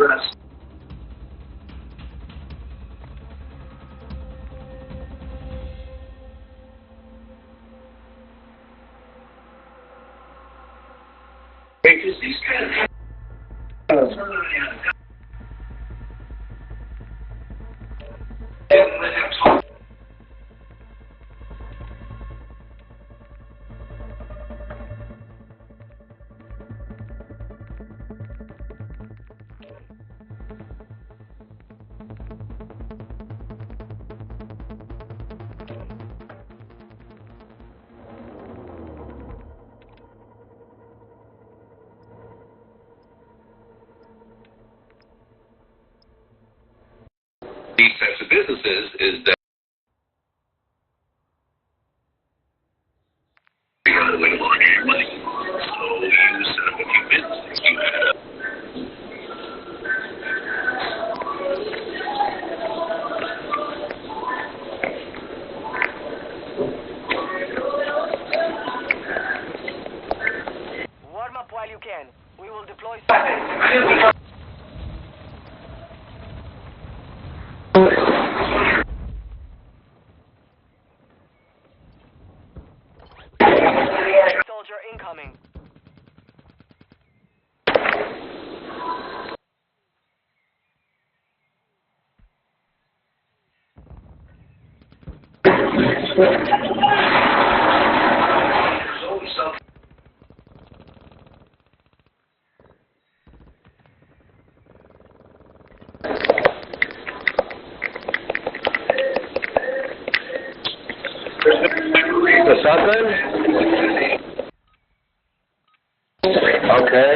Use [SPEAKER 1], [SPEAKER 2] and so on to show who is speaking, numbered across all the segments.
[SPEAKER 1] rest. Because these guys these types of businesses is that you know the way to launder your money. So you set up a few businesses. You had
[SPEAKER 2] warm up while you can. We will deploy. Soldier incoming.
[SPEAKER 1] there's always something.
[SPEAKER 3] The shotgun? Okay.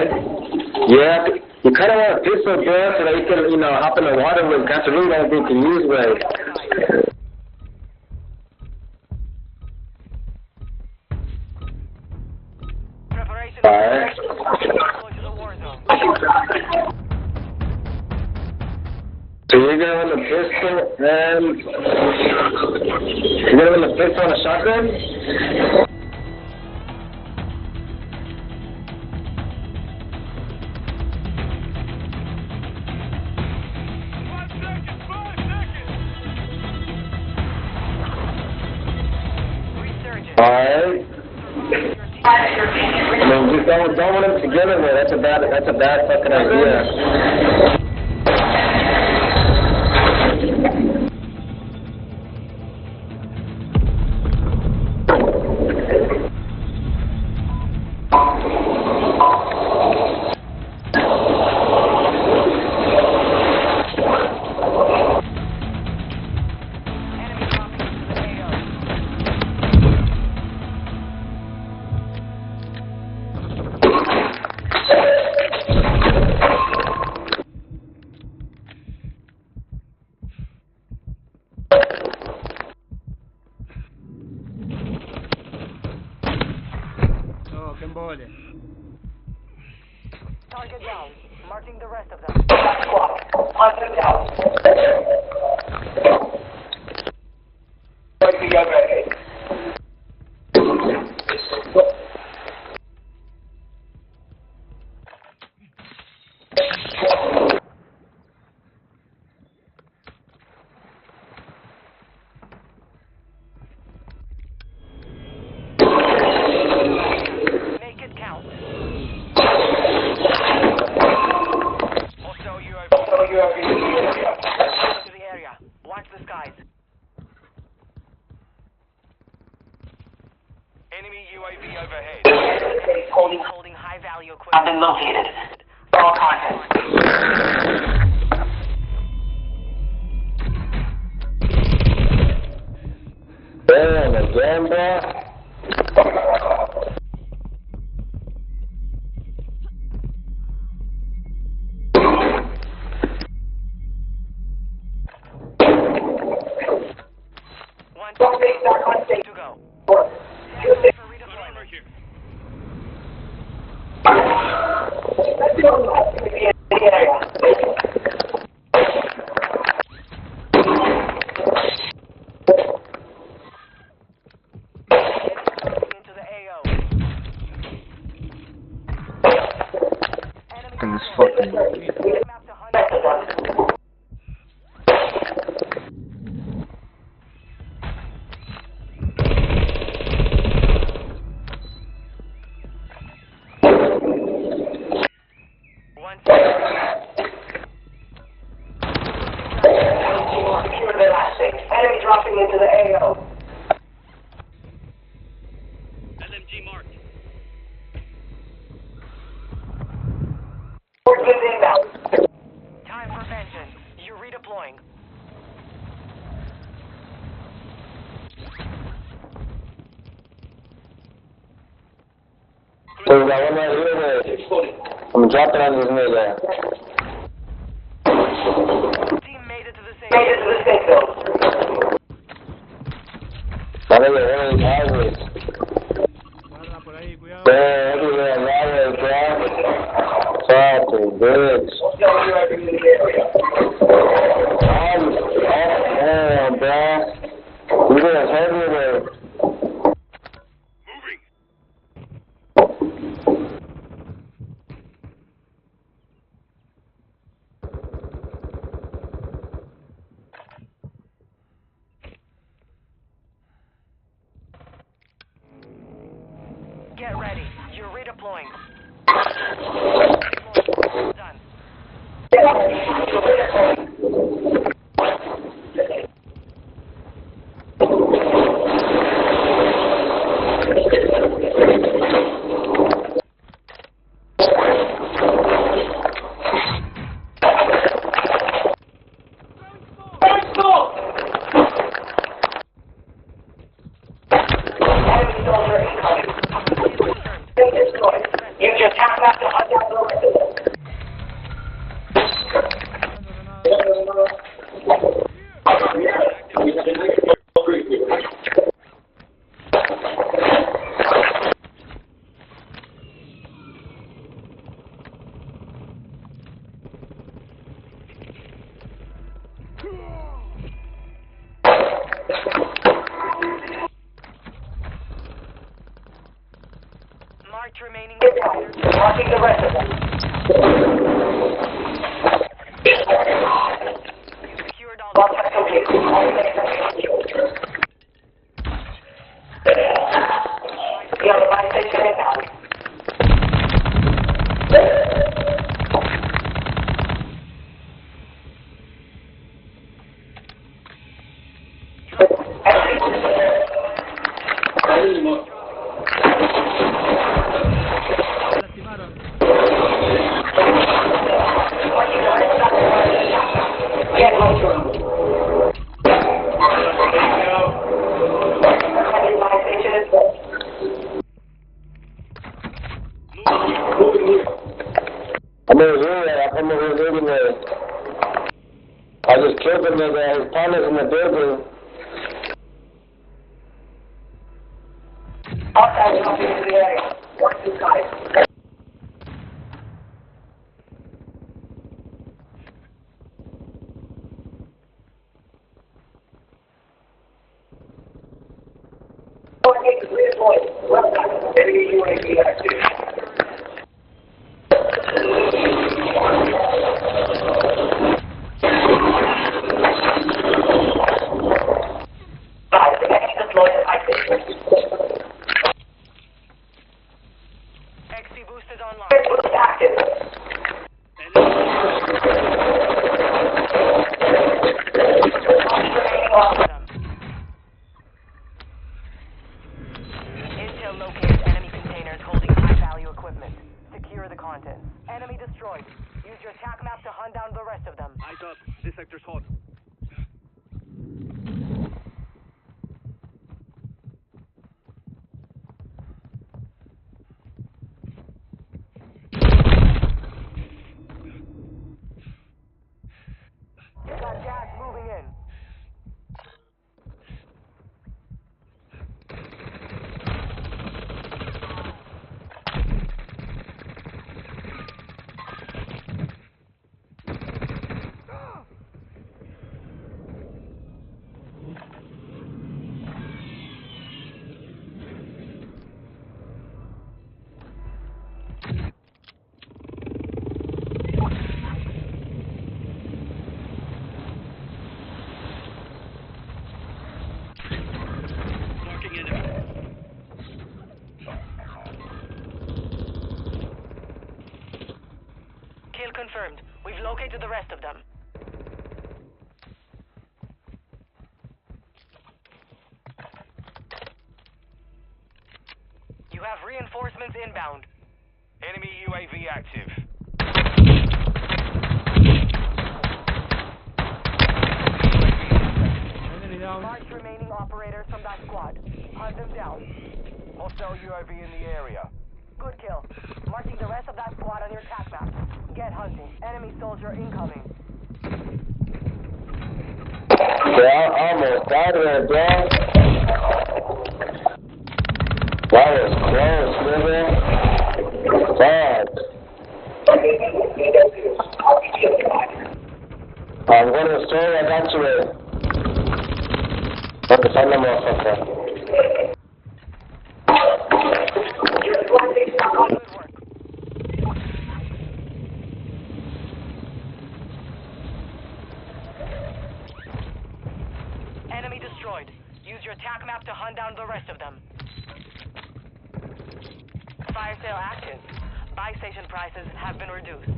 [SPEAKER 3] Yeah, you kind of want a pistol, bro, so that you can, hop in the water with gasoline that you can use with.
[SPEAKER 2] Preparation.
[SPEAKER 3] Alright.
[SPEAKER 2] Go to the war zone.
[SPEAKER 3] So you're gonna run the pistol and you're gonna run the pistol and a shotgun? Alright. I mean, just don't want them together, man. That's a bad fucking idea.
[SPEAKER 2] Target down. Marking the rest of them.
[SPEAKER 1] Target down.
[SPEAKER 2] Make it count. To the area. Watch the skies.
[SPEAKER 4] Enemy UAV overhead.
[SPEAKER 2] Holding high value equipment.
[SPEAKER 1] I've been located. All contact.
[SPEAKER 3] Damn, again, bro.
[SPEAKER 2] To go. For redeployment.
[SPEAKER 3] got one right here. I'm dropping on this nigga.
[SPEAKER 2] Team made it to the safe.
[SPEAKER 3] Vale, one of these houses.
[SPEAKER 5] Guarda por ahí, cuidado.
[SPEAKER 3] Yeah, everywhere, right, bro. Fucking bitch. Damn, bro. You guys everywhere.
[SPEAKER 1] Moving.
[SPEAKER 2] Get ready. You're redeploying. Done. Marked remaining operators.
[SPEAKER 6] Marking the rest of them.
[SPEAKER 2] Secured all
[SPEAKER 6] Contact complete. The other line station inbound.
[SPEAKER 5] Lastimaron.
[SPEAKER 6] Get close to him. Line station is full.
[SPEAKER 3] I'm over here, I'm over here looking at. I just killed him, nigga. His partner's in the building.
[SPEAKER 6] Outside dropping into the area. Watch this guy. Well done. Enemy UAV active. The enemy deployed active.
[SPEAKER 2] XC boost is online.
[SPEAKER 6] Boost active.
[SPEAKER 2] Intel located enemy containers holding high-value equipment. Secure the contents. Enemy destroyed. Use your TAC map to hunt down the rest of them.
[SPEAKER 4] Eyes up. This sector's hot.
[SPEAKER 2] Got gas moving in.
[SPEAKER 1] Marking enemy.
[SPEAKER 2] Kill confirmed. We've located the rest of them. You have reinforcements inbound.
[SPEAKER 4] Enemy UAV active.
[SPEAKER 5] Enemy down.
[SPEAKER 2] Marked remaining operators from that squad. Hunt them down.
[SPEAKER 4] Hostile UAV in the area.
[SPEAKER 2] Good kill. Get hunting. Enemy soldier incoming.
[SPEAKER 3] Yeah, I almost died there, bro. That was close, nigga. Fuck. I'm going to the store, I got you there. What the fuck, no motherfucker.
[SPEAKER 2] Good work. Enemy destroyed. Use your attack map to hunt down the rest of them. Fire sale active. Buy station prices have been reduced.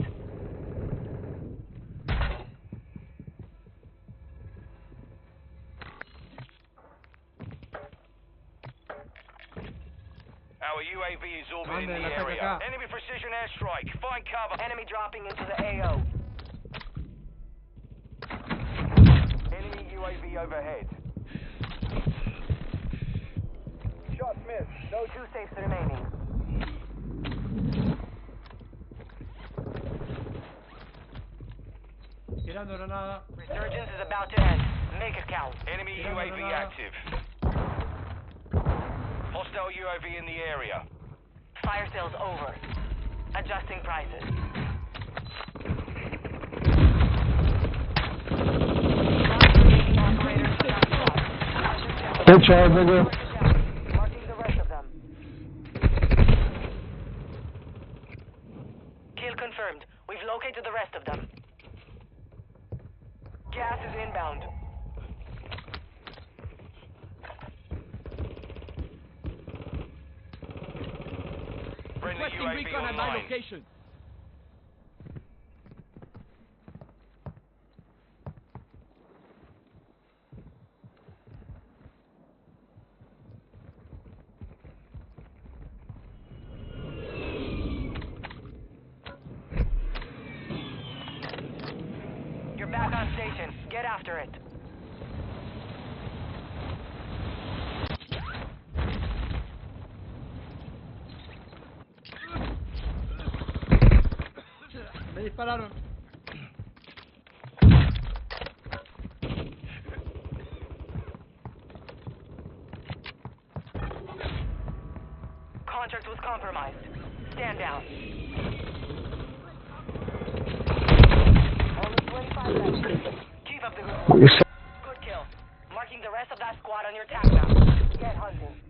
[SPEAKER 4] Our UAV is orbiting
[SPEAKER 5] Manden
[SPEAKER 4] the
[SPEAKER 5] el ataque
[SPEAKER 4] area.
[SPEAKER 5] acá.
[SPEAKER 4] Enemy precision airstrike. Find cover.
[SPEAKER 2] Enemy dropping into the AO.
[SPEAKER 4] Enemy UAV overhead. Shot missed.
[SPEAKER 2] No 2 safes remaining.
[SPEAKER 5] Tirando granada.
[SPEAKER 2] Resurgence is about to end. Make it count.
[SPEAKER 4] Enemy
[SPEAKER 5] Tirando
[SPEAKER 4] UAV
[SPEAKER 5] granada.
[SPEAKER 4] active. Hostile UAV in the area.
[SPEAKER 2] Fire sales over. Adjusting prices.
[SPEAKER 3] Good job, nigga.
[SPEAKER 2] Marking the rest of them. Kill confirmed. We've located the rest of them. Gas is inbound.
[SPEAKER 4] Friendly UAV online.
[SPEAKER 2] You're back on station. Get after it.
[SPEAKER 5] Me dispararon.
[SPEAKER 2] Contract was compromised. Stand down. Only 25 left. Keep up the good work. Good kill. Marking the rest of that squad on your attack map. Get hunting.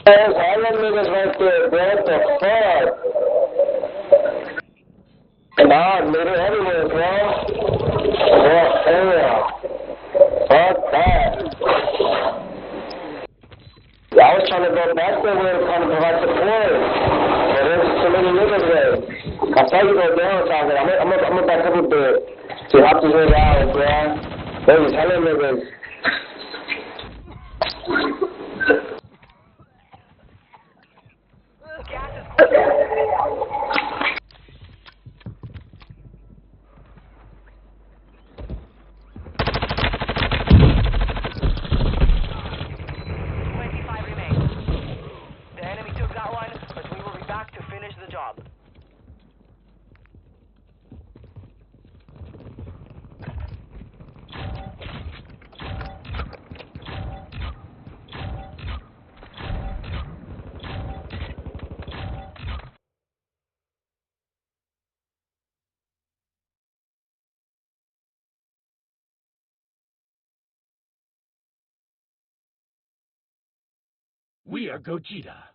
[SPEAKER 3] There's all them niggas right there, bro. What the fuck? Nah, nigga, everywhere, bro. Oh, damn. Fuck that. I was trying to go back there where trying to provide support. But there's so many niggas there. I saw you go down, Target. I'm gonna back up a bit. See, how to get out, bro. There's hella niggas.
[SPEAKER 2] Gas is closing. job.
[SPEAKER 7] We are Gogeta.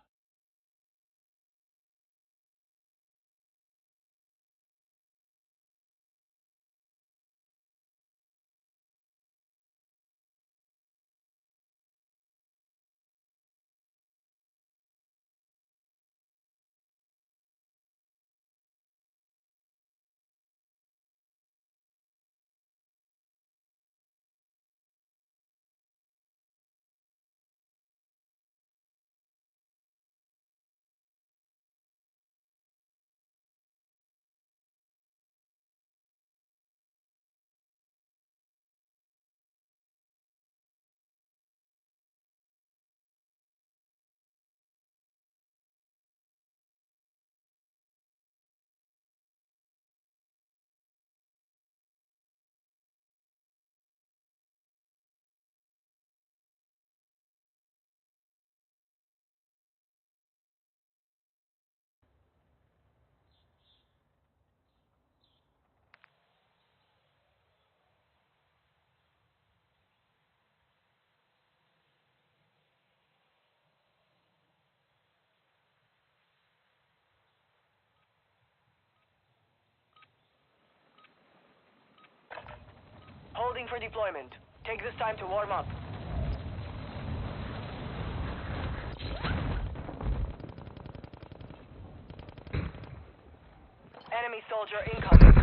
[SPEAKER 2] Holding for deployment. Take this time to warm up. Enemy soldier incoming.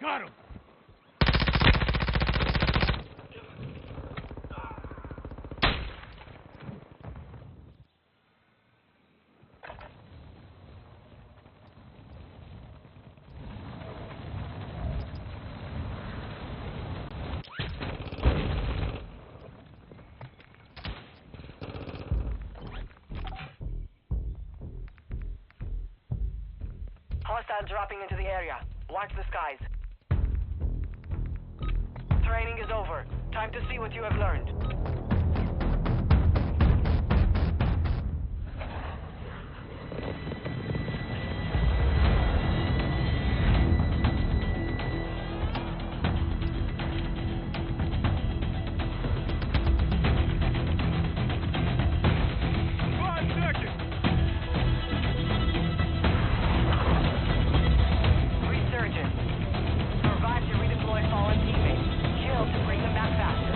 [SPEAKER 5] Got him.
[SPEAKER 2] Hostile dropping into the area. Watch the skies. Training is over. Time to see what you have learned. Resurgence. Survive to redeploy fallen teammates. Kill to bring them back faster.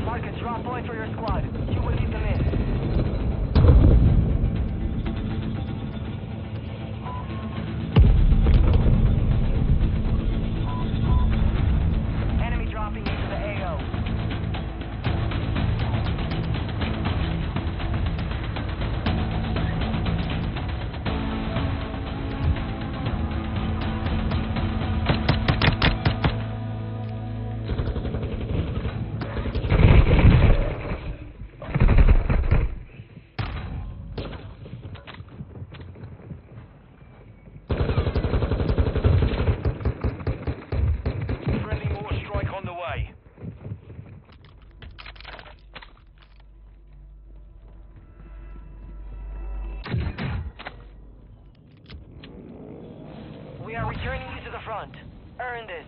[SPEAKER 2] Mark a drop point for your squad. You will lead them in. Enemy dropping into the AO.
[SPEAKER 4] Friendly mortar strike on the way.
[SPEAKER 2] We are returning you to the front. Earn this.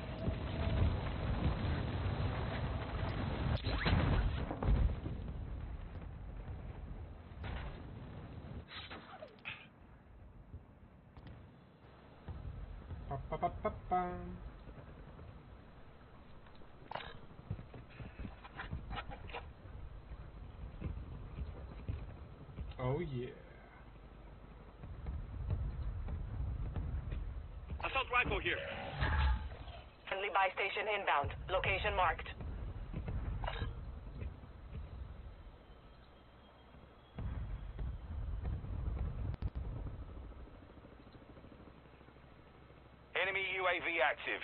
[SPEAKER 7] Pa-pa-pa-pa-pa. Oh yeah.
[SPEAKER 1] Assault rifle here.
[SPEAKER 2] Friendly buy station inbound. Location marked.
[SPEAKER 4] Enemy UAV active.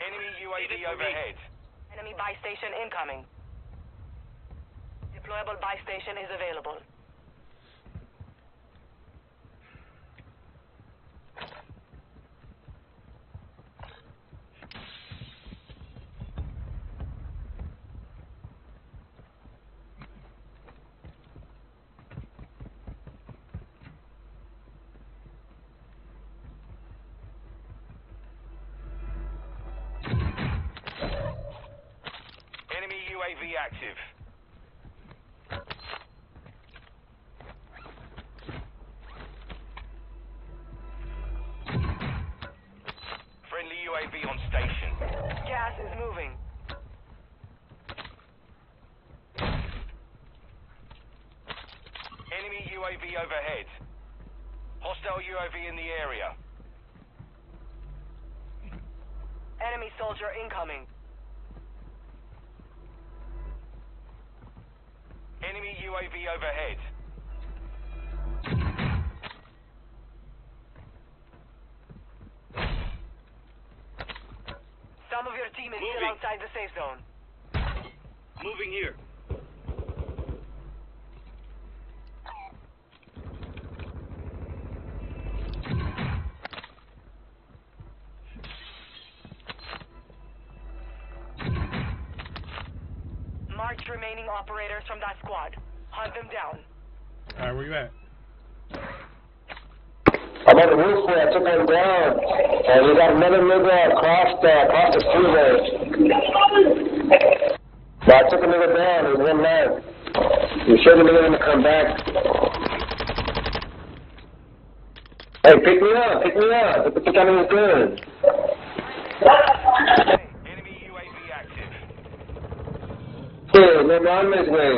[SPEAKER 4] Enemy UAV overhead.
[SPEAKER 2] Enemy buy station incoming. Deployable buy station is available.
[SPEAKER 4] Enemy UAV active. Friendly UAV on station.
[SPEAKER 2] Gas is moving.
[SPEAKER 4] Enemy UAV overhead. Hostile UAV in the area.
[SPEAKER 2] Enemy soldier incoming.
[SPEAKER 4] Enemy UAV overhead.
[SPEAKER 2] Some of your team is still
[SPEAKER 1] Moving.
[SPEAKER 2] outside the safe zone.
[SPEAKER 1] Moving here.
[SPEAKER 2] March remaining operators from that squad. Hunt them down.
[SPEAKER 7] Alright, where you at?
[SPEAKER 3] I'm on the roof where I took him down. And we got another nigga across the freeway. No, Yeah, I took a nigga down. There's one left. You sure the nigga gonna come back? Hey, pick me up. Pick me up. What the fuck I mean good?
[SPEAKER 4] Enemy UAV active.
[SPEAKER 3] Yeah, no, I'm this way.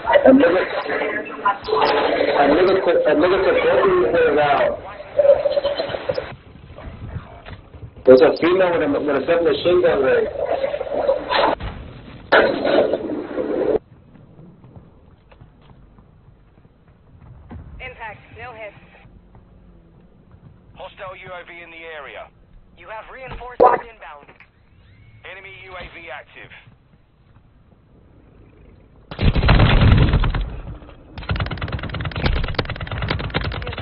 [SPEAKER 3] A nigga took both of these things out. There's a female with a submachine gun rig.
[SPEAKER 2] Impact, no hits.
[SPEAKER 4] Hostile UAV in the area.
[SPEAKER 2] You have reinforcements inbound.
[SPEAKER 4] Enemy UAV active.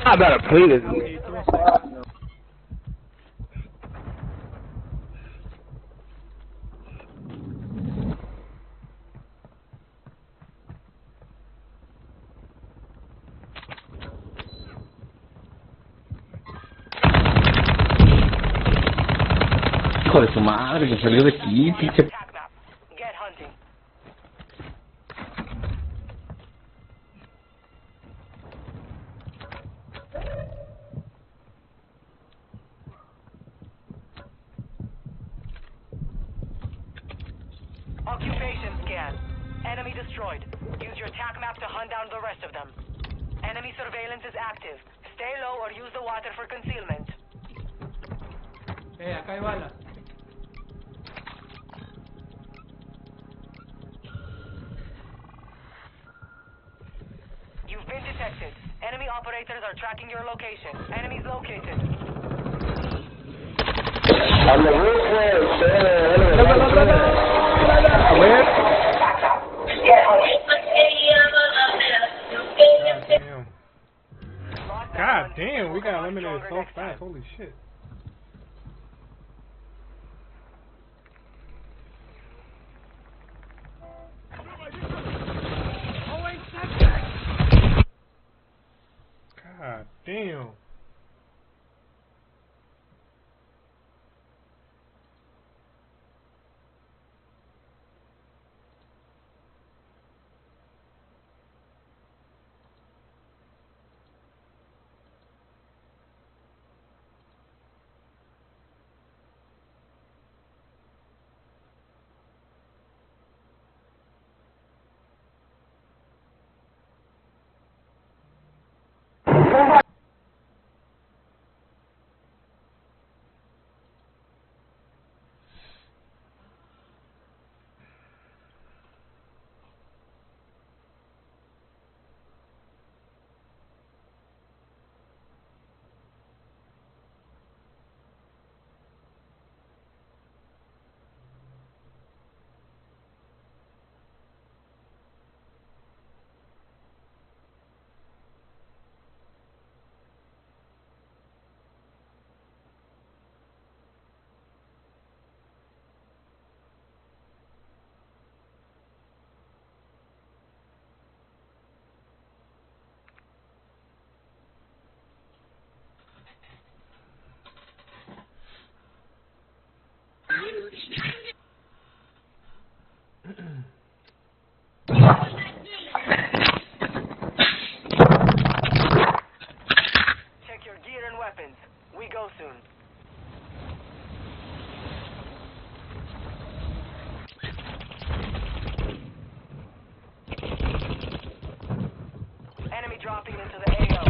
[SPEAKER 8] I better play this. Hijo de su madre, que salió de aquí, pinche.
[SPEAKER 2] Attack map. Get hunting. Occupation scan. Enemy destroyed. Use your attack map to hunt down the rest of them. Enemy surveillance is active. Stay low or use the water for concealment.
[SPEAKER 7] Acá hay balas.
[SPEAKER 2] You've been detected. Enemy operators are tracking your location. Enemies located.
[SPEAKER 3] On the roof where
[SPEAKER 8] A ver.
[SPEAKER 7] God damn, we got eliminated so fast. Holy shit. God damn.
[SPEAKER 2] Check your gear and weapons. We go soon. Enemy dropping into the AO.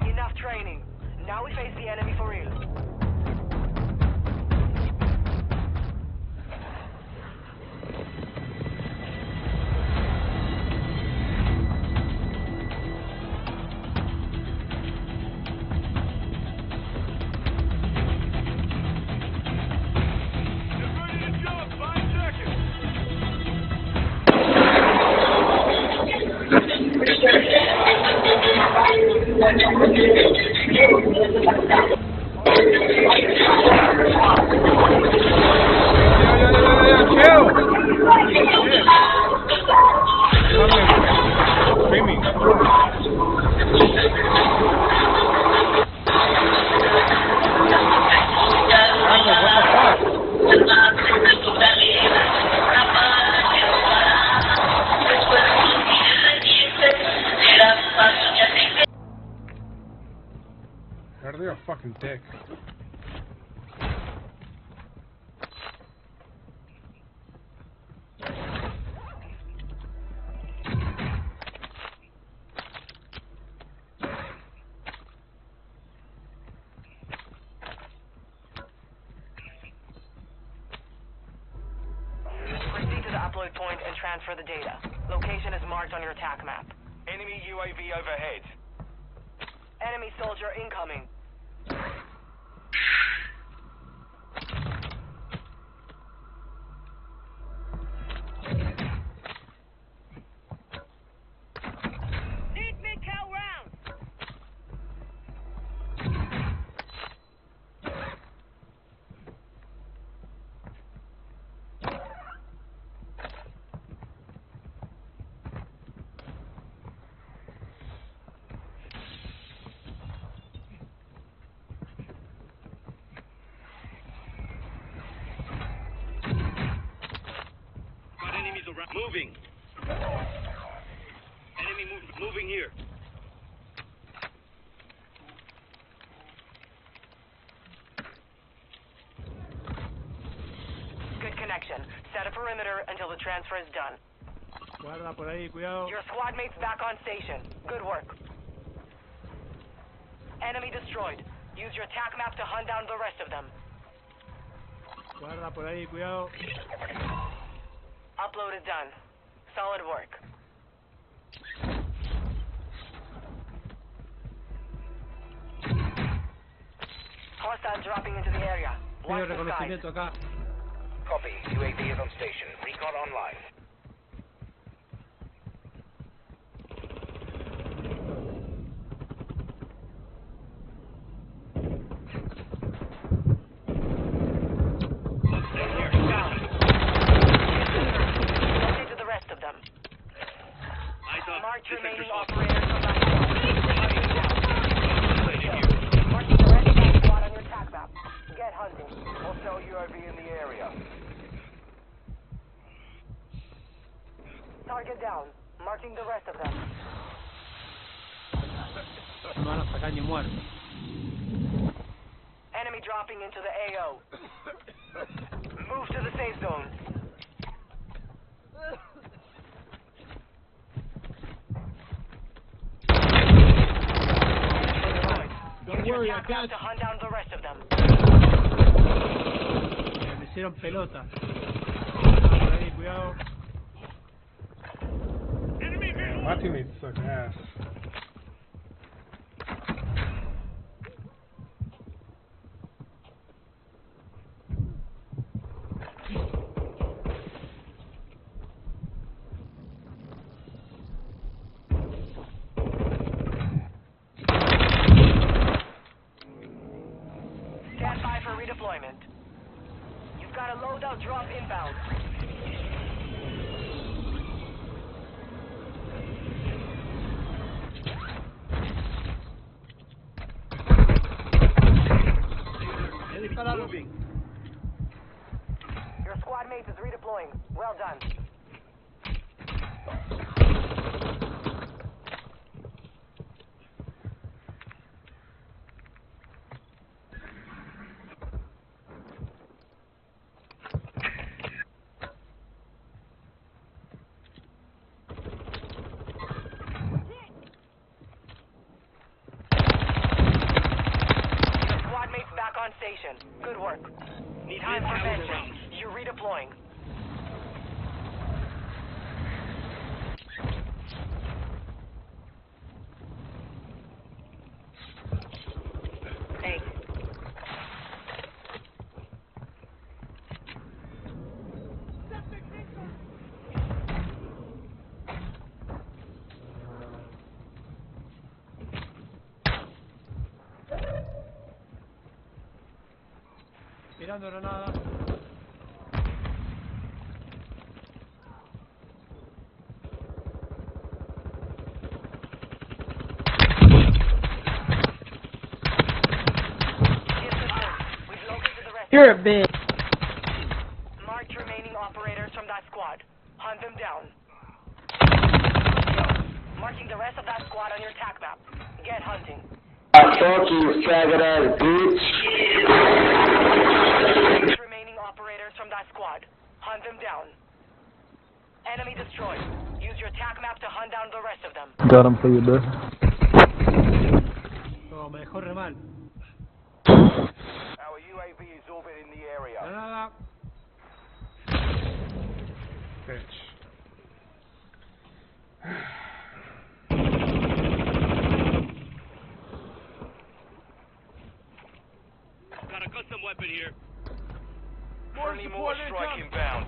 [SPEAKER 2] Enough training. Now we face the enemy for real.
[SPEAKER 7] Carter, you're a fucking dick.
[SPEAKER 2] Proceed to the upload point and transfer the data. Location is marked on your attack map.
[SPEAKER 4] Enemy UAV overhead.
[SPEAKER 2] Enemy soldier incoming. Need mid-cal rounds.
[SPEAKER 1] Got enemies around. Moving. Enemy moving here.
[SPEAKER 2] Good connection. Set a perimeter until the transfer is done.
[SPEAKER 5] Guarda por ahí, cuidado.
[SPEAKER 2] Your squad mates back on station. Good work. Enemy destroyed. Use your attack map to hunt down the rest of them.
[SPEAKER 5] Guarda por ahí, cuidado.
[SPEAKER 2] Upload is done. Solid work. Hostile dropping into the area.
[SPEAKER 5] Tiene
[SPEAKER 2] Watch the skies.
[SPEAKER 5] reconocimiento acá.
[SPEAKER 4] Copy. UAV is on station. Recon online.
[SPEAKER 2] Locate to the rest of them.
[SPEAKER 1] Eyes up.
[SPEAKER 2] Mark
[SPEAKER 1] This
[SPEAKER 2] remaining
[SPEAKER 1] sector's off.
[SPEAKER 2] operators from that squad. Marking the rest of that squad on your attack map. Get hunting.
[SPEAKER 4] Hostile UAV in the area.
[SPEAKER 2] Target down. Marking the rest of them.
[SPEAKER 5] No van a sacar ni muerto.
[SPEAKER 2] Enemy dropping into the AO. Move to the safe zone.
[SPEAKER 5] Don't
[SPEAKER 2] Use your
[SPEAKER 5] worry, I
[SPEAKER 2] attack map
[SPEAKER 5] got
[SPEAKER 2] to hunt down the rest of them.
[SPEAKER 5] you. Me hicieron pelota. Guarda por ahí, cuidado.
[SPEAKER 7] My teammates suck ass.
[SPEAKER 2] Stand by for redeployment. You've got a loadout drop inbound.
[SPEAKER 1] Moving.
[SPEAKER 2] Your squad mate is redeploying. Well done. Your squad mate's back on station. Good work.
[SPEAKER 1] Need
[SPEAKER 2] Time for
[SPEAKER 1] mid-caliber
[SPEAKER 2] vengeance.
[SPEAKER 1] rounds.
[SPEAKER 2] You're redeploying. Hey.
[SPEAKER 5] Tirando granada.
[SPEAKER 2] We've located the rest.
[SPEAKER 5] You're a bitch.
[SPEAKER 2] Mark remaining operators from that squad. Hunt them down. Marking the rest of that squad on your attack map. Get hunting.
[SPEAKER 3] Fuck you, faggot ass bitch.
[SPEAKER 2] Remaining operators from that squad. Hunt them down. Enemy destroyed. Use your TAC map to hunt down the rest of them.
[SPEAKER 8] Got him for you, bro.
[SPEAKER 5] No, me dejó re mal.
[SPEAKER 4] Our UAV is orbiting the area.
[SPEAKER 5] No.
[SPEAKER 7] Bitch.
[SPEAKER 1] Got a custom weapon here.
[SPEAKER 4] Friendly mortar strike inbound.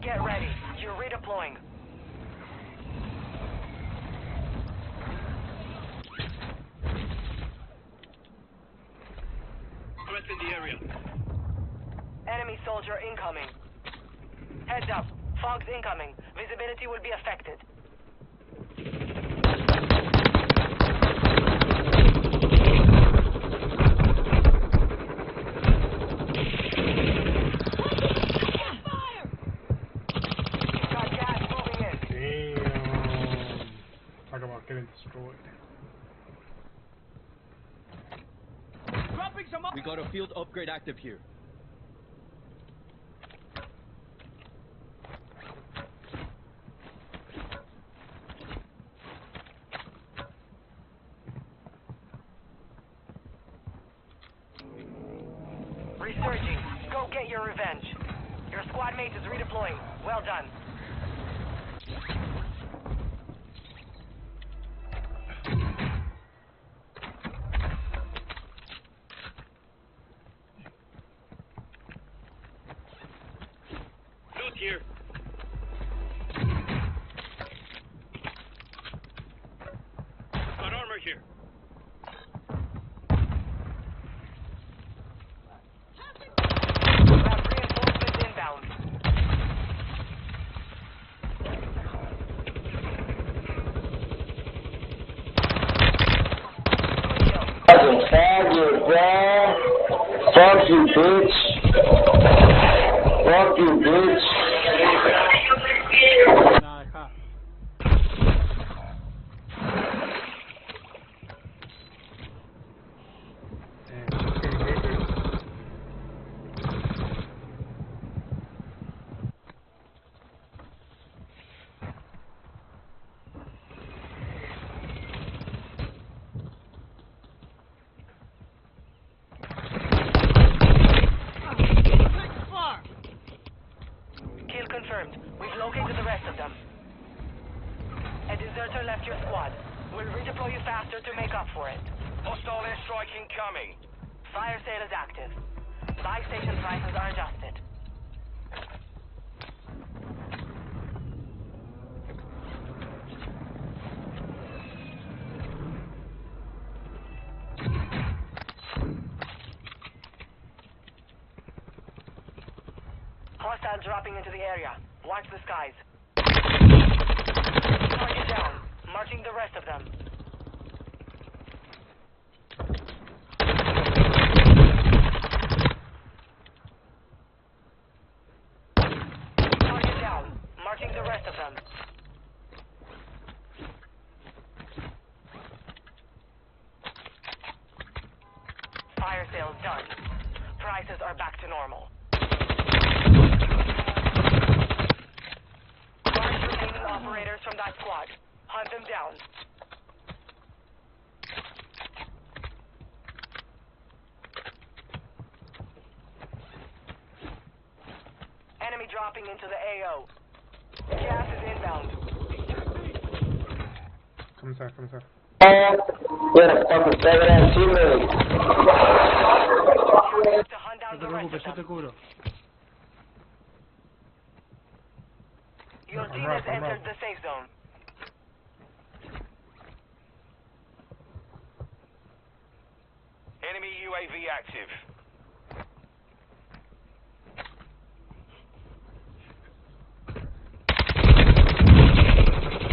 [SPEAKER 2] Get ready. You're redeploying.
[SPEAKER 1] Threats in the area.
[SPEAKER 2] Enemy soldier incoming. Heads up. Fog's incoming. Visibility will be affected. Got gas moving in.
[SPEAKER 7] Damn. Talk about getting destroyed.
[SPEAKER 8] We got a field upgrade active here.
[SPEAKER 2] Resurging. Go get your revenge. Your squad mate is redeploying. Well done.
[SPEAKER 1] Loot here. Got armor here.
[SPEAKER 2] We have reinforcements inbound.
[SPEAKER 3] Fucking faggot, bro. Fuck you, bitch. Fuck you, bitch.
[SPEAKER 5] Nada, deja.
[SPEAKER 2] Kill confirmed. We've located the rest of them. A deserter left your squad. We'll redeploy you faster to make up for it.
[SPEAKER 4] Hostile airstrike incoming.
[SPEAKER 2] Fire sale is active. Buy station prices are adjusted. Hostile dropping into the area. Watch the skies. Target down. Marching the rest of them. Target down. Marching the rest of them. Fire sales done. Prices are back to normal. Large remaining operators from that squad. Hunt them down. Enemy dropping into the AO. Gas is inbound.
[SPEAKER 7] Come inside, come inside.
[SPEAKER 3] You're a fucking faggot ass teammate.
[SPEAKER 2] To hunt down
[SPEAKER 5] No te
[SPEAKER 2] the rest
[SPEAKER 5] preocupes, yo
[SPEAKER 2] of
[SPEAKER 5] te
[SPEAKER 2] them.
[SPEAKER 5] cubro.
[SPEAKER 2] Your
[SPEAKER 7] I'm
[SPEAKER 2] team
[SPEAKER 7] rough,
[SPEAKER 2] has
[SPEAKER 7] I'm
[SPEAKER 2] entered
[SPEAKER 7] rough.
[SPEAKER 2] the safe zone.
[SPEAKER 4] Enemy UAV active.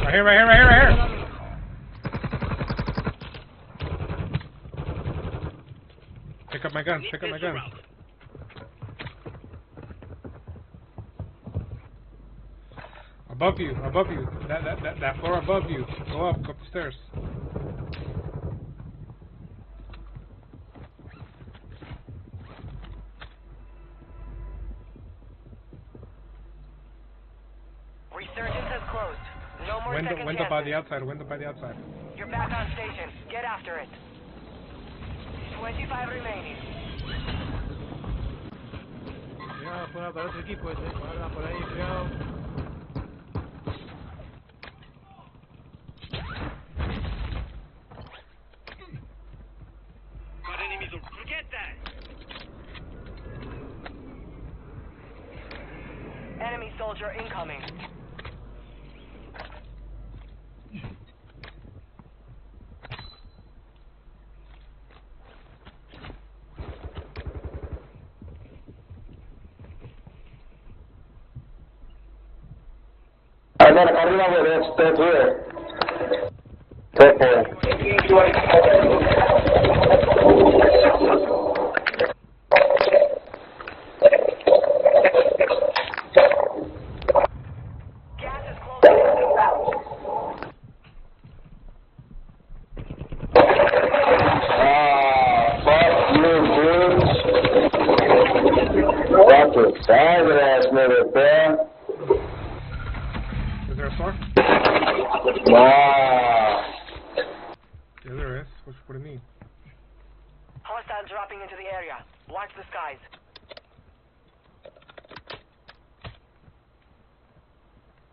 [SPEAKER 7] Right here, right here, right here, right here. Pick up my gun. Pick up my gun. Above you. That floor above you. Go up the stairs.
[SPEAKER 2] Resurgence has closed. No more
[SPEAKER 7] Window
[SPEAKER 2] second
[SPEAKER 7] by
[SPEAKER 2] chances.
[SPEAKER 7] the outside. Window by the outside.
[SPEAKER 2] You're back on station. Get after it. 25 remaining.
[SPEAKER 5] Cuidado, fuera para otro equipo ese. Guarda por ahí, cuidado.
[SPEAKER 2] Enemy soldier incoming.
[SPEAKER 3] I got a arriba with it, still here. Perfect.
[SPEAKER 2] Gas is closing.
[SPEAKER 3] Fuck you, dude. Fucking faggot ass nigga, bro.
[SPEAKER 7] Is there a floor?
[SPEAKER 3] Wow.
[SPEAKER 7] Yeah, there is. What do you mean?
[SPEAKER 2] Hostiles dropping into the area. Watch the skies.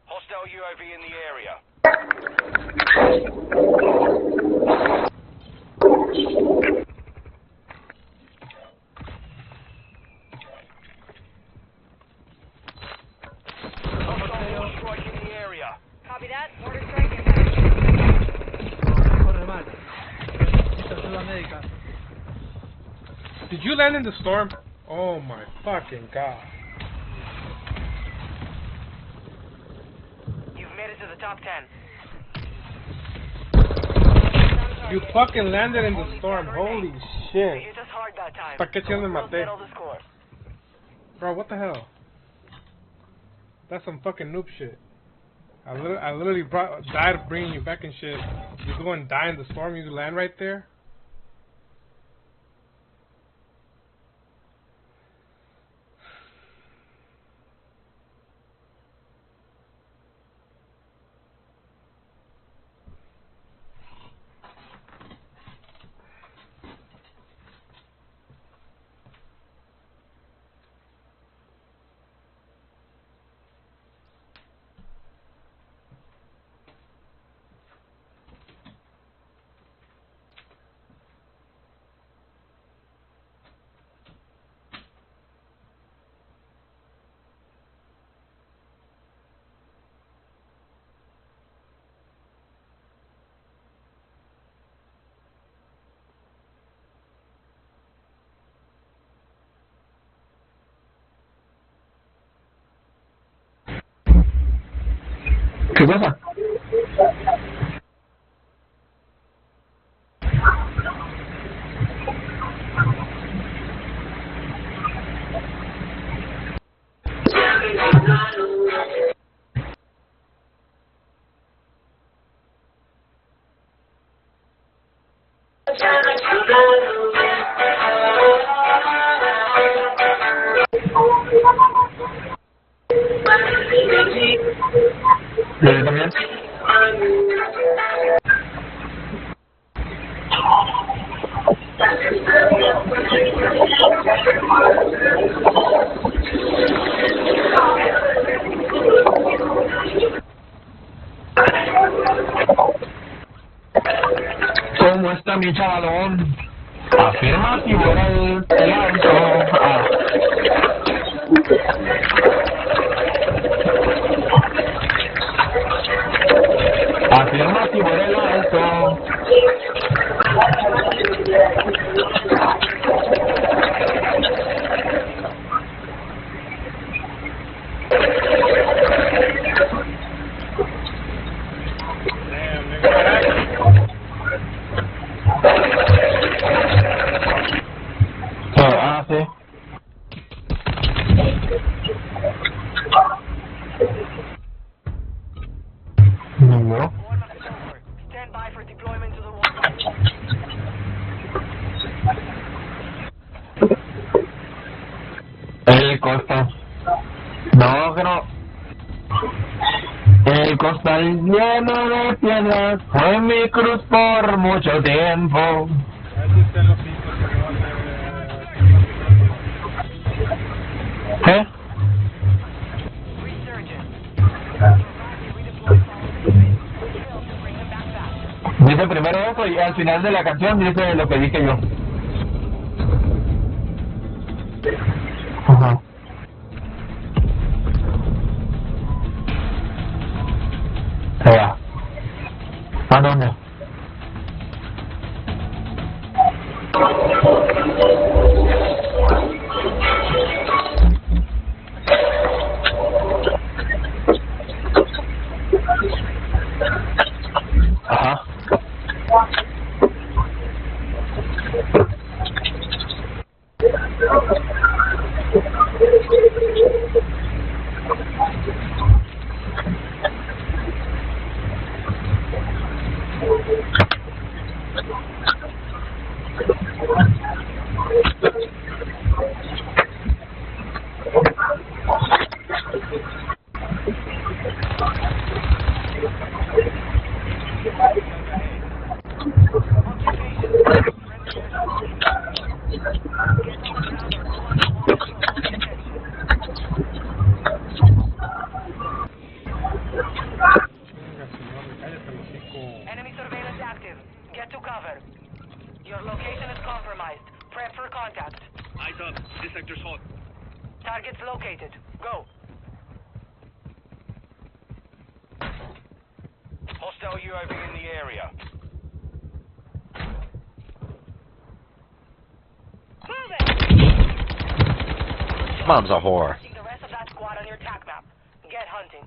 [SPEAKER 4] Hostile UAV in the area. Hostile strike in the area.
[SPEAKER 2] Copy that. Order strike.
[SPEAKER 5] Corre mal. Esta ayuda médica.
[SPEAKER 7] Did you land in the storm? Oh my fucking god.
[SPEAKER 2] You've made it to the top 10.
[SPEAKER 7] You fucking landed in the storm. Holy shit.
[SPEAKER 2] Hit us hard that time.
[SPEAKER 7] ¿Para qué chingados me
[SPEAKER 2] We'll
[SPEAKER 7] maté?
[SPEAKER 2] settle the score.
[SPEAKER 7] Bro, what the hell? That's some fucking noob shit. I literally died bringing you back and shit. You go and die in the storm, you land right there?
[SPEAKER 8] ¿Qué pasa? ¿Yo también? ¿Cómo está mi chavalón? Afirmativo era el alto. Afirmativo era el alto.
[SPEAKER 7] Damn, nigga.
[SPEAKER 8] el costo. No, que no. El costal lleno de piedras fue mi cruz por mucho tiempo.
[SPEAKER 7] Así están los picos que no van
[SPEAKER 8] ¿Qué? Dice primero eso y al final de la canción dice lo que dije yo. Ajá. Se va. ¿A dónde? Ajá.
[SPEAKER 2] Enemy surveillance active. Get to cover. Your location is compromised. Prep for contact.
[SPEAKER 1] Eyes up. This sector's hot.
[SPEAKER 2] Targets located. Go.
[SPEAKER 4] Hostile UAV in the area.
[SPEAKER 9] Mom's a whore.
[SPEAKER 2] See the rest of that squad on your TAC map. Get hunting.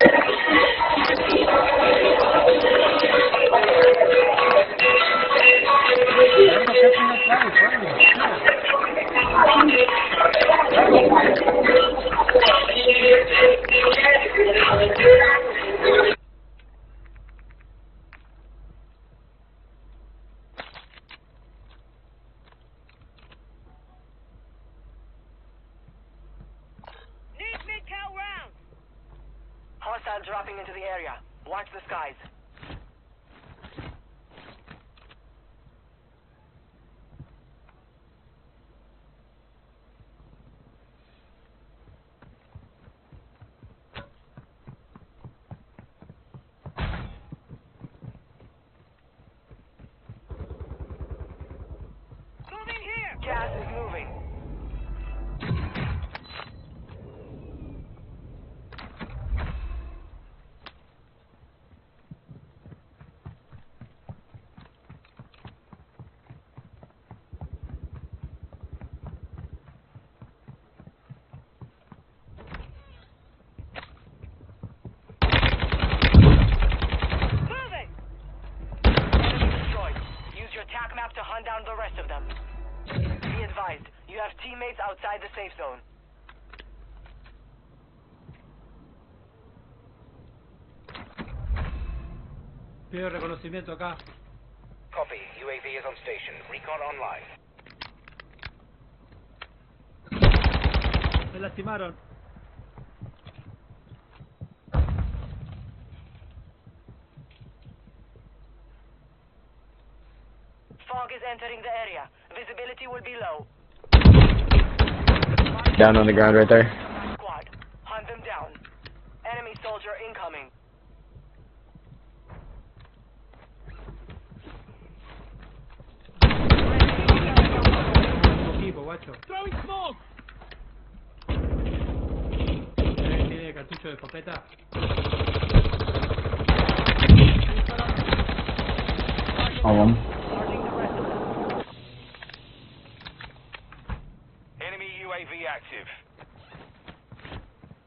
[SPEAKER 2] Hostile dropping into the area. Watch the skies. Moving here. Gas is moving. TAC map to hunt down the rest of them. Be advised, you have teammates outside the safe zone.
[SPEAKER 5] Pido reconocimiento acá.
[SPEAKER 4] Copy. UAV is on station. Recon online.
[SPEAKER 5] Me lastimaron.
[SPEAKER 2] Fog is entering the area. Visibility will be low.
[SPEAKER 3] Down on the ground right there.
[SPEAKER 2] Squad. Hunt them down. Enemy soldier incoming.
[SPEAKER 5] Equipo, guacho.
[SPEAKER 7] Throwing smoke.
[SPEAKER 5] ¿Tiene cartucho de escopeta?
[SPEAKER 4] Enemy UAV active.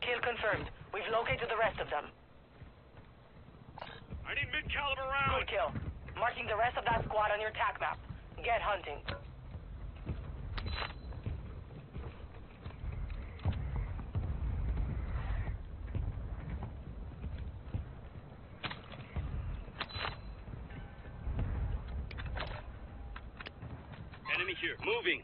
[SPEAKER 2] Kill confirmed. We've located the rest of them.
[SPEAKER 1] I need mid-caliber rounds.
[SPEAKER 2] Good kill. Marking the rest of that squad on your TAC map. Get hunting.
[SPEAKER 1] Enemy here. Moving.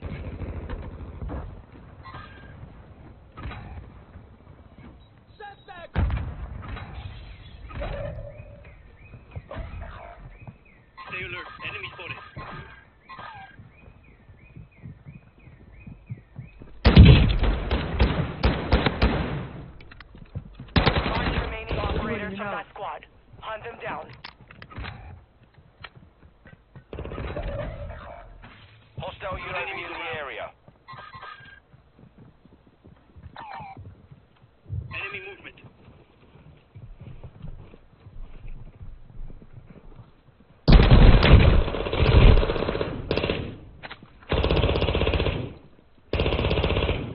[SPEAKER 2] Hunt them down.
[SPEAKER 4] Hostile UAV in the area.
[SPEAKER 1] Enemy movement.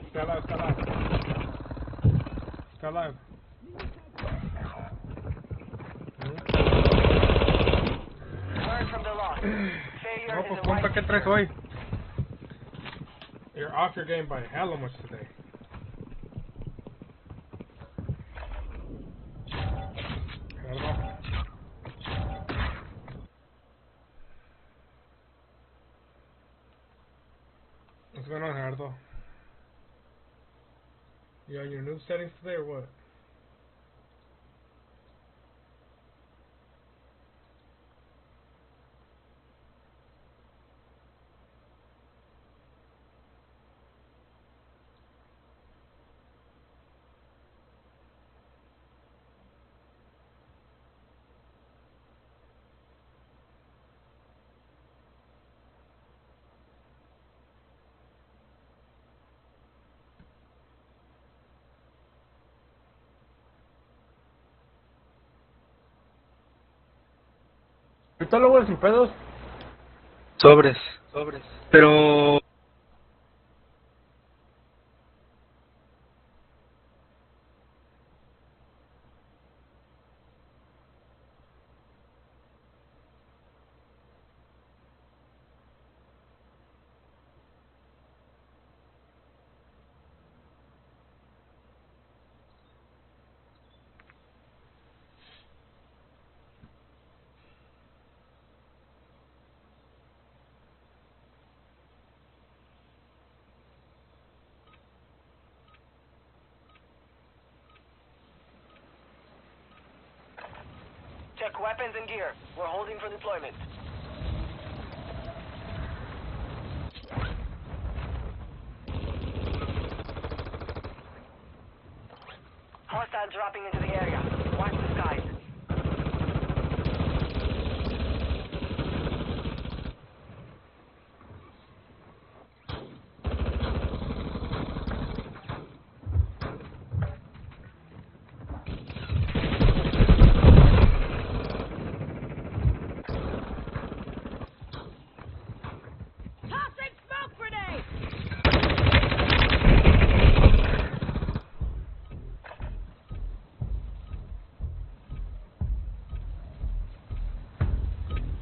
[SPEAKER 7] Está alive, está alive. Está alive.
[SPEAKER 2] Learn from the loss. Failure
[SPEAKER 7] No,
[SPEAKER 2] is
[SPEAKER 7] pues
[SPEAKER 2] a
[SPEAKER 7] cuenta
[SPEAKER 2] white
[SPEAKER 7] que traes hoy. You're off your game by hella much today. Gerardo. What's going on, Gerardo? You on your new settings today or what?
[SPEAKER 5] Psicólogo sin pedos.
[SPEAKER 10] Sobres. Pero
[SPEAKER 2] Check weapons and gear. We're holding for deployment. Hostiles dropping into the area. Watch the skies.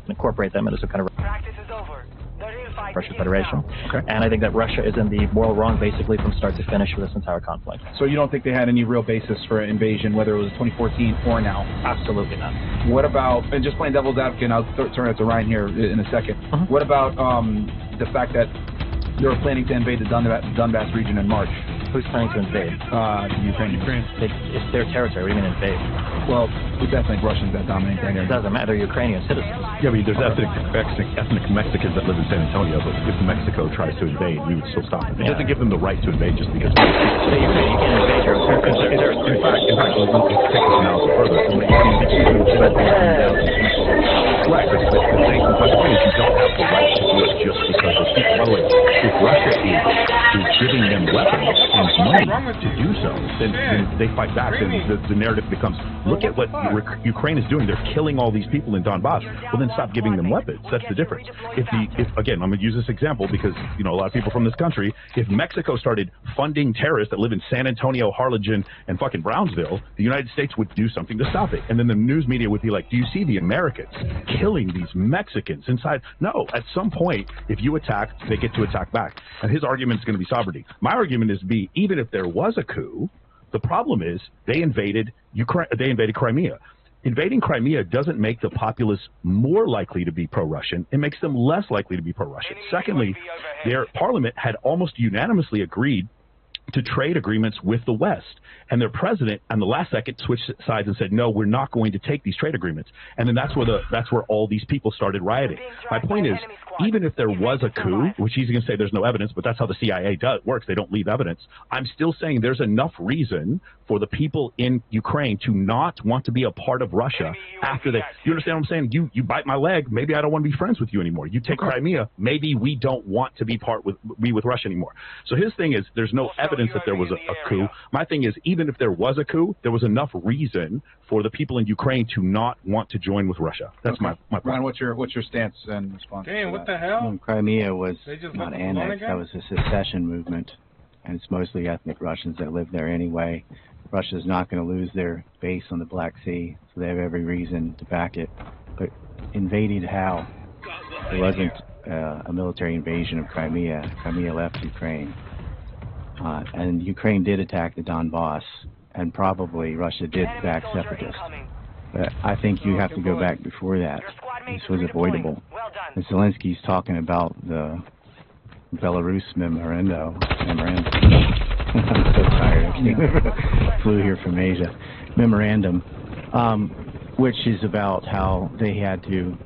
[SPEAKER 11] Incorporate them into some kind of
[SPEAKER 2] Practice is over. The real fight
[SPEAKER 11] Russian
[SPEAKER 2] begins
[SPEAKER 11] Federation.
[SPEAKER 2] now.
[SPEAKER 11] Okay. And I think that Russia is in the moral wrong basically from start to finish with this entire conflict.
[SPEAKER 12] So you don't think they had any real basis for invasion, whether it was 2014 or now?
[SPEAKER 11] Absolutely not.
[SPEAKER 12] What about, and just playing devil's advocate, and I'll turn it to Ryan here in a second. What about the fact that they were planning to invade the Donbass region in March?
[SPEAKER 11] Who's planning to invade?
[SPEAKER 12] Ukraine.
[SPEAKER 11] It's their territory. What do you mean invade?
[SPEAKER 12] Well, it's ethnic Russians that dominate that area.
[SPEAKER 11] It doesn't matter. They're Ukrainian citizens.
[SPEAKER 13] Yeah, but there's ethnic Mexicans that live in San Antonio, but if Mexico tries to invade, we would still stop it. It doesn't give them the right to invade just because.
[SPEAKER 11] You can't invade your own country.
[SPEAKER 13] In fact, let's take this analysis further. Right, but the point is you don't have the right to do it just because of people. By the way, if Russia is giving them weapons and money to do so, then they fight back. Then the narrative becomes, look at what Ukraine is doing. They're killing all these people in Donbass. Well, then stop giving them weapons. That's the difference. If again, I'm going to use this example because a lot of people from this country. If Mexico started funding terrorists that live in San Antonio, Harlingen, and fucking Brownsville, the United States would do something to stop it. And then the news media would be like, do you see the Americans killing these Mexicans inside? No. At some point, if you attack, they get to attack back. And his argument is going to be sovereignty. My argument is even if there was a coup, the problem is they invaded Crimea. Invading Crimea doesn't make the populace more likely to be pro-Russian. It makes them less likely to be pro-Russian. Secondly, their parliament had almost unanimously agreed to trade agreements with the West. And their president, on the last second, switched sides and said, no, we're not going to take these trade agreements. And then that's where all these people started rioting. My point is, even if there was a coup, which he's going to say there's no evidence, but that's how the CIA works. They don't leave evidence. I'm still saying there's enough reason for the people in Ukraine to not want to be a part of Russia after they. You understand what I'm saying? You bite my leg, maybe I don't want to be friends with you anymore. You take Crimea, maybe we don't want to be with Russia anymore. So his thing is, there's no evidence that there was a coup. My thing is, even if there was a coup, there was enough reason for the people in Ukraine to not want to join with Russia. That's my point.
[SPEAKER 12] Ryan, what's your stance and response?
[SPEAKER 7] Damn, what the hell?
[SPEAKER 14] Crimea was not annexed. That was a secession movement, and it's mostly ethnic Russians that live there anyway. Russia's not going to lose their base on the Black Sea, so they have every reason to back it. But invaded how? It wasn't a military invasion of Crimea. Crimea left Ukraine. And Ukraine did attack the Donbass, and probably Russia did back separatists. But I think you have to go back before that. This was avoidable. And Zelensky's talking about the Belarus memorandum. I'm so tired. I flew here from Asia. Memorandum, which is about how they had to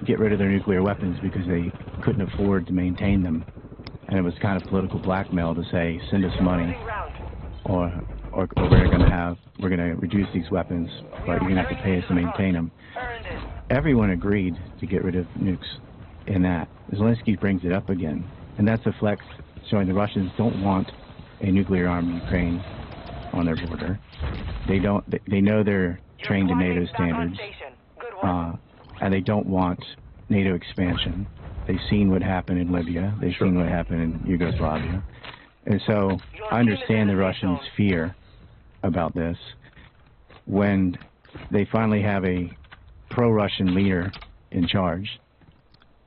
[SPEAKER 14] get rid of their nuclear weapons because they couldn't afford to maintain them. And it was kind of political blackmail to say, send us money, or we're going to reduce these weapons, but you're going to have to pay us to maintain them. Everyone agreed to get rid of nukes in that. Zelensky brings it up again, and that's a flex showing the Russians don't want a nuclear-armed Ukraine on their border. They don't. They know they're trained in NATO standards, and they don't want NATO expansion. They've seen what happened in Libya. They've seen what happened in Yugoslavia. And so I understand the Russians' fear about this. When they finally have a pro-Russian leader in charge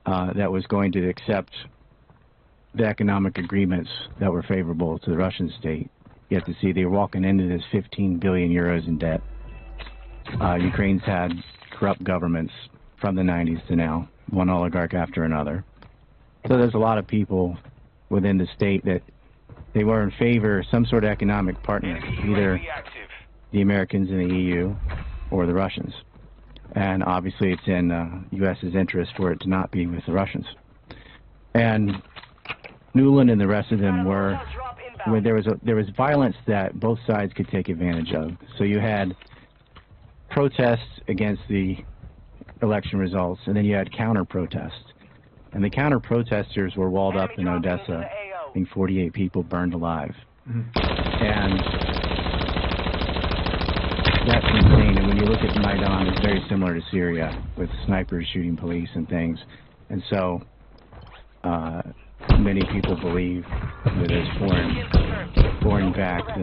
[SPEAKER 14] that was going to accept the economic agreements that were favorable to the Russian state, you have to see they're walking into this 15 billion euros in debt. Ukraine's had corrupt governments from the 90s to now, one oligarch after another. So there's a lot of people within the state that they were in favor of some sort of economic partner, either the Americans in the EU or the Russians. And obviously it's in U.S.'s interest for it to not be with the Russians. And Nuland and the rest of them were, when there was violence that both sides could take advantage of. So you had protests against the election results, and then you had counter-protests. And the counter-protesters were walled up in Odessa. I think 48 people burned alive. And that's insane. And when you look at Maidan, it's very similar to Syria, with snipers shooting police and things. And so many people believe that it's foreign-backed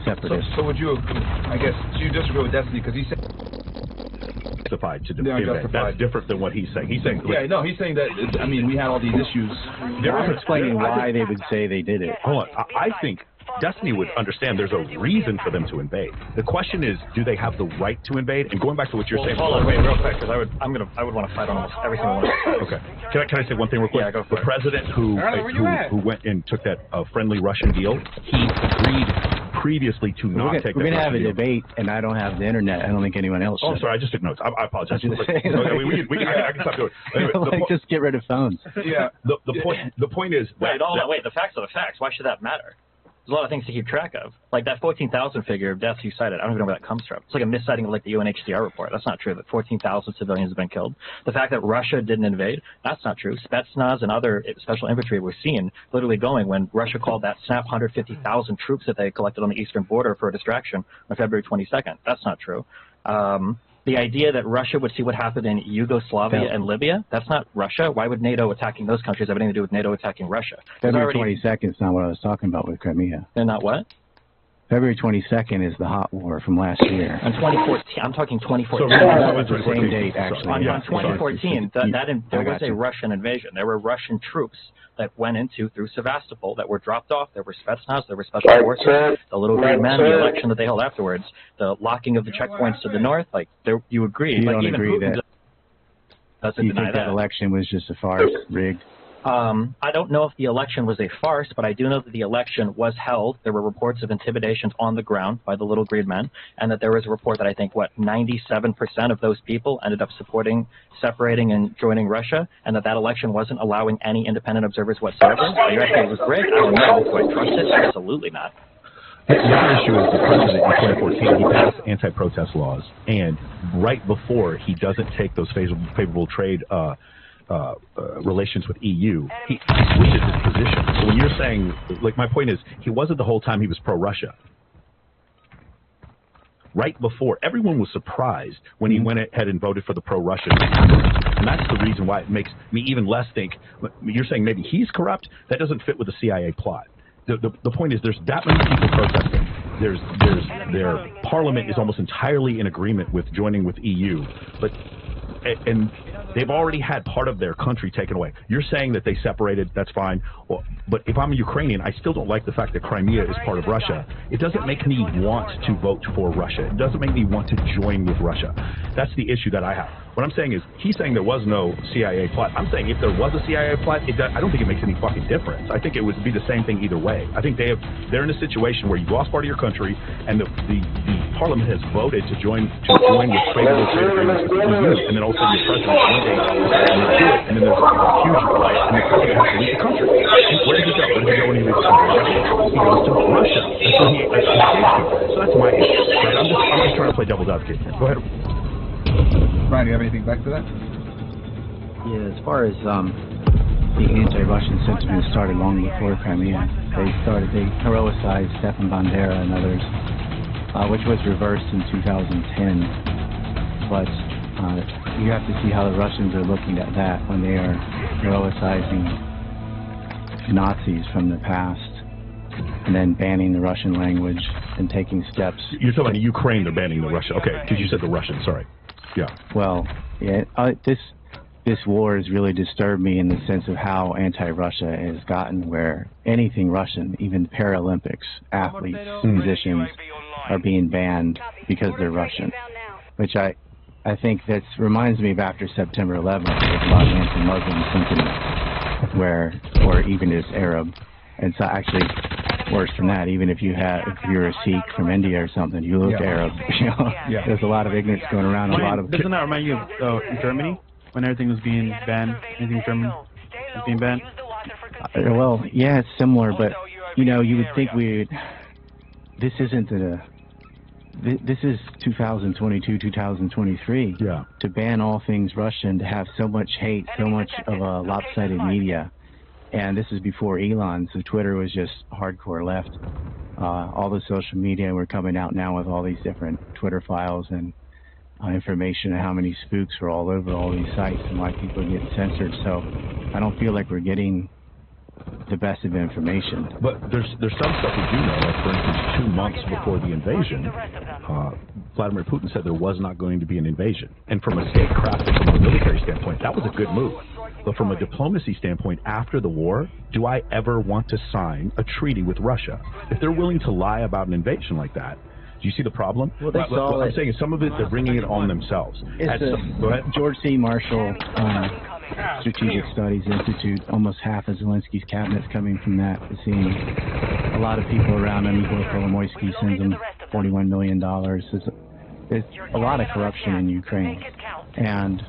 [SPEAKER 14] separatists.
[SPEAKER 12] So would you, I guess, do you disagree with Destiny? Because he said...
[SPEAKER 13] Justified to defend that. That's different than what he's saying. He's saying,
[SPEAKER 12] he's saying that. I mean, we had all these issues.
[SPEAKER 14] They're explaining why they would say they did it.
[SPEAKER 13] Hold on. I think Destiny would understand there's a reason for them to invade. The question is, do they have the right to invade? And going back to what you're saying.
[SPEAKER 11] Hold on, wait, real quick, because I would want to fight on almost every single one.
[SPEAKER 13] Okay. Can I say one thing real quick?
[SPEAKER 11] Yeah, go for
[SPEAKER 13] the president who went and took that friendly Russian deal, he agreed previously to not take that.
[SPEAKER 14] We're going to have a debate, and I don't have the internet. I don't think anyone else should.
[SPEAKER 13] Oh, sorry, I just took notes. I apologize. I can stop doing it. Anyway,
[SPEAKER 14] just get rid of phones.
[SPEAKER 13] Yeah. The point is.
[SPEAKER 11] Wait, the facts are the facts. Why should that matter? There's a lot of things to keep track of. Like that 14,000 figure of deaths you cited, I don't even know where that comes from. It's like a misciting of like the UNHCR report. That's not true, that 14,000 civilians have been killed. The fact that Russia didn't invade, that's not true. Spetsnaz and other special infantry were seen literally going when Russia called that snap 150,000 troops that they collected on the eastern border for a distraction on February 22nd. That's not true. The idea that Russia would see what happened in Yugoslavia and Libya, that's not Russia. Why would NATO attacking those countries have anything to do with NATO attacking Russia?
[SPEAKER 14] February 22nd is not what I was talking about with Crimea.
[SPEAKER 11] They're not what?
[SPEAKER 14] February 22nd is the hot war from last year.
[SPEAKER 11] In 2014, I'm talking 2014.
[SPEAKER 14] That was the same date, actually.
[SPEAKER 11] On 2014, there was a Russian invasion. There were Russian troops that went into through Sevastopol that were dropped off. There were Spetsnaz, there were special forces, the little green men, the election that they held afterwards, the locking of the checkpoints to the north. Like, you agree?
[SPEAKER 14] You
[SPEAKER 11] like,
[SPEAKER 14] don't
[SPEAKER 11] even
[SPEAKER 14] agree
[SPEAKER 11] Putin
[SPEAKER 14] that?
[SPEAKER 11] doesn't
[SPEAKER 14] you
[SPEAKER 11] deny
[SPEAKER 14] think that election was just a farce, rigged?
[SPEAKER 11] I don't know if the election was a farce, but I do know that the election was held. There were reports of intimidations on the ground by the Little Green Men, and that there was a report that I think, 97% of those people ended up supporting separating and joining Russia, and that election wasn't allowing any independent observers whatsoever. Are you asking if it was rigged? I don't know. Do I trust it? Absolutely not.
[SPEAKER 13] The other issue is the president in 2014, he passed anti-protest laws, and right before he doesn't take those favorable trade relations with EU, he switches his position. So when you're saying, like, my point is, he wasn't the whole time he was pro-Russia. Right before, everyone was surprised when he went ahead and voted for the pro-Russian. And that's the reason why it makes me even less think, you're saying maybe he's corrupt? That doesn't fit with the CIA plot. The point is, there's that many people protesting. Their parliament is almost entirely in agreement with joining with EU, and they've already had part of their country taken away. You're saying that they separated, that's fine. Well, but if I'm a Ukrainian, I still don't like the fact that Crimea is part of Russia. It doesn't make me want to vote for Russia. It doesn't make me want to join with Russia. That's the issue that I have. What I'm saying is, he's saying there was no CIA plot. I'm saying if there was a CIA plot, I don't think it makes any fucking difference. I think it would be the same thing either way. I think they're in a situation where you lost part of your country, and the parliament has voted to join with favorable trade agreements with the EU, and then all of a sudden the president one day will do it, and then there's a huge riot, and the president has to leave the country. And where does he go? Where does he go when he leaves the country? He goes to Russia. That's when he escapes to. So that's my issue. Right? I'm just trying to play devil's advocate. Go ahead.
[SPEAKER 12] Brian, do you have anything back to that?
[SPEAKER 14] Yeah, as far as the anti-Russian sentiment started long before Crimea. They heroicized Stefan Bandera and others, which was reversed in 2010. But you have to see how the Russians are looking at that when they are heroicizing Nazis from the past and then banning the Russian language and taking steps.
[SPEAKER 13] You're talking about Ukraine, they're banning the Russian. Okay, because you said the Russian, sorry. Yeah.
[SPEAKER 14] Well, yeah, this war has really disturbed me in the sense of how anti-Russia has gotten, where anything Russian, even Paralympics, athletes, musicians, are being banned because they're Russian, which I think that reminds me of after September 11th, there's a lot of anti-Muslim sentiment, or even as Arab. And so actually worse than that, even if you're a Sikh from India or something, you look Arab. You know, there's a lot of ignorance going around.
[SPEAKER 10] Doesn't that remind you of Germany when everything was being banned? Anything German was being banned?
[SPEAKER 14] Well, yeah, it's similar, but you know, you would think this isn't this is 2022, 2023.
[SPEAKER 13] Yeah.
[SPEAKER 14] To ban all things Russian, to have so much hate, so much of a lopsided media. And this is before Elon, so Twitter was just hardcore left. All the social media were coming out now with all these different Twitter files and information on how many spooks are all over all these sites and why people are getting censored. So I don't feel like we're getting the best of information.
[SPEAKER 13] But there's some stuff we do know. Like, for instance, 2 months before the invasion, Vladimir Putin said there was not going to be an invasion. And from a statecraft and from a military standpoint, that was a good move. But from a diplomacy standpoint, after the war, do I ever want to sign a treaty with Russia? If they're willing to lie about an invasion like that, do you see the problem?
[SPEAKER 14] Well, what
[SPEAKER 13] I'm saying is some of it, they're bringing it on themselves.
[SPEAKER 14] Go ahead. George C. Marshall Strategic Studies Institute, almost half of Zelensky's cabinet's coming from that. We're seeing a lot of people around him. Igor Kolomoisky sends him $41 million. There's a lot of corruption in Ukraine. And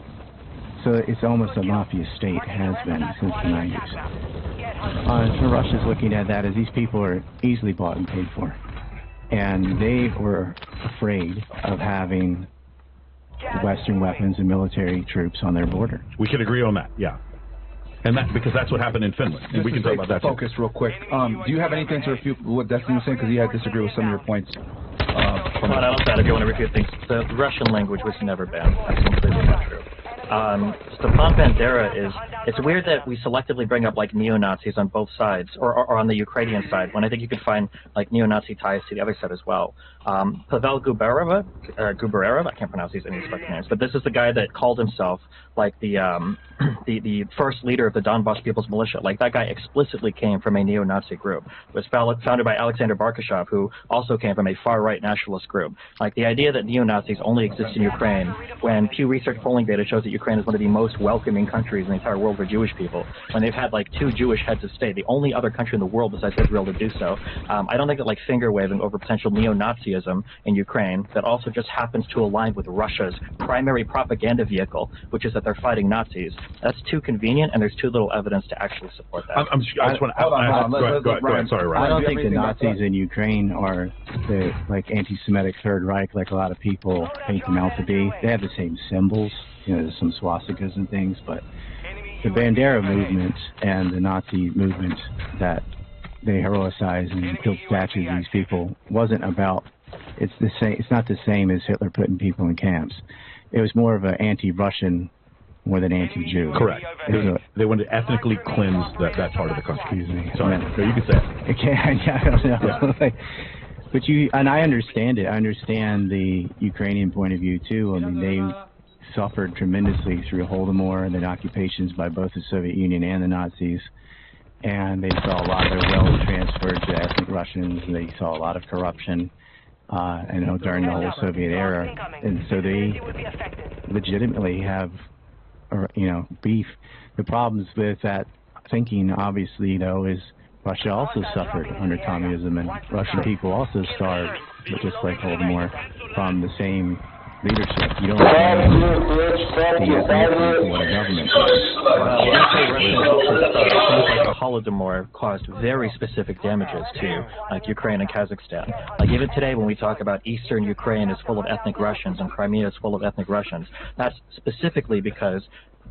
[SPEAKER 14] so it's almost a mafia state, has been since the 90s. So Russia's looking at that as these people are easily bought and paid for. And they were afraid of having Western weapons and military troops on their border.
[SPEAKER 13] We can agree on that, yeah. And that because that's what happened in Finland. We can talk about that.
[SPEAKER 12] Focus real quick. Do you have anything to refute what Destiny was saying? Because I disagree with some of your points.
[SPEAKER 11] Come on, I don't know if you want to refute things. The Russian language was never banned. That's completely not true. Stefan Bandera it's weird that we selectively bring up like neo-Nazis on both sides, or on the Ukrainian side, when I think you could find like neo-Nazi ties to the other side as well. Pavel Gubereva, I can't pronounce these any fucking names, but this is the guy that called himself like the first leader of the Donbas People's Militia. Like, that guy explicitly came from a neo-Nazi group. It was founded by Alexander Barkashov, who also came from a far-right nationalist group. Like, the idea that neo-Nazis only exist in Ukraine, when Pew Research polling data shows that Ukraine is one of the most welcoming countries in the entire world for Jewish people, when they've had, like, 2 Jewish heads of state, the only other country in the world besides Israel to do so. I don't think that, like, finger-waving over potential neo-Nazism in Ukraine that also just happens to align with Russia's primary propaganda vehicle, which is that they're fighting Nazis. That's too convenient, and there's too little evidence to actually support that.
[SPEAKER 13] I just want to go ahead. Sorry, Ryan.
[SPEAKER 14] I don't think the Nazis in Ukraine are the like anti-Semitic Third Reich, like a lot of people paint them out to be. They have the same symbols, you know, there's some swastikas and things, but the Bandera movement and the Nazi movement that they heroicize and build statues of these people wasn't about. It's the same. It's not the same as Hitler putting people in camps. It was more of an anti-Russian more than anti-Jew.
[SPEAKER 13] Correct. They wanted to ethnically cleanse that part of the country. Excuse me. Sorry. No, you can say it.
[SPEAKER 14] Okay, I don't know. Yeah. But and I understand it. I understand the Ukrainian point of view too. I mean, they suffered tremendously through Holodomor and the occupations by both the Soviet Union and the Nazis. And they saw a lot of their wealth transferred to ethnic Russians. And they saw a lot of corruption. During the whole Soviet era, and so they legitimately have, beef. The problems with that thinking, obviously, though, is Russia also suffered under communism, and Russian people also starved, just like Holodomor, from the same leadership. You don't have what a government
[SPEAKER 11] like Holodomor caused very specific damages to like Ukraine and Kazakhstan. Like even today when we talk about Eastern Ukraine is full of ethnic Russians and Crimea is full of ethnic Russians, that's specifically because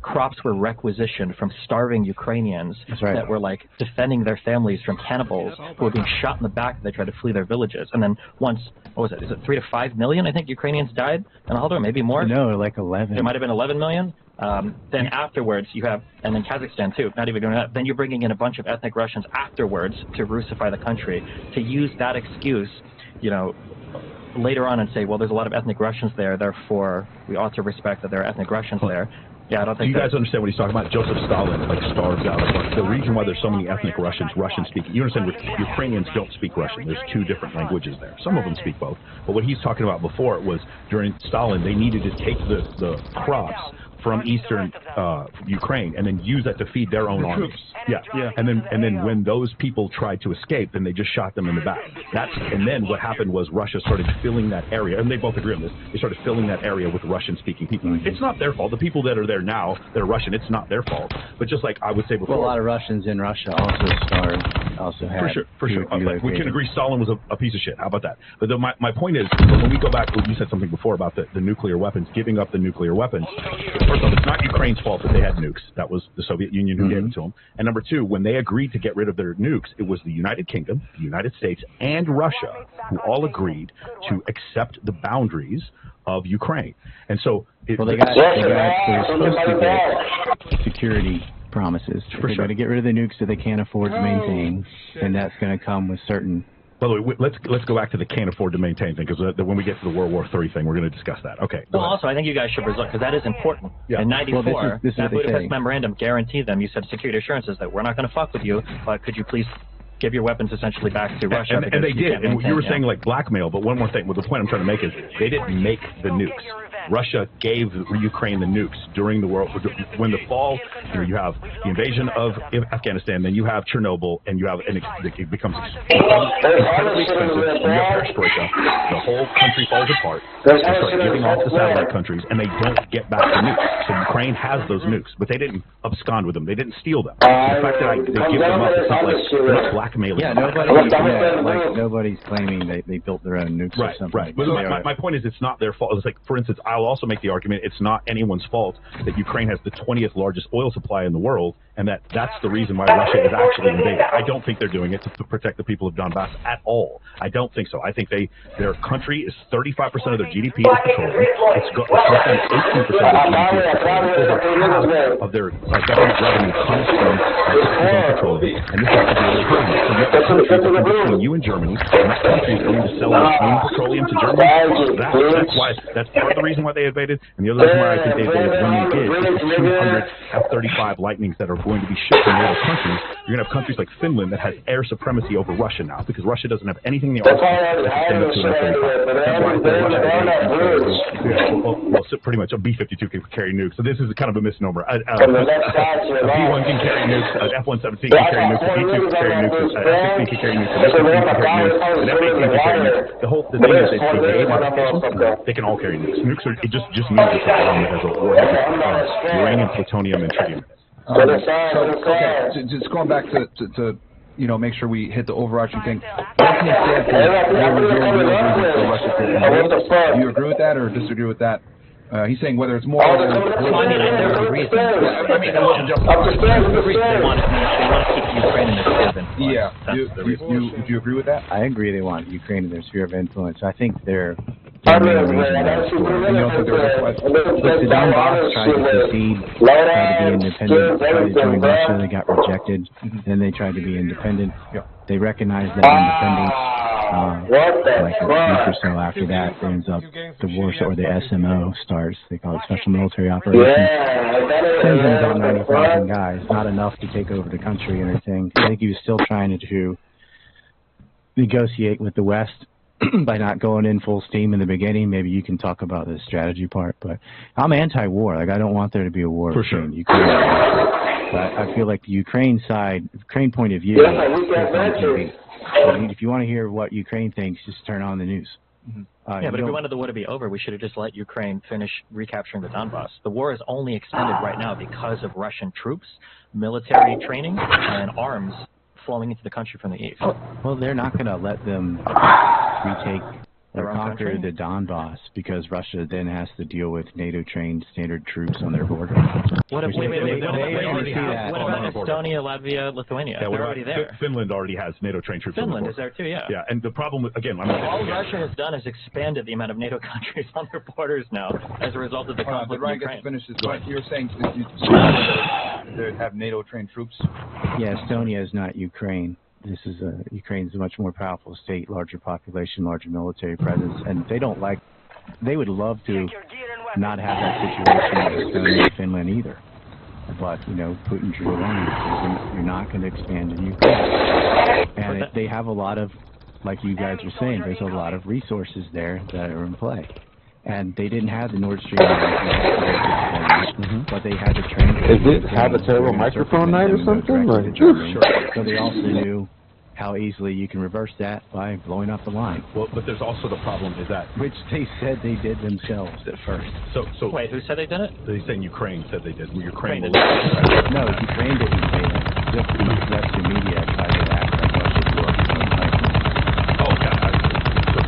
[SPEAKER 11] crops were requisitioned from starving Ukrainians that were like defending their families from cannibals who were being shot in the back as they tried to flee their villages. And then once, what was it? Is it 3 to 5 million? I think Ukrainians died in Holodomor, maybe more.
[SPEAKER 14] No, like 11.
[SPEAKER 11] It might have been 11 million. Then afterwards you have, and then Kazakhstan too. Not even doing that. Then you're bringing in a bunch of ethnic Russians afterwards to Russify the country, to use that excuse, later on and say, well, there's a lot of ethnic Russians there, therefore we ought to respect that there are ethnic Russians there. Yeah, I don't think.
[SPEAKER 13] Do you guys understand what he's talking about? Joseph Stalin starved out the reason why there's so many ethnic Russians, Russian speaking. You understand? Ukrainians don't speak Russian. There's 2 different languages there. Some of them speak both. But what he's talking about before was during Stalin, they needed to take the crops from eastern Ukraine and then use that to feed their own armies. Yeah. And then when those people tried to escape, then they just shot them in the back. And then what happened was Russia started filling that area, and they both agree on this. They started filling that area with Russian-speaking people. It's not their fault. The people that are there now, that are Russian, it's not their fault. But just like I would say before,
[SPEAKER 14] a lot of Russians in Russia also starved. Also had
[SPEAKER 13] for sure. We can agree Stalin was a piece of shit. How about that? But my point is, when we go back, you said something before about the nuclear weapons, giving up the nuclear weapons. First of all, it's not Ukraine's fault that they had nukes. That was the Soviet Union who gave them to them. And number 2, when they agreed to get rid of their nukes, it was the United Kingdom, the United States, and Russia who all agreed to accept the boundaries of Ukraine. And so
[SPEAKER 14] they got supposed to get security promises. They're going to get rid of the nukes that they can't afford to maintain, and that's going to come with certain.
[SPEAKER 13] By the way, let's go back to the can't afford to maintain thing, because when we get to the World War III thing, we're going to discuss that. Okay.
[SPEAKER 11] Well, also, I think you guys should resolve, because that is important. Yeah. In '94, that Budapest Memorandum guaranteed them, you said security assurances that we're not going to fuck with you, but could you please give your weapons essentially back to Russia?
[SPEAKER 13] And they did. And you were saying like blackmail, but one more thing. Well, the point I'm trying to make is they didn't make the nukes. Russia gave Ukraine the nukes during the world. When the fall, you have the invasion of Afghanistan, then you have Chernobyl, and you have it becomes incredibly expensive. And you have perestroika. The whole country falls apart. They start giving off the satellite countries, and they don't get back the nukes. So Ukraine has those nukes, but they didn't abscond with them. They didn't steal them. The fact that they give them up, it's not like they're not blackmailing.
[SPEAKER 14] Yeah, nobody's claiming they built their own nukes or something.
[SPEAKER 13] Right. But my point is, it's not their fault. It's like, for instance, I'll also make the argument it's not anyone's fault that Ukraine has the 20th largest oil supply in the world, and that's the reason why Russia is actually invading. I don't think they're doing it to protect the people of Donbass at all. I don't think so. I think their country is 35% of their GDP is petroleum. It's got 18% of their GDP is petroleum. Over half of their government revenue comes from petroleum, and this has to be overturned. Between you and Germany, and that country is going to sell its own petroleum to Germany. That's part of the reason why they invaded, and the other reason why I think they invaded when they did is the 200 F-35 Lightnings that are going to be shipped from NATO countries. You're going to have countries like Finland that has air supremacy over Russia now, because Russia doesn't have anything in the arsenal that can stand up to an F-35. Well, pretty much a B-52 can carry nukes, so this is kind of a misnomer. A B-1 can carry nukes, an F-117 can carry nukes, a B-2 can carry nukes, an F-16 can carry nukes, an F-15 can carry nukes, an F-18 can carry nukes. The thing is, they modifications, they can all carry nukes. Nukes are, it just means it's a bomb that has a warhead, uranium, plutonium, and tritium.
[SPEAKER 12] Okay, just going back to you know, make sure we hit the overarching thing. What's the do you agree with that or disagree with that? He's saying whether it's more.
[SPEAKER 11] I mean, there's a reason. I mean, the reason they want to keep Ukraine in their sphere of influence.
[SPEAKER 12] Yeah. Do you agree with that?
[SPEAKER 14] I agree. They want Ukraine in their sphere of influence. I think they're.
[SPEAKER 12] Look,
[SPEAKER 14] the Donbass tried to secede, tried to be independent, tried to join Russia, they got rejected. Then they tried to be independent. They recognized that independence. Like a week or so after that, there ends up the war, or the SMO starts. They call it Special Military Operations. Sends in about 90,000 guys, not enough to take over the country and everything. I think he was still trying to negotiate with the West by not going in full steam in the beginning. Maybe you can talk about the strategy part, but I'm anti-war. Like, I don't want there to be a war between Ukraine and Russia. But I feel like the Ukraine side, Ukraine point of view, if you want to hear what Ukraine thinks, just turn on the news.
[SPEAKER 11] But if we wanted the war to be over, we should have just let Ukraine finish recapturing the Donbass. The war is only extended right now because of Russian troops, military training, and arms flowing into the country from the east.
[SPEAKER 14] Well, they're not going to let them retake or conquer the Donbass because Russia then has to deal with NATO-trained standard troops on their border.
[SPEAKER 11] What about Estonia, Latvia, Lithuania?
[SPEAKER 13] Yeah,
[SPEAKER 11] they're already there.
[SPEAKER 13] Finland already has NATO-trained troops.
[SPEAKER 11] Finland is there too, yeah.
[SPEAKER 13] Yeah, and the problem, again,
[SPEAKER 11] all Russia has done is expanded the amount of NATO countries on their borders now as a result of the conflict in Ukraine.
[SPEAKER 12] Finish this. You're saying they have NATO-trained troops?
[SPEAKER 14] Yeah, Estonia is not Ukraine. This is Ukraine's a much more powerful state, larger population, larger military presence, and they would love to not have that situation with Estonia and Finland either. But, you know, Putin drew a line because you're not going to expand in Ukraine. And they have a lot of, like you guys were saying, there's a lot of resources there that are in play. And they didn't have the Nord Stream, but they had to train.
[SPEAKER 15] Is it have a terrible microphone night or something?
[SPEAKER 14] So they also knew how easily you can reverse that by blowing up the line.
[SPEAKER 13] Well, but there's also the problem is that
[SPEAKER 14] which they said they did themselves at first.
[SPEAKER 13] So
[SPEAKER 11] wait, who said they did it?
[SPEAKER 13] They're saying Ukraine said they did. Ukraine did.
[SPEAKER 14] No, Ukraine didn't say that. Just the Western media tried to act like Russia blew up its own pipeline.
[SPEAKER 13] Oh, God. So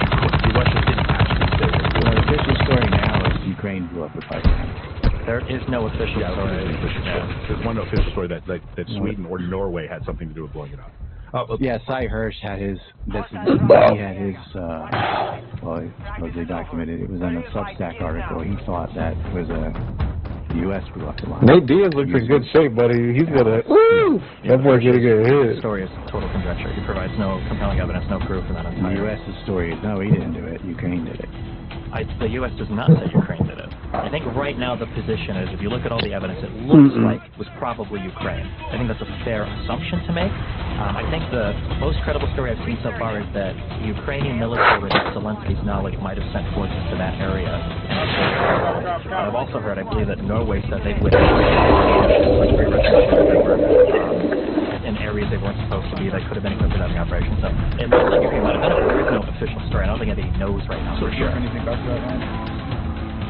[SPEAKER 13] Russia didn't actually say that.
[SPEAKER 14] Well, the official story now is Ukraine blew up the pipeline.
[SPEAKER 11] There is no official story.
[SPEAKER 13] There's one official story that Sweden or Norway had something to do with blowing it up.
[SPEAKER 14] Yeah, Cy Hirsch had his. He had his. Well, supposedly documented. It was on a Substack article. He thought that was the U.S. blew up the line.
[SPEAKER 15] Nate Diaz looks in good shape, buddy. He's gonna. Woo! That boy's gonna get hit.
[SPEAKER 11] The story is total conjecture. He provides no compelling evidence, no proof for that entire.
[SPEAKER 14] The U.S.'s story is no, he didn't do it. Ukraine did it.
[SPEAKER 11] The U.S. does not say Ukraine did it. I think right now the position is, if you look at all the evidence, it looks like it was probably Ukraine. I think that's a fair assumption to make. I think the most credible story I've seen so far is that the Ukrainian military, with Zelensky's knowledge, might have sent forces to that area. But I've also heard, I believe that Norway said they would in areas they weren't supposed to be that could have been equipped without the operation. So it looks like Ukraine might have done it, but there is no official story. I don't think anybody knows right now for sure.
[SPEAKER 12] Anything about that?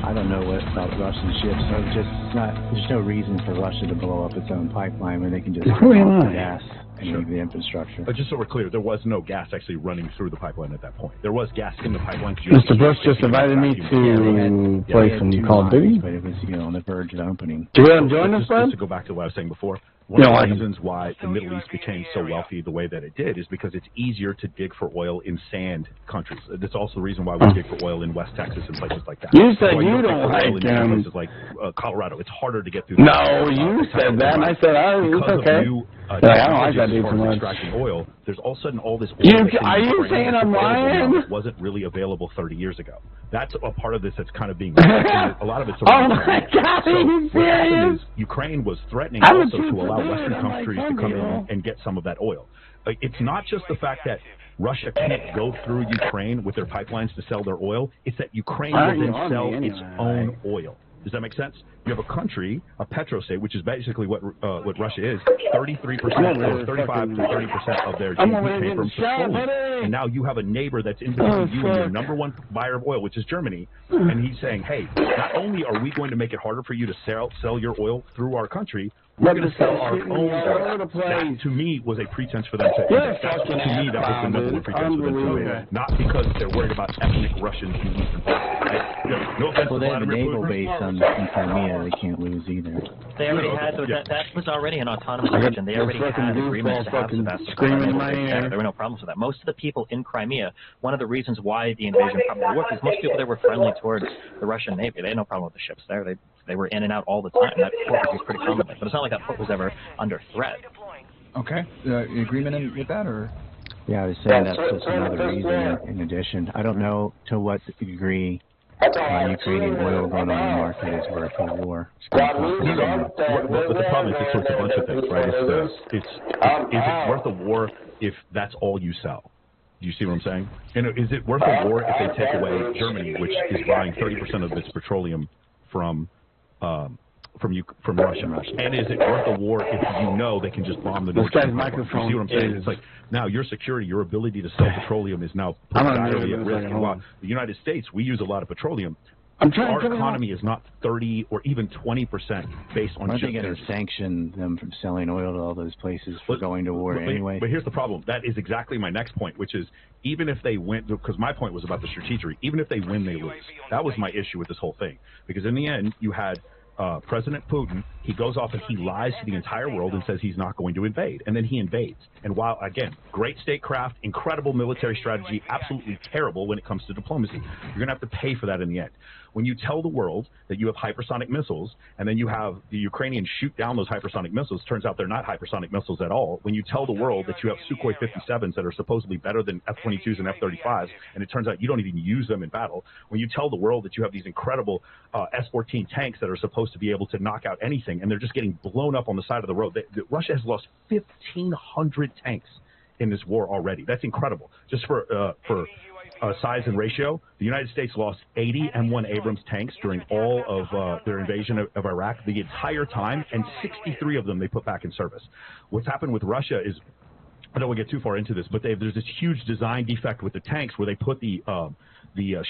[SPEAKER 14] I don't know what about Russian ships. So there's no reason for Russia to blow up its own pipeline when they can just pump the gas and leave the infrastructure.
[SPEAKER 13] But just so we're clear, there was no gas actually running through the pipeline at that point. There was gas in the pipeline.
[SPEAKER 15] Mr. Bush just invited me to play some Call of Duty.
[SPEAKER 14] But it was, on the verge of opening.
[SPEAKER 15] Do you want to join us,
[SPEAKER 13] Just to go back to what I was saying before, One of the reasons why the Middle East became so wealthy the way that it did is because it's easier to dig for oil in sand countries. That's also the reason why we dig for oil in West Texas and places like that.
[SPEAKER 16] You said you don't like
[SPEAKER 13] places like Colorado. It's harder to get through.
[SPEAKER 16] No, you said that, and I said, oh, it's okay.
[SPEAKER 13] I don't like that dude too much. Extracting oil, there's all of a sudden all this oil.
[SPEAKER 16] Are you saying I'm lying?
[SPEAKER 13] Wasn't really available 30 years ago. That's a part of this that's kind of being. A lot of it's.
[SPEAKER 16] Oh my God!
[SPEAKER 13] So
[SPEAKER 16] are you serious?
[SPEAKER 13] Ukraine was threatening also to allow Western countries to come in and get some of that oil. It's not just the fact that Russia can't go through Ukraine with their pipelines to sell their oil. It's that Ukraine will then sell its own oil. Does that make sense? You have a country, a petrostate, which is basically what Russia is. 33% or 35 to 30% of their GDP came from petroleum. And now you have a neighbor that's in between you and your number one buyer of oil, which is Germany. And he's saying, hey, not only are we going to make it harder for you to sell your oil through our country, we're going to sell our own oil. That, to me, was a pretense for them to. To me, that was the number one pretense for them to do. Not because they're worried about ethnic Russians in Eastern Bloc. No offense
[SPEAKER 14] well, they have a naval base in Crimea. They can't lose either.
[SPEAKER 11] They already had that was already an autonomous region. They already had agreements to have Sebastopol. There were no problems with that. Most of the people in Crimea, one of the reasons why the invasion probably worked is most people there were friendly towards the Russian Navy. They had no problem with the ships there. They were in and out all the time. That port was pretty common. But it's not like that port was ever under threat.
[SPEAKER 12] Okay. Agreement with that, or?
[SPEAKER 14] Yeah, I was saying that's just another reason in addition. I don't know to what degree Ukrainian oil going on the market is worth a war.
[SPEAKER 13] But the problem is it's a bunch of things, right? Is it worth a war if that's all you sell? Do you see what I'm saying? And is it worth a war if they take away Germany, which is buying 30% of its petroleum from Russia? And is it worth a war if you know they can just bomb the Nord Stream? You see what I'm saying? It's like now your security, your ability to sell petroleum is now put entirely at risk. The United States, we use a lot of petroleum. Our economy is not 30 or even 20% based on
[SPEAKER 14] just. Aren't they going to sanction them from selling oil to all those places for going to war anyway?
[SPEAKER 13] But here's the problem. That is exactly my next point, which is even if they win, because my point was about the strategery. Even if they win, they lose. That was my issue with this whole thing. Because in the end, you had President Putin, he goes off and he lies to the entire world and says he's not going to invade. And then he invades. And while, again, great statecraft, incredible military strategy, absolutely terrible when it comes to diplomacy, you're going to have to pay for that in the end. When you tell the world that you have hypersonic missiles and then you have the Ukrainians shoot down those hypersonic missiles, turns out they're not hypersonic missiles at all. When you tell the world that you have Sukhoi 57s that are supposedly better than F-22s and F-35s, and it turns out you don't even use them in battle. When you tell the world that you have these incredible S-14 tanks that are supposed to be able to knock out anything, and they're just getting blown up on the side of the road. Russia has lost 1,500 tanks in this war already. That's incredible. Just for size and ratio, the United States lost 80 M1 Abrams tanks during all of their invasion of Iraq the entire time, and 63 of them they put back in service. What's happened with Russia is, I don't want to get too far into this, but there's this huge design defect with the tanks where they put the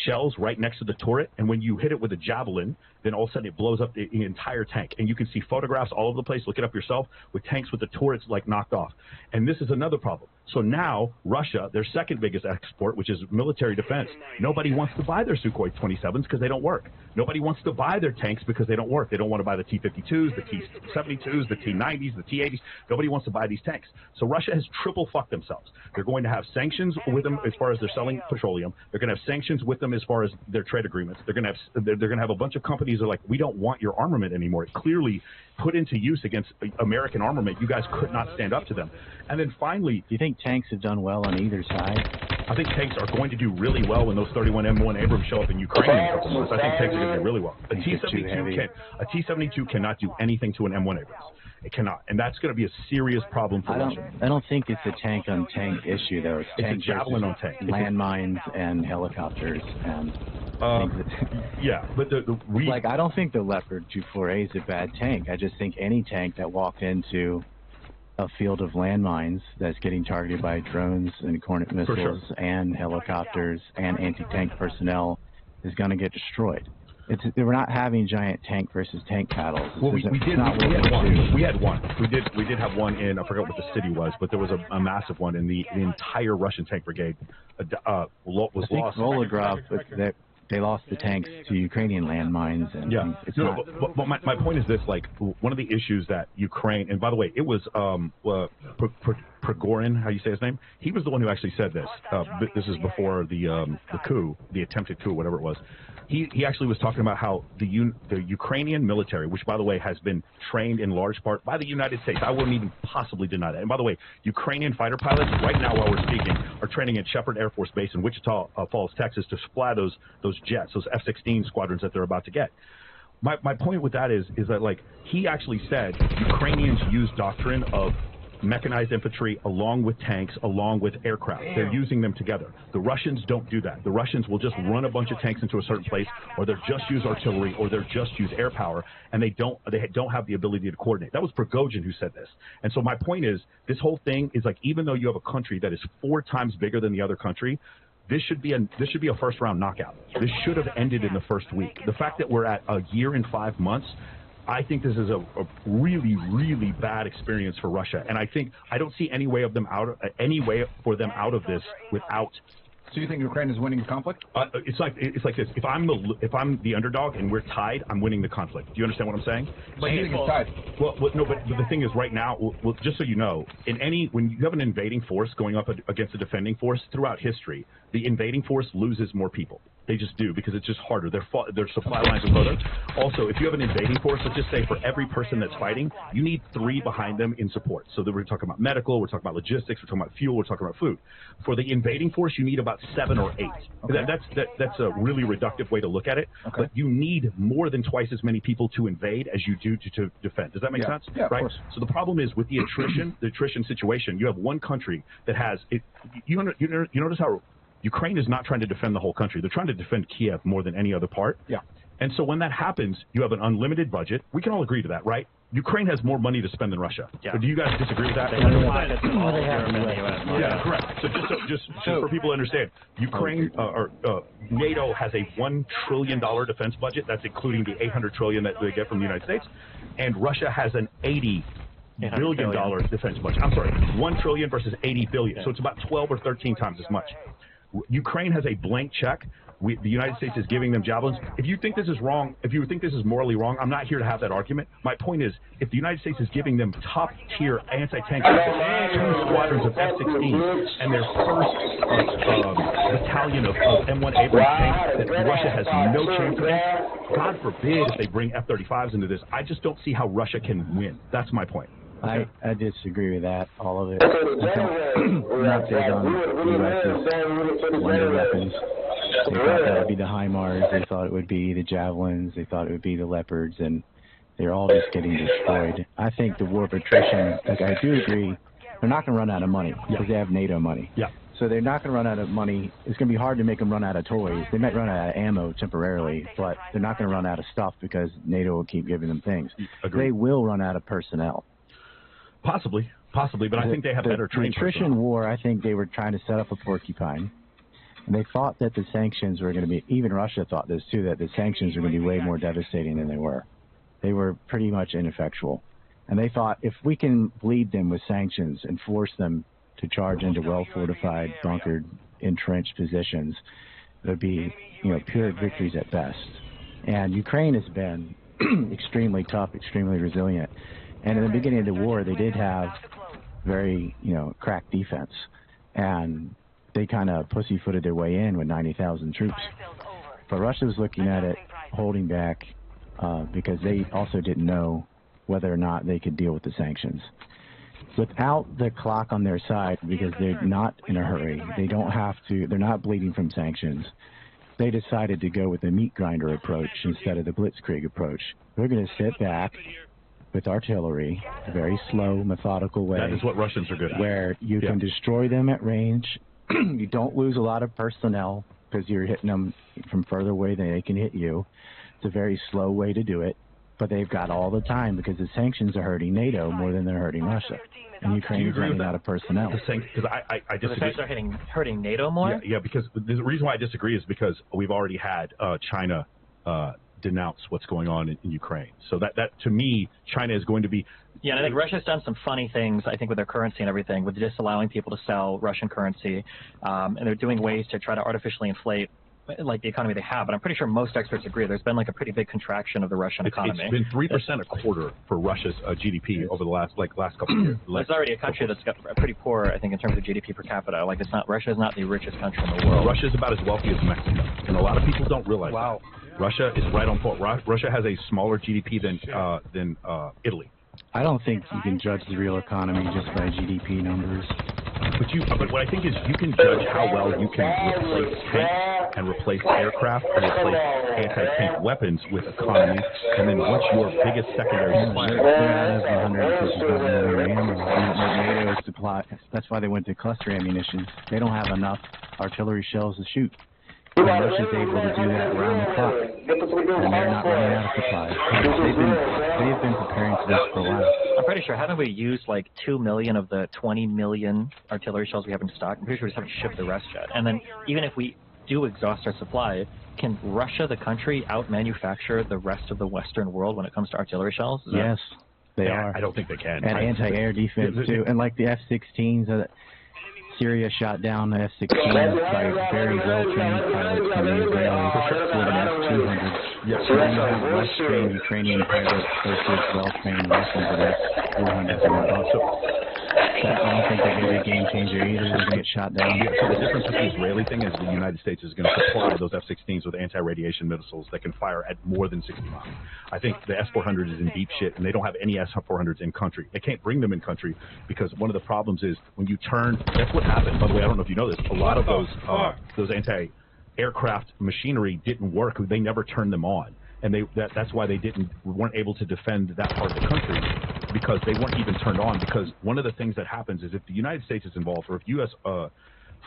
[SPEAKER 13] shells right next to the turret, and when you hit it with a javelin, then all of a sudden it blows up the entire tank. And you can see photographs all over the place, look it up yourself, with tanks with the turrets like knocked off. And this is another problem. So now Russia, their second biggest export, which is military defense, nobody wants to buy their Sukhoi 27s because they don't work. Nobody wants to buy their tanks because they don't work. They don't want to buy the T-52s, the T-72s, the T-90s, the T-80s. Nobody wants to buy these tanks. So Russia has triple fucked themselves. They're going to have sanctions with them as far as they're selling petroleum. They're going to have sanctions with them as far as their trade agreements. They're going to have a bunch of companies that are like, we don't want your armament anymore. It clearly put into use against American armament. You guys could not stand up to them. And then finally,
[SPEAKER 14] do you think tanks have done well on either side?
[SPEAKER 13] I think tanks are going to do really well when those 31 M1 Abrams show up in Ukraine in a couple months. I think tanks are going to do really well. A T-72 cannot do anything to an M1 Abrams. It cannot, and that's going to be a serious problem for Russia.
[SPEAKER 14] I don't think it's a tank-on-tank issue, though.
[SPEAKER 13] It's a javelin-on-tank.
[SPEAKER 14] Landmines and helicopters and
[SPEAKER 13] yeah, but the reason...
[SPEAKER 14] Like, I don't think the Leopard 248 is a bad tank. I just think any tank that walked into a field of landmines that's getting targeted by drones and Hornet missiles and helicopters and anti-tank personnel is going to get destroyed. We're not having giant tank versus tank battles.
[SPEAKER 13] Well, we had one. We did have one in, I forgot what the city was, but there was a massive one, and the entire Russian tank brigade was lost.
[SPEAKER 14] Volodrov, they lost the tanks to Ukrainian landmines, and it's not.
[SPEAKER 13] But my point is this: like, one of the issues that Ukraine, and by the way, it was Prigozhin, how you say his name? He was the one who actually said this. This is before the coup, the attempted coup, whatever it was. He actually was talking about how the Ukrainian military, which by the way has been trained in large part by the United States, I wouldn't even possibly deny that. And by the way, Ukrainian fighter pilots right now while we're speaking are training at Shepherd Air Force Base in Wichita Falls, Texas, to fly those jets, those F-16 squadrons that they're about to get. My point with that is that, like, he actually said Ukrainians use doctrine of mechanized infantry along with tanks, along with aircraft. They're using them together. The Russians don't do that. The Russians will just run a bunch of tanks into a certain place, or they'll just use artillery, or they'll just use air power, and they don't have the ability to coordinate. That was Prigozhin who said this. And so my point is, this whole thing is like, even though you have a country that is 4 times bigger than the other country, this should be a first round knockout. This should have ended in the first week. The fact that we're at a year and 5 months, I think this is a really, really bad experience for Russia, and I don't see any way for them out of this without.
[SPEAKER 12] So you think Ukraine is winning the conflict?
[SPEAKER 13] It's like this. If I'm the underdog and we're tied, I'm winning the conflict. Do you understand what I'm saying?
[SPEAKER 12] But you think it's tied?
[SPEAKER 13] Well, no. But the thing is, right now, just so you know, when you have an invading force going up against a defending force throughout history, the invading force loses more people. They just do, because it's just harder. Their supply lines are further. Also, if you have an invading force, let's just say for every person that's fighting, you need 3 behind them in support. So we're talking about medical, we're talking about logistics, we're talking about fuel, we're talking about food. For the invading force, you need about 7 or 8. Okay. That's a really reductive way to look at it. Okay. But you need more than twice as many people to invade as you do to defend. Does that make sense?
[SPEAKER 12] Yeah,
[SPEAKER 13] right.
[SPEAKER 12] Of course.
[SPEAKER 13] So the problem is with the attrition situation. You have one country that has it. You notice how Ukraine is not trying to defend the whole country. They're trying to defend Kiev more than any other part.
[SPEAKER 12] Yeah.
[SPEAKER 13] And so when that happens, you have an unlimited budget. We can all agree to that, right? Ukraine has more money to spend than Russia. Yeah. Or do you guys disagree with that? Yeah, correct. So just for people to understand, Ukraine NATO has a $1 trillion defense budget. That's including the $800 trillion that they get from the United States, and Russia has an $80 billion defense budget. I'm sorry, $1 trillion versus $80 billion. So it's about 12 or 13 times as much. Ukraine has a blank check. The United States is giving them javelins. If you think this is wrong, if you think this is morally wrong, I'm not here to have that argument. My point is, if the United States is giving them top-tier anti-tank weapons, 2 squadrons of F-16s, and their first battalion of M1 Abrams tanks that Russia has no chance against, God forbid if they bring F-35s into this, I just don't see how Russia can win. That's my point.
[SPEAKER 14] I disagree with that, all of it. Not big on the U.S.'s wonder weapons. They thought that would be the HIMARS, they thought it would be the Javelins, they thought it would be the Leopards, and they're all just getting destroyed. I think the war of attrition, like, I do agree, they're not going to run out of money because they have NATO money.
[SPEAKER 13] Yeah.
[SPEAKER 14] So they're not going to run out of money. It's going to be hard to make them run out of toys. They might run out of ammo temporarily, but they're not going to run out of stuff because NATO will keep giving them things.
[SPEAKER 13] Agreed.
[SPEAKER 14] They will run out of personnel.
[SPEAKER 13] Possibly, but I think they have better trained
[SPEAKER 14] attrition
[SPEAKER 13] personnel.
[SPEAKER 14] War, I think they were trying to set up a porcupine. And they thought that the sanctions were going to be, even Russia thought this too, that the sanctions were going to be way more devastating than they were. They were pretty much ineffectual. And they thought if we can bleed them with sanctions and force them to charge into well-fortified, bunkered, entrenched positions, it would be, pure victories at best. And Ukraine has been extremely tough, extremely resilient. And in the beginning of the war, they did have very, crack defense. And they kind of pussyfooted their way in with 90,000 troops. But Russia was looking at it, holding back, because they also didn't know whether or not they could deal with the sanctions. Without the clock on their side, because they're not in a hurry, they don't have to, they're not bleeding from sanctions, they decided to go with the meat grinder approach instead of the blitzkrieg approach. We're going to sit back with artillery, a very slow, methodical way.
[SPEAKER 13] That is what Russians are good at.
[SPEAKER 14] Where you can destroy them at range. You don't lose a lot of personnel because you're hitting them from further away than they can hit you. It's a very slow way to do it, but they've got all the time because the sanctions are hurting NATO more than they're hurting Russia. And Ukraine is running out of personnel.
[SPEAKER 13] Because I disagree.
[SPEAKER 11] The sanctions are hurting NATO more?
[SPEAKER 13] Yeah, because the reason why I disagree is because we've already had China denounce what's going on in Ukraine. So that to me, China is going to be...
[SPEAKER 11] Yeah, and I think Russia's done some funny things, I think, with their currency and everything, with just allowing people to sell Russian currency. And they're doing ways to try to artificially inflate like the economy they have, but I'm pretty sure most experts agree there's been like a pretty big contraction of the Russian economy.
[SPEAKER 13] It's been 3% a quarter for Russia's GDP over the last couple of years.
[SPEAKER 11] It's already a country that's got pretty poor, I think, in terms of GDP per capita. Like Russia is not the richest country in the world.
[SPEAKER 13] Russia is about as wealthy as Mexico, and a lot of people don't realize that. Russia is right on point. Russia has a smaller GDP than Italy.
[SPEAKER 14] I don't think you can judge the real economy just by GDP numbers.
[SPEAKER 13] But what I think is you can judge how well you can replace tanks and replace aircraft and replace anti-tank weapons with economies, and then what's your biggest secondary supplier?
[SPEAKER 14] NATO supply. That's why they went to cluster ammunition. They don't have enough artillery shells to shoot. And Russia's able to do that around the clock, and they're not running out of supplies. They've been preparing for this for a while.
[SPEAKER 11] I'm pretty sure, haven't we used like 2 million of the 20 million artillery shells we have in stock? I'm pretty sure we just haven't shipped the rest yet. And then even if we do exhaust our supply, can Russia, the country, out-manufacture the rest of the Western world when it comes to artillery shells?
[SPEAKER 14] Yes, they are.
[SPEAKER 13] I don't think they can.
[SPEAKER 14] And anti-air defense, too. And like the F-16s, Syria shot down the F-16s by very well-trained pilots from the Israelis with an F-200. So then you have less-trained Ukrainian pilots versus well-trained Russians with F-400s. I don't think they're going to be a game-changer either. They're going to get shot down.
[SPEAKER 13] So the difference with the Israeli thing is the United States is going to supply those F-16s with anti-radiation missiles that can fire at more than 60 miles. I think the S-400 is in deep shit, and they don't have any S-400s in country. They can't bring them in country because one of the problems is when you turn. That's what happened. By the way, I don't know if you know this. A lot of those anti-aircraft machinery didn't work. They never turned them on, and that's why they weren't able to defend that part of the country, because they weren't even turned on. Because one of the things that happens is if the United States is involved, or if U.S.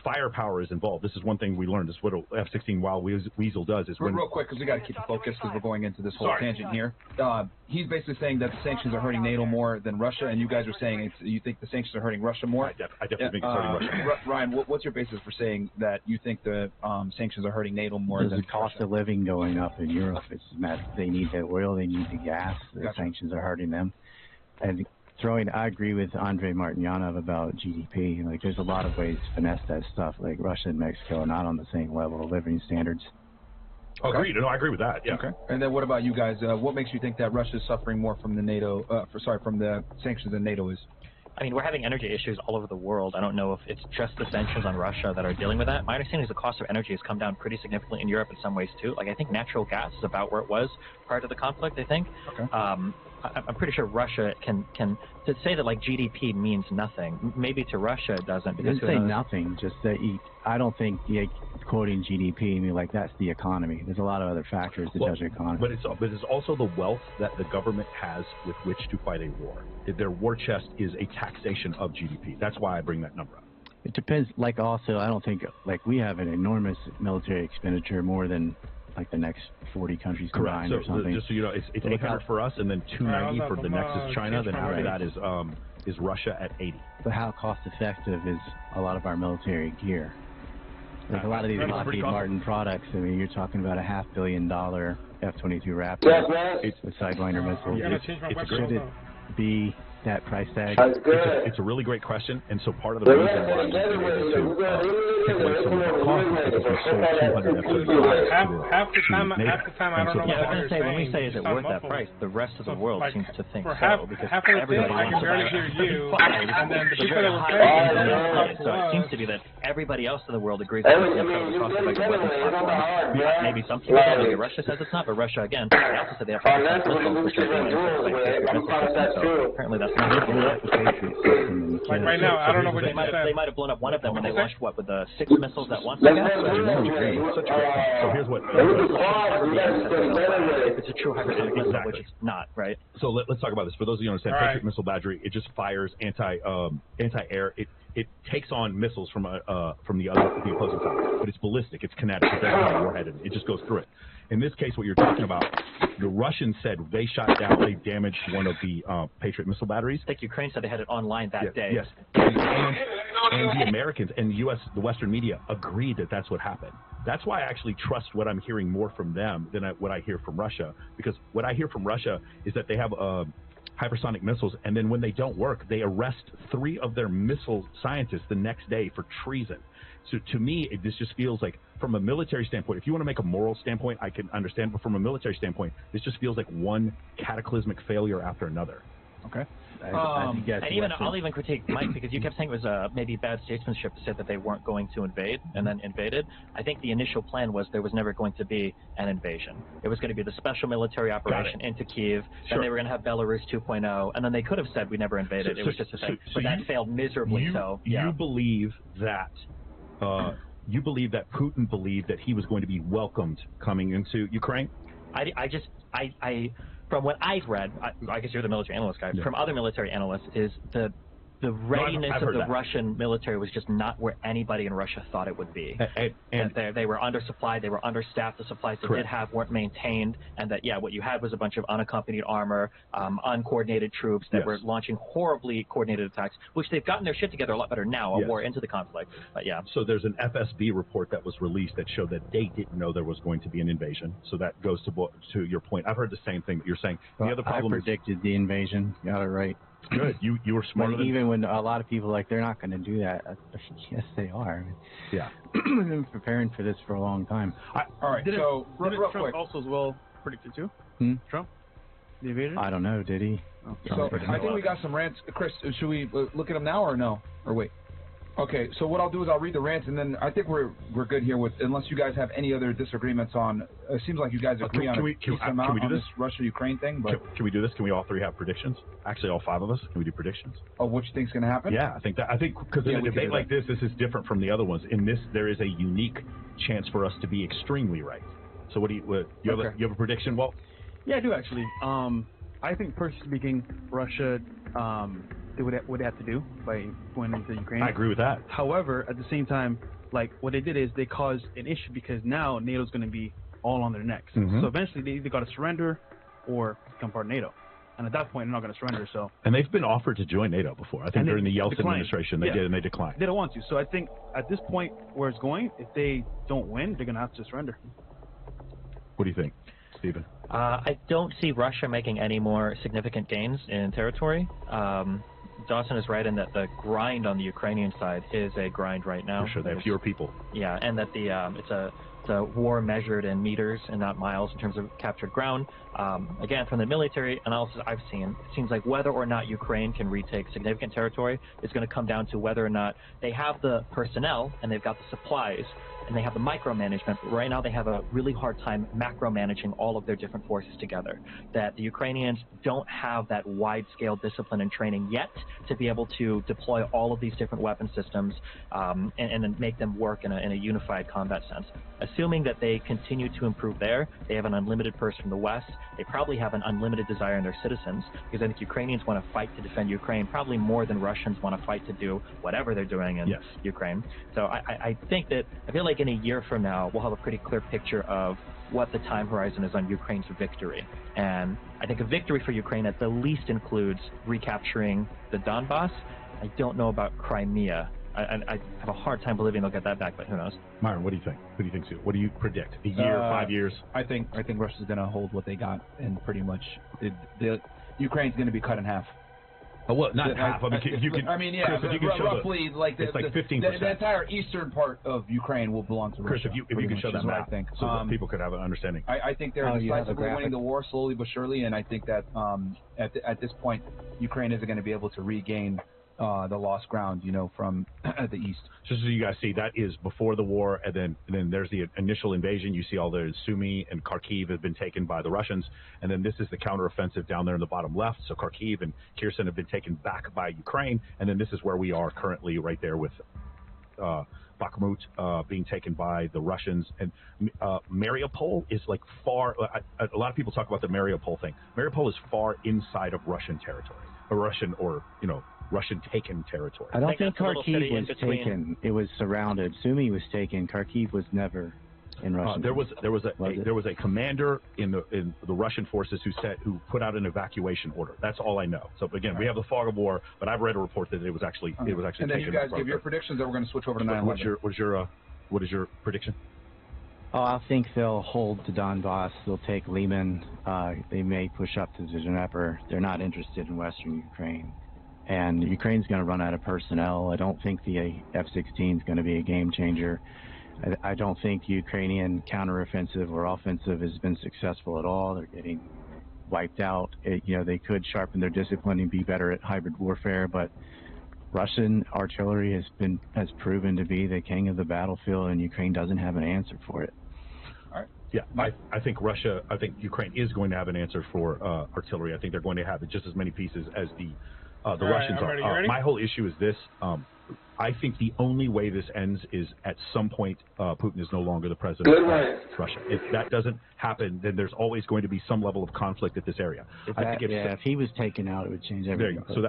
[SPEAKER 13] firepower is involved, this is one thing we learned. This is what F-16 Wild Weasel does. Is
[SPEAKER 12] real quick, because we got to keep the focus because we're going into this whole tangent here. He's basically saying that the sanctions are hurting NATO more than Russia, and you guys are saying you think the sanctions are hurting Russia more.
[SPEAKER 13] I definitely think it's hurting Russia more.
[SPEAKER 12] Ryan, what's your basis for saying that you think the sanctions are hurting NATO more than
[SPEAKER 14] the cost of living going up in Europe? It's they need the oil, they need the gas. The sanctions are hurting them. And I agree with Andrei Martinyanov about GDP. Like, there's a lot of ways to finesse that stuff. Like, Russia and Mexico are not on the same level of living standards.
[SPEAKER 13] Agreed. No, I agree with that. Yeah.
[SPEAKER 12] Okay. And then what about you guys? What makes you think that Russia is suffering more from the from the sanctions than NATO is?
[SPEAKER 11] I mean, we're having energy issues all over the world. I don't know if it's just the sanctions on Russia that are dealing with that. My understanding is the cost of energy has come down pretty significantly in Europe in some ways, too. Like, I think natural gas is about where it was prior to the conflict, I think. Okay. I'm pretty sure Russia can to say that, like, GDP means nothing. Maybe to Russia it doesn't.
[SPEAKER 14] It doesn't say nothing, just that I don't think quoting GDP, I mean, like, that's the economy. There's a lot of other factors that judge the economy.
[SPEAKER 13] But it's also the wealth that the government has with which to fight a war. Their war chest is a taxation of GDP. That's why I bring that number up.
[SPEAKER 14] It depends. Like, also, I don't think, like, we have an enormous military expenditure, more than like the next 40 countries combined or something.
[SPEAKER 13] Just so you know, it's 800 for us, and then 290 for the next is China. Then after that is Russia at 80.
[SPEAKER 14] But how cost effective is a lot of our military gear? Like a lot of these Lockheed Martin products. I mean, you're talking about a $500 million F-22 Raptor with Sidewinder missiles. Should it be that price tag?
[SPEAKER 13] It's a really great question, and so part of the reason why we were able to take away some of the cost is because we sold 200 F-22s
[SPEAKER 7] half the time I don't know.
[SPEAKER 11] Yeah, I was going to say, when we say is it worth that price, the rest of the world seems to think so, because
[SPEAKER 7] half of the
[SPEAKER 11] everybody
[SPEAKER 7] I can barely hear you, and then the people that were
[SPEAKER 11] paying. So it seems to be that everybody else in the world agrees that it's incredible cost of like a weapons platform. Maybe some people say like Russia says it's not, but Russia again, they also said they have missiles, which are doing so apparently that's
[SPEAKER 7] like right now, I don't know what
[SPEAKER 11] they might have blown up one of them when they launched with the 6 missiles at once. So
[SPEAKER 13] here's what.
[SPEAKER 11] If it's a true hypersonic missile, which it's not, right?
[SPEAKER 13] So let's talk about this. For those of you who understand, Patriot missile battery, it just fires anti-air. It takes on missiles from the opposing side, but it's ballistic. It's kinetic. It doesn't have a warhead in it. It just goes through it. In this case, what you're talking about, the Russians said they shot down, they damaged one of the Patriot missile batteries.
[SPEAKER 11] I think Ukraine said they had it online that day.
[SPEAKER 13] Yes, and the Americans and the U.S., the Western media agreed that that's what happened. That's why I actually trust what I'm hearing more from them than what I hear from Russia, because what I hear from Russia is that they have hypersonic missiles, and then when they don't work, they arrest 3 of their missile scientists the next day for treason. So to me, this just feels like, from a military standpoint, if you want to make a moral standpoint, I can understand, but from a military standpoint, this just feels like one cataclysmic failure after another.
[SPEAKER 12] Okay.
[SPEAKER 11] And even I'll even critique Mike, because you kept saying it was maybe bad statesmanship to say that they weren't going to invade and then invaded. I think the initial plan was there was never going to be an invasion. It was going to be the special military operation into Kyiv, then they were going to have Belarus 2.0, and then they could have said we never invaded. It was just a thing. But that failed miserably. You
[SPEAKER 13] believe that you believe that Putin believed that he was going to be welcomed coming into Ukraine?
[SPEAKER 11] From what I've read, I guess you're the military analyst guy, from other military analysts, is the readiness of the Russian military was just not where anybody in Russia thought it would be. And they were undersupplied, they were understaffed, the supplies they did have weren't maintained, and that, what you had was a bunch of unaccompanied armor, uncoordinated troops that were launching horribly coordinated attacks, which they've gotten their shit together a lot better now, a war into the conflict. But
[SPEAKER 13] So there's an FSB report that was released that showed that they didn't know there was going to be an invasion. So that goes to your point. I've heard the same thing that you're saying. The other problem
[SPEAKER 14] I predicted the invasion. Got it right.
[SPEAKER 13] Good. You were smarter than...
[SPEAKER 14] Even when a lot of people they're not going to do that. Yes, they are. We've been preparing for this for a long time.
[SPEAKER 12] All right.
[SPEAKER 10] Didn't
[SPEAKER 12] real
[SPEAKER 10] Trump
[SPEAKER 12] quick.
[SPEAKER 10] also as well predicted too? Trump? The invasion?
[SPEAKER 14] I don't know. Did he?
[SPEAKER 12] So I think we got some rants. Chris, should we look at them now or no? Or wait? Okay, so what I'll do is I'll read the rants, and then I think we're good here with, unless you guys have any other disagreements on. It seems like you guys agree on this Russia-Ukraine thing. But
[SPEAKER 13] can we do this? Can we all 3 have predictions? Actually, all 5 of us. Can we do predictions?
[SPEAKER 12] Of which thing's going to happen?
[SPEAKER 13] Yeah, I think because in a debate like this is different from the other ones. In this, there is a unique chance for us to be extremely right. So you have a prediction, Walt?
[SPEAKER 10] Yeah, I do actually. I think, personally speaking, Russia. What they have to do by going into Ukraine.
[SPEAKER 13] I agree with that.
[SPEAKER 10] However, at the same time, what they did is they caused an issue because now NATO's going to be all on their necks. So eventually they either got to surrender or become part of NATO. And at that point, they're not going to surrender. So.
[SPEAKER 13] And they've been offered to join NATO before. I think during the Yeltsin administration they did, and they declined.
[SPEAKER 10] They don't want to. So I think at this point where it's going, if they don't win, they're going to have to surrender.
[SPEAKER 13] What do you think, Stephen?
[SPEAKER 11] I don't see Russia making any more significant gains in territory. Dawson is right in that the grind on the Ukrainian side is a grind right now.
[SPEAKER 13] For sure, they have fewer people.
[SPEAKER 11] Yeah, and that it's a war measured in meters and not miles in terms of captured ground. Again, from the military analysis I've seen, it seems like whether or not Ukraine can retake significant territory is going to come down to whether or not they have the personnel and they've got the supplies and they have the micromanagement. But right now they have a really hard time macro-managing all of their different forces together. That the Ukrainians don't have that wide-scale discipline and training yet to be able to deploy all of these different weapon systems and then make them work in a unified combat sense. Assuming that they continue to improve there, they have an unlimited purse from the West, they probably have an unlimited desire in their citizens, because I think Ukrainians want to fight to defend Ukraine probably more than Russians want to fight to do whatever they're doing in Ukraine. So I feel like in a year from now, we'll have a pretty clear picture of what the time horizon is on Ukraine's victory. And I think a victory for Ukraine at the least includes recapturing the Donbass. I don't know about Crimea. I have a hard time believing they'll get that back, but who knows?
[SPEAKER 13] Myron, what do you think? Who do you think? What do you predict? A year, 5 years?
[SPEAKER 12] I think Russia's going to hold what they got, and pretty much Ukraine's going to be cut in half.
[SPEAKER 13] Oh, well, not half. I mean, you can.
[SPEAKER 12] I mean, yeah,
[SPEAKER 13] Chris, if you can
[SPEAKER 12] roughly
[SPEAKER 13] it's like 15%.
[SPEAKER 12] The entire eastern part of Ukraine will belong to Russia.
[SPEAKER 13] Chris, if you can show that map, so that people could have an understanding.
[SPEAKER 12] I think they're decisively winning the war slowly but surely, and I think that at this point, Ukraine isn't going to be able to regain the lost ground, from the east.
[SPEAKER 13] Just so you guys see, that is before the war, and then there's the initial invasion. You see all the Sumy and Kharkiv have been taken by the Russians, and then this is the counteroffensive down there in the bottom left. So Kharkiv and Kherson have been taken back by Ukraine, and then this is where we are currently, right there with Bakhmut being taken by the Russians, and Mariupol is like far. A lot of people talk about the Mariupol thing. Mariupol is far inside of Russian territory, Russian taken territory.
[SPEAKER 14] I don't think Kharkiv was taken. It was surrounded. Sumy was taken. Kharkiv was never in Russian.
[SPEAKER 13] There was a commander in the Russian forces who put out an evacuation order. That's all I know. So again, we have the fog of war, but I've read a report that it was actually
[SPEAKER 12] and then
[SPEAKER 13] taken.
[SPEAKER 12] you guys give your predictions, that we're going to switch over to 9/11.
[SPEAKER 13] What is your prediction?
[SPEAKER 14] Oh, I think they'll hold to Donbass. They'll take Liman. They may push up to Dnepr. They're not interested in Western Ukraine. And Ukraine's going to run out of personnel. I don't think the F-16 is going to be a game changer. I don't think the Ukrainian counteroffensive or offensive has been successful at all. They're getting wiped out. They could sharpen their discipline and be better at hybrid warfare, but Russian artillery has proven to be the king of the battlefield, and Ukraine doesn't have an answer for it.
[SPEAKER 13] All right. Yeah, I think Ukraine is going to have an answer for artillery. I think they're going to have just as many pieces as the Russians are.
[SPEAKER 7] Ready?
[SPEAKER 13] My whole issue is this. I think the only way this ends is at some point Putin is no longer the president of Russia. If that doesn't happen, then there's always going to be some level of conflict at this area.
[SPEAKER 14] If he was taken out, it would change everything.
[SPEAKER 13] There you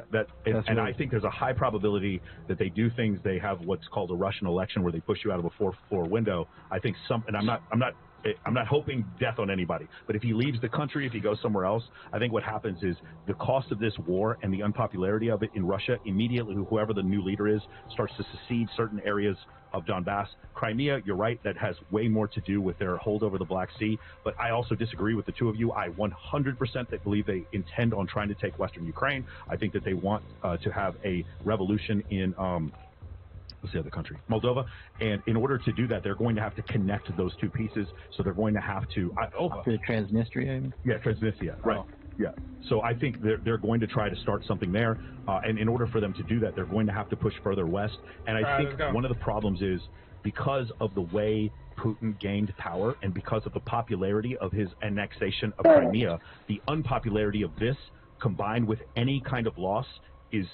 [SPEAKER 13] go. So I think there's a high probability that they do things. They have what's called a Russian election where they push you out of a 4th-floor window. I think and I'm not hoping death on anybody, but if he leaves the country, if he goes somewhere else, I think what happens is the cost of this war and the unpopularity of it in Russia, immediately whoever the new leader is starts to secede certain areas of Donbass. Crimea, you're right, that has way more to do with their hold over the Black Sea, but I also disagree with the two of you. I 100% believe they intend on trying to take Western Ukraine. I think that they want to have a revolution in what's the other country? Moldova. And in order to do that, they're going to have to connect those two pieces. So they're going to have to...
[SPEAKER 14] Transnistria?
[SPEAKER 13] Yeah, Transnistria, right. Yeah. So I think they're going to try to start something there. And in order for them to do that, they're going to have to push further west. And I think one of the problems is because of the way Putin gained power and because of the popularity of his annexation of Crimea, the unpopularity of this combined with any kind of loss is...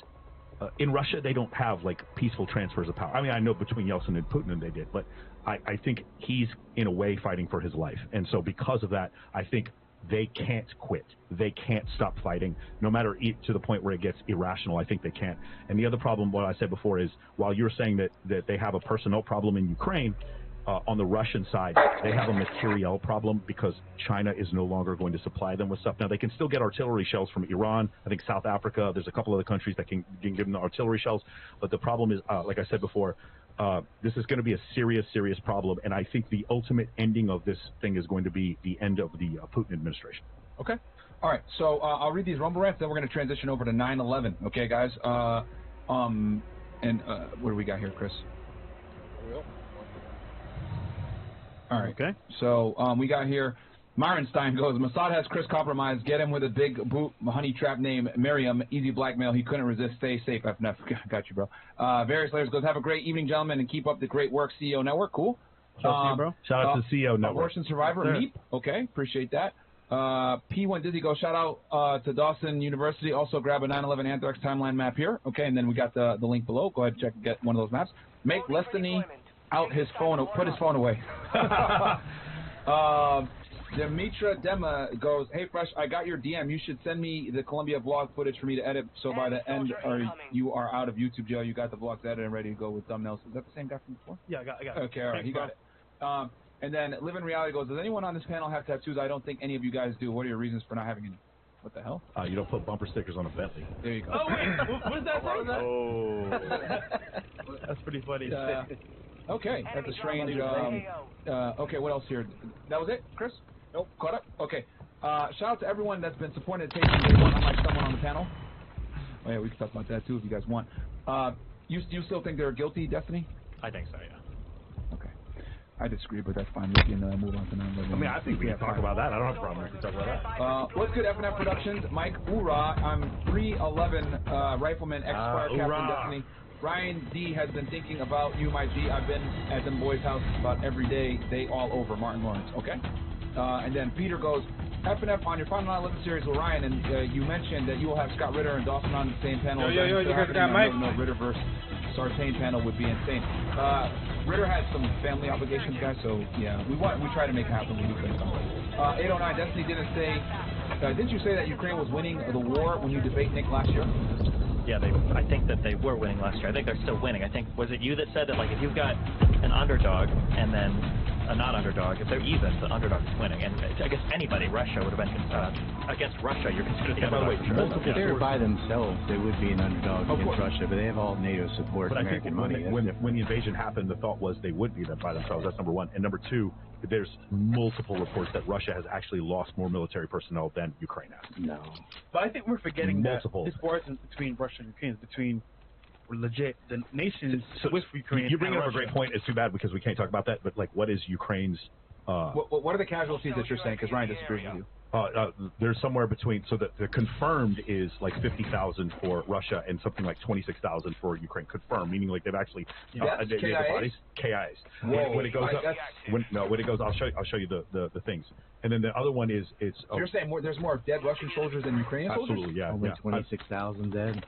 [SPEAKER 13] in Russia, they don't have peaceful transfers of power. I mean, I know between Yeltsin and Putin they did, but I think he's in a way fighting for his life. And so because of that, I think they can't quit. They can't stop fighting, no matter to the point where it gets irrational. I think they can't. And the other problem, what I said before, is while you're saying that they have a personnel problem in Ukraine, on the Russian side, they have a materiel problem because China is no longer going to supply them with stuff. Now, they can still get artillery shells from Iran. I think South Africa, there's a couple other countries that can give them the artillery shells. But the problem is, like I said before, this is going to be a serious, serious problem. And I think the ultimate ending of this thing is going to be the end of the Putin administration.
[SPEAKER 12] Okay. All right. So I'll read these rumble rants, then we're going to transition over to 9/11. Okay, guys? And what do we got here, Chris? All right. Okay. So we got here, Myronstein goes, Mossad has Chris compromised. Get him with a big boot honey trap named Miriam. Easy blackmail. He couldn't resist. Stay safe. FNF. Got you, bro. Various Layers goes, have a great evening, gentlemen, and keep up the great work, CEO Network. Cool.
[SPEAKER 13] Shout out to you, bro. Shout out to CEO Network.
[SPEAKER 12] Abortion Survivor, Meep. Okay. Appreciate that. P1 Dizzy goes, shout out to Dawson University. Also grab a 9/11 Anthrax timeline map here. Okay. And then we got the link below. Go ahead and check and get one of those maps. Make Lestiny out his phone, put his phone away. Dimitra Dema goes, hey Fresh, I got your DM. You should send me the Columbia vlog footage for me to edit, so by the end you are out of YouTube jail. You got the vlogs edited and ready to go with thumbnails. Is that the same guy from before?
[SPEAKER 10] Yeah, I got it.
[SPEAKER 12] Okay, all right, he got it. And then Live in Reality goes, does anyone on this panel have tattoos? I don't think any of you guys do. What are your reasons for not having any? What the hell?
[SPEAKER 13] You don't put bumper stickers on a Bentley.
[SPEAKER 12] There you go.
[SPEAKER 10] Oh, wait, what's that?
[SPEAKER 13] Oh.
[SPEAKER 10] That's pretty funny.
[SPEAKER 12] Okay, that's a strange. Okay, what else here? That was it, Chris? Nope, caught up. Okay. Shout out to everyone that's been supporting the Tasting Day One, unlike someone on the panel. Oh yeah, we can talk about that too if you guys want. You still think they're guilty, Destiny?
[SPEAKER 11] I think so, yeah.
[SPEAKER 12] Okay. I disagree, but that's fine. We can move on to 9/11.
[SPEAKER 13] I mean, I think we can talk about that. I don't have a problem. We can talk about that.
[SPEAKER 12] What's good, FNF Productions? Mike Ura. I'm 311 Rifleman, ex-fire captain, Destiny. Ryan D has been thinking about you, my G. I've been at them boys' house about every day. They all over. Martin Lawrence. Okay. And then Peter goes, FNF on your final 9/11 series with Ryan, and you mentioned that you will have Scott Ritter and Dawson on the same panel.
[SPEAKER 7] Yo, you guys got Mike?
[SPEAKER 12] No, Ritter versus Sartain panel would be insane. Ritter had some family obligations, guys, so yeah, we try to make it happen when we couldn't come. 809 Destiny didn't say. Didn't you say that Ukraine was winning the war when you debate Nick last year?
[SPEAKER 11] Yeah, I think that they were winning last year. I think they're still winning. I think, was it you that said that, like, if you've got an underdog and then a non-underdog, if they're even, the underdog is winning. And I guess anybody, Russia would have been against Russia. You're considered the underdog.
[SPEAKER 14] If they were by themselves, they would be an underdog against Russia, but they have all NATO support,
[SPEAKER 13] But I
[SPEAKER 14] American
[SPEAKER 13] think
[SPEAKER 14] money.
[SPEAKER 13] when the invasion happened, the thought was they would be by themselves. That's number one. And number two, there's multiple reports that Russia has actually lost more military personnel than Ukraine has.
[SPEAKER 14] No.
[SPEAKER 10] But I think we're forgetting
[SPEAKER 13] Multiple.
[SPEAKER 10] that this war isn't between Russia and Ukraine. It's between legit the nations with Ukraine.
[SPEAKER 13] You bring
[SPEAKER 10] and
[SPEAKER 13] up a great
[SPEAKER 10] Russia.
[SPEAKER 13] point. It's too bad because we can't talk about that. But like, what is Ukraine's?
[SPEAKER 12] What are the casualties that you're saying? Because Ryan disagrees with you.
[SPEAKER 13] There's somewhere between, so that the confirmed is like 50,000 for Russia and something like 26,000 for Ukraine. Confirmed, meaning like they've actually
[SPEAKER 12] That's
[SPEAKER 13] they
[SPEAKER 12] KIAs?
[SPEAKER 13] the bodies. KIAs.
[SPEAKER 12] Whoa,
[SPEAKER 13] When it goes up,
[SPEAKER 12] that's-
[SPEAKER 13] when it goes, I'll show you the things. And then the other one is it's.
[SPEAKER 12] So you're saying there's more dead Russian soldiers than Ukrainian soldiers?
[SPEAKER 13] Absolutely, yeah.
[SPEAKER 14] Only
[SPEAKER 13] yeah.
[SPEAKER 14] 26,000 dead.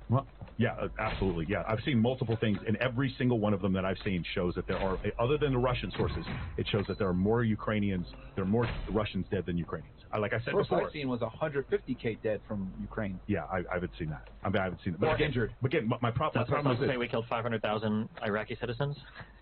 [SPEAKER 13] Well, yeah, absolutely. Yeah, I've seen multiple things, and every single one of them that I've seen shows that there are, other than the Russian sources, it shows that there are more Russians dead than Ukrainians. Like I said
[SPEAKER 12] First
[SPEAKER 13] before.
[SPEAKER 12] I've seen was 150K dead from Ukraine.
[SPEAKER 13] Yeah, I haven't seen that. I haven't seen it.
[SPEAKER 12] Or
[SPEAKER 13] again,
[SPEAKER 12] injured.
[SPEAKER 13] But again, my problem
[SPEAKER 11] That's
[SPEAKER 13] is
[SPEAKER 11] to
[SPEAKER 13] this.
[SPEAKER 11] say we killed 500,000 Iraqi citizens.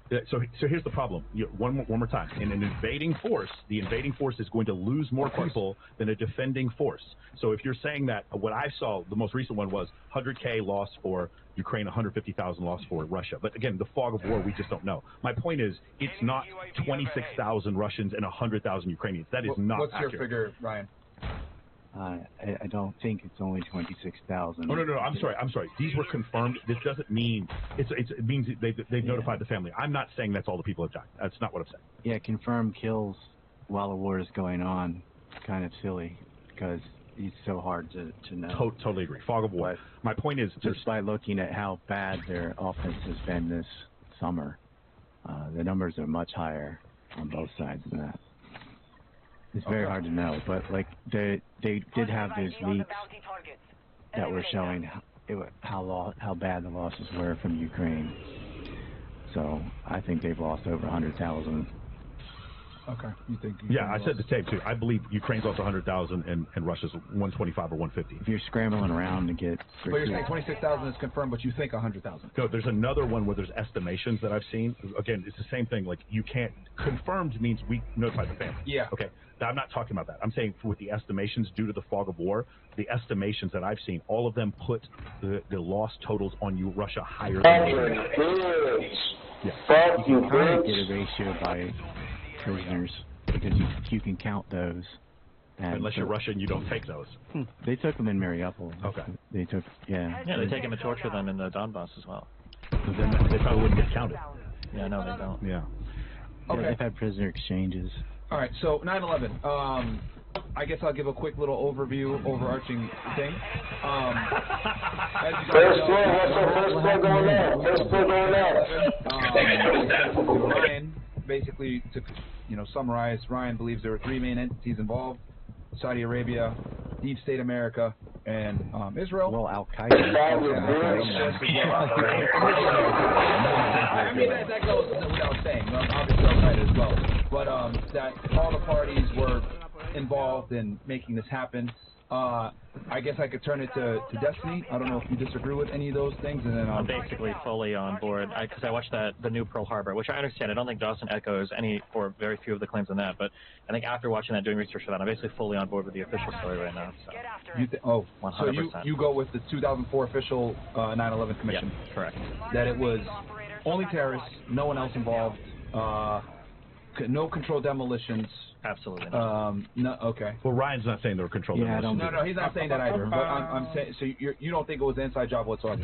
[SPEAKER 13] Yeah, so here's the problem. One more time. In an invading force, the invading force is going to lose more people than a defending force. So if you're saying that, what I saw, the most recent one was 100K loss for Ukraine, 150,000 loss for Russia. But again, the fog of war, we just don't know. My point is, it's not 26,000 Russians and 100,000 Ukrainians. That is not
[SPEAKER 12] What's
[SPEAKER 13] accurate.
[SPEAKER 12] your figure, Ryan?
[SPEAKER 14] I don't think it's only 26,000.
[SPEAKER 13] Oh, no, I'm sorry. These were confirmed. This doesn't mean it means they've notified the family. I'm not saying that's all the people have died. That's not what I'm saying.
[SPEAKER 14] Yeah, confirmed kills while the war is going on. Kind of silly because it's so hard to know.
[SPEAKER 13] Totally agree. Fog of war. My point is,
[SPEAKER 14] just by looking at how bad their offense has been this summer, the numbers are much higher on both sides than that. It's very hard to know, but like they did have those leaks that were showing how bad the losses were from Ukraine. So I think they've lost over 100,000.
[SPEAKER 12] Okay, you think?
[SPEAKER 13] Yeah, I said the same too. I believe Ukraine's lost 100,000 and Russia's 125 or 150.
[SPEAKER 14] If you're scrambling around to get.
[SPEAKER 12] But you're saying 26,000 is confirmed, but you think 100,000.
[SPEAKER 13] No, there's another one where there's estimations that I've seen. Again, it's the same thing. Like you can't confirmed means we notify the family.
[SPEAKER 12] Yeah.
[SPEAKER 13] Okay. Now, I'm not talking about that. I'm saying with the estimations due to the fog of war, the estimations that I've seen, all of them put the loss totals on Russia higher than Ukraine.
[SPEAKER 14] Yeah. You can kind of get a ratio by prisoners because you can count those. And
[SPEAKER 13] unless you're Russian, you don't take those.
[SPEAKER 14] They took them in Mariupol.
[SPEAKER 13] Okay.
[SPEAKER 14] They took, yeah.
[SPEAKER 11] Yeah, they take them and torture them in the Donbass as well.
[SPEAKER 13] So then they probably wouldn't get counted.
[SPEAKER 11] Yeah, no, they don't.
[SPEAKER 13] Yeah.
[SPEAKER 14] Okay. They've had prisoner exchanges.
[SPEAKER 12] All right, so 9/11. I guess I'll give a quick little overarching thing.
[SPEAKER 3] First floor going on. First floor going on.
[SPEAKER 12] Ryan, basically, to summarize, Ryan believes there were three main entities involved: Saudi Arabia, Deep State America, and Israel.
[SPEAKER 14] Well, Al Qaeda.
[SPEAKER 12] I mean, that goes without saying. Obviously, Al Qaeda as well. But that all the parties were involved in making this happen. I guess I could turn it to Destiny. I don't know if you disagree with any of those things, and then
[SPEAKER 11] I'm basically fully on board because I watched the new Pearl Harbor, which I understand. I don't think Dawson echoes any or very few of the claims in that, but I think after watching that, doing research for that, I'm basically fully on board with the official story right now. So.
[SPEAKER 12] 100%.
[SPEAKER 11] So
[SPEAKER 12] you go with the 2004 official 9/11 commission.
[SPEAKER 11] Yeah, correct.
[SPEAKER 12] That it was only terrorists, no one else involved, no controlled demolitions.
[SPEAKER 11] Absolutely.
[SPEAKER 12] No. Okay.
[SPEAKER 13] Well, Ryan's not saying they were controlled demolitions.
[SPEAKER 12] No, he's not saying that either. But I'm saying, so you don't think it was an inside job whatsoever?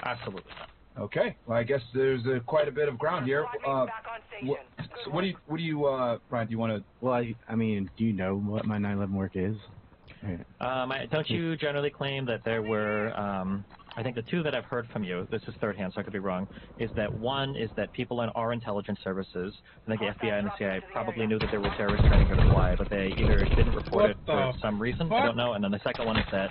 [SPEAKER 11] Absolutely not.
[SPEAKER 12] Okay. Well, I guess there's quite a bit of ground here. What do you, Ryan? Do you want to?
[SPEAKER 14] Well, I mean, do you know what my 9/11 work is?
[SPEAKER 11] Don't you generally claim that there were, I think the two that I've heard from you, this is third hand, so I could be wrong, is that one is that people in our intelligence services, I think the FBI and the CIA probably knew that there were terrorists trying to fly, but they either didn't report it for some reason, I don't know, and then the second one is that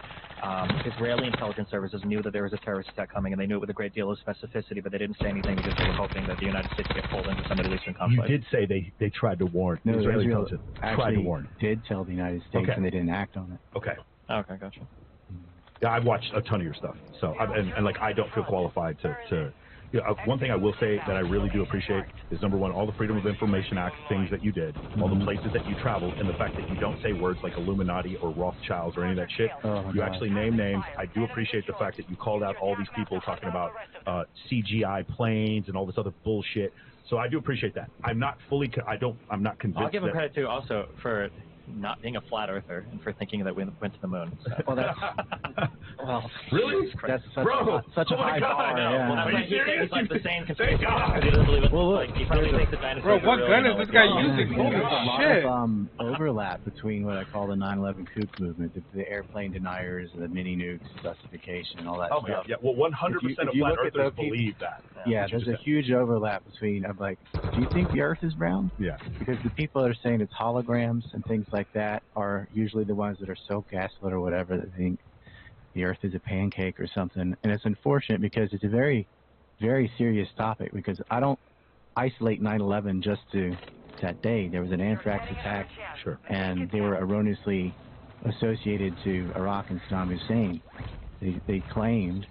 [SPEAKER 11] Israeli intelligence services knew that there was a terrorist attack coming, and they knew it with a great deal of specificity, but they didn't say anything because they were hoping that the United States would get pulled into some Middle Eastern conflict.
[SPEAKER 13] You did say they tried to warn.
[SPEAKER 14] No,
[SPEAKER 13] Israeli
[SPEAKER 14] Israel
[SPEAKER 13] intelligence
[SPEAKER 14] actually
[SPEAKER 13] tried to warn.
[SPEAKER 14] did tell the United States, and they didn't act on it.
[SPEAKER 13] Okay.
[SPEAKER 11] Okay, gotcha.
[SPEAKER 13] Yeah, I've watched a ton of your stuff, so and like I don't feel qualified to one thing I will say that I really do appreciate is, number one, all the Freedom of Information Act things that you did, all the places that you traveled, and the fact that you don't say words like Illuminati or Rothschilds or any of that shit. You actually name names. I do appreciate the fact that you called out all these people talking about CGI planes and all this other bullshit. So I do appreciate that. I'm not fully, I'm not convinced.
[SPEAKER 11] I'll give him credit too, also for not being a flat earther and for thinking that we went to the moon. So.
[SPEAKER 10] Well, that's
[SPEAKER 13] really?
[SPEAKER 10] That's such a high bar.
[SPEAKER 11] Yeah. Well,
[SPEAKER 13] Are you serious?
[SPEAKER 11] He's like the same conspiracy because he doesn't believe it.
[SPEAKER 10] Well, look,
[SPEAKER 11] like, he probably thinks the dinosaurs.
[SPEAKER 7] Bro, what
[SPEAKER 11] are
[SPEAKER 7] gun
[SPEAKER 11] real,
[SPEAKER 7] is this guy using? Holy
[SPEAKER 14] There's a lot
[SPEAKER 7] shit!
[SPEAKER 14] of overlap between what I call the 9/11 kook movement, the airplane deniers, the mini nukes justification, and all that stuff.
[SPEAKER 13] Yeah. Well, 100% of flat earthers believe that.
[SPEAKER 14] Yeah, there's a huge overlap between. I'm like, do you think the Earth is round?
[SPEAKER 13] Yeah.
[SPEAKER 14] Because the people that are saying it's holograms and things like that are usually the ones that are so gaslit or whatever that think the Earth is a pancake or something. And it's unfortunate because it's a very, very serious topic. Because I don't isolate 9/11 just to that day. There was an anthrax attack, and they were erroneously associated to Iraq and Saddam Hussein. They claimed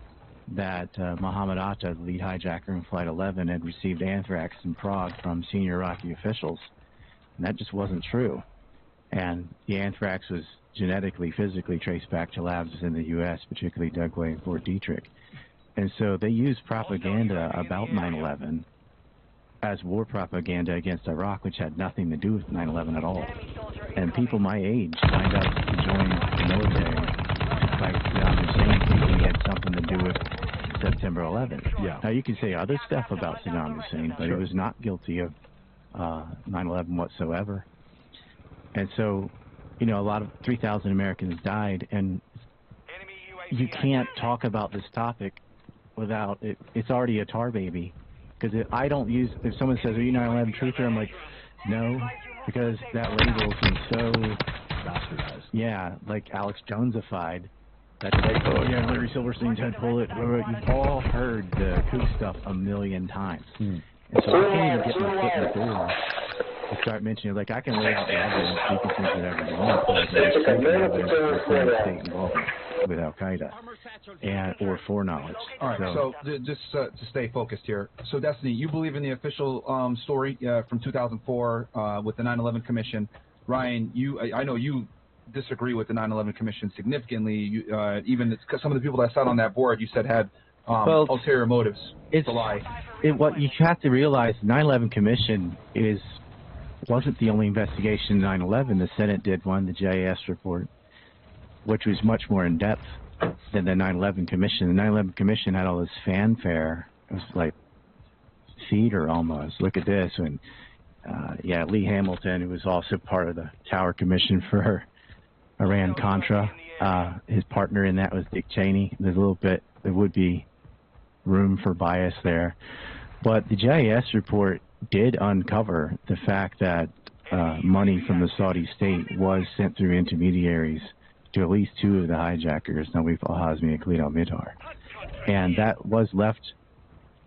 [SPEAKER 14] that Mohammed Atta, the lead hijacker in Flight 11, had received anthrax in Prague from senior Iraqi officials. And that just wasn't true. And the anthrax was genetically, physically traced back to labs in the U.S., particularly Dugway and Fort Detrick. And so they used propaganda about 9/11 as war propaganda against Iraq, which had nothing to do with 9/11 at all. And people my age signed up to join the military to fight Saddam Hussein, thinking he had something to do with September 11th.
[SPEAKER 13] Yeah.
[SPEAKER 14] Now, you can say other stuff about Saddam Hussein, but he was not guilty of 9/11 whatsoever. And so, you know, a lot of 3,000 Americans died, and you can't talk about this topic without it. It's already a tar baby. Because I don't use, if someone says, are you 9/11 truther? I'm like, no, because that label's been so bastardized. Yeah, like Alex Jonesified. That's like, oh yeah, Larry Silverstein's head bullet. You've all heard the kook stuff a million times. And so I can't even get my foot in the door to start mentioning, like, I can lay out the evidence, you can think whatever you want, but there's evidence for state involvement with Al-Qaeda and or foreknowledge.
[SPEAKER 12] All right, so just to stay focused here. So, Destiny, you believe in the official story from 2004 with the 9/11 Commission. Ryan, I know you disagree with the 9/11 Commission significantly. Even some of the people that sat on that board, you said had ulterior motives to lie.
[SPEAKER 14] What you have to realize, the 9/11 Commission wasn't the only investigation in 9/11. The Senate did one, the JAS report, which was much more in depth than the 9/11 Commission. The 9/11 Commission had all this fanfare. It was like theater almost. Look at this. And Lee Hamilton, who was also part of the Tower Commission for Iran-Contra, his partner in that was Dick Cheney. There would be room for bias there. But the JAS report did uncover the fact that money from the Saudi state was sent through intermediaries to at least two of the hijackers, Nawaf al-Hazmi and Khalid al-Mihdhar. And that was left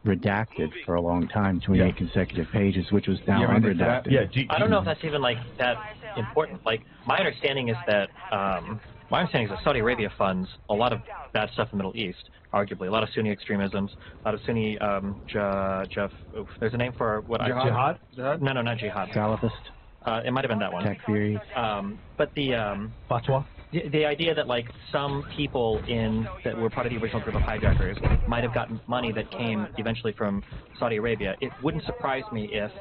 [SPEAKER 14] redacted for a long time, 28 consecutive pages, which was now unredacted.
[SPEAKER 11] I don't know if that's even like that important. Like, my understanding is that Saudi Arabia funds a lot of bad stuff in the Middle East, arguably. A lot of Sunni extremisms, a lot of Sunni, there's a name for what
[SPEAKER 12] Jihad?
[SPEAKER 11] No, not jihad.
[SPEAKER 14] Salafist?
[SPEAKER 11] It might have been that one.
[SPEAKER 14] Takfiri.
[SPEAKER 11] But the
[SPEAKER 12] Fatwa?
[SPEAKER 11] The idea that, like, some people that were part of the original group of hijackers might have gotten money that came eventually from Saudi Arabia, it wouldn't surprise me if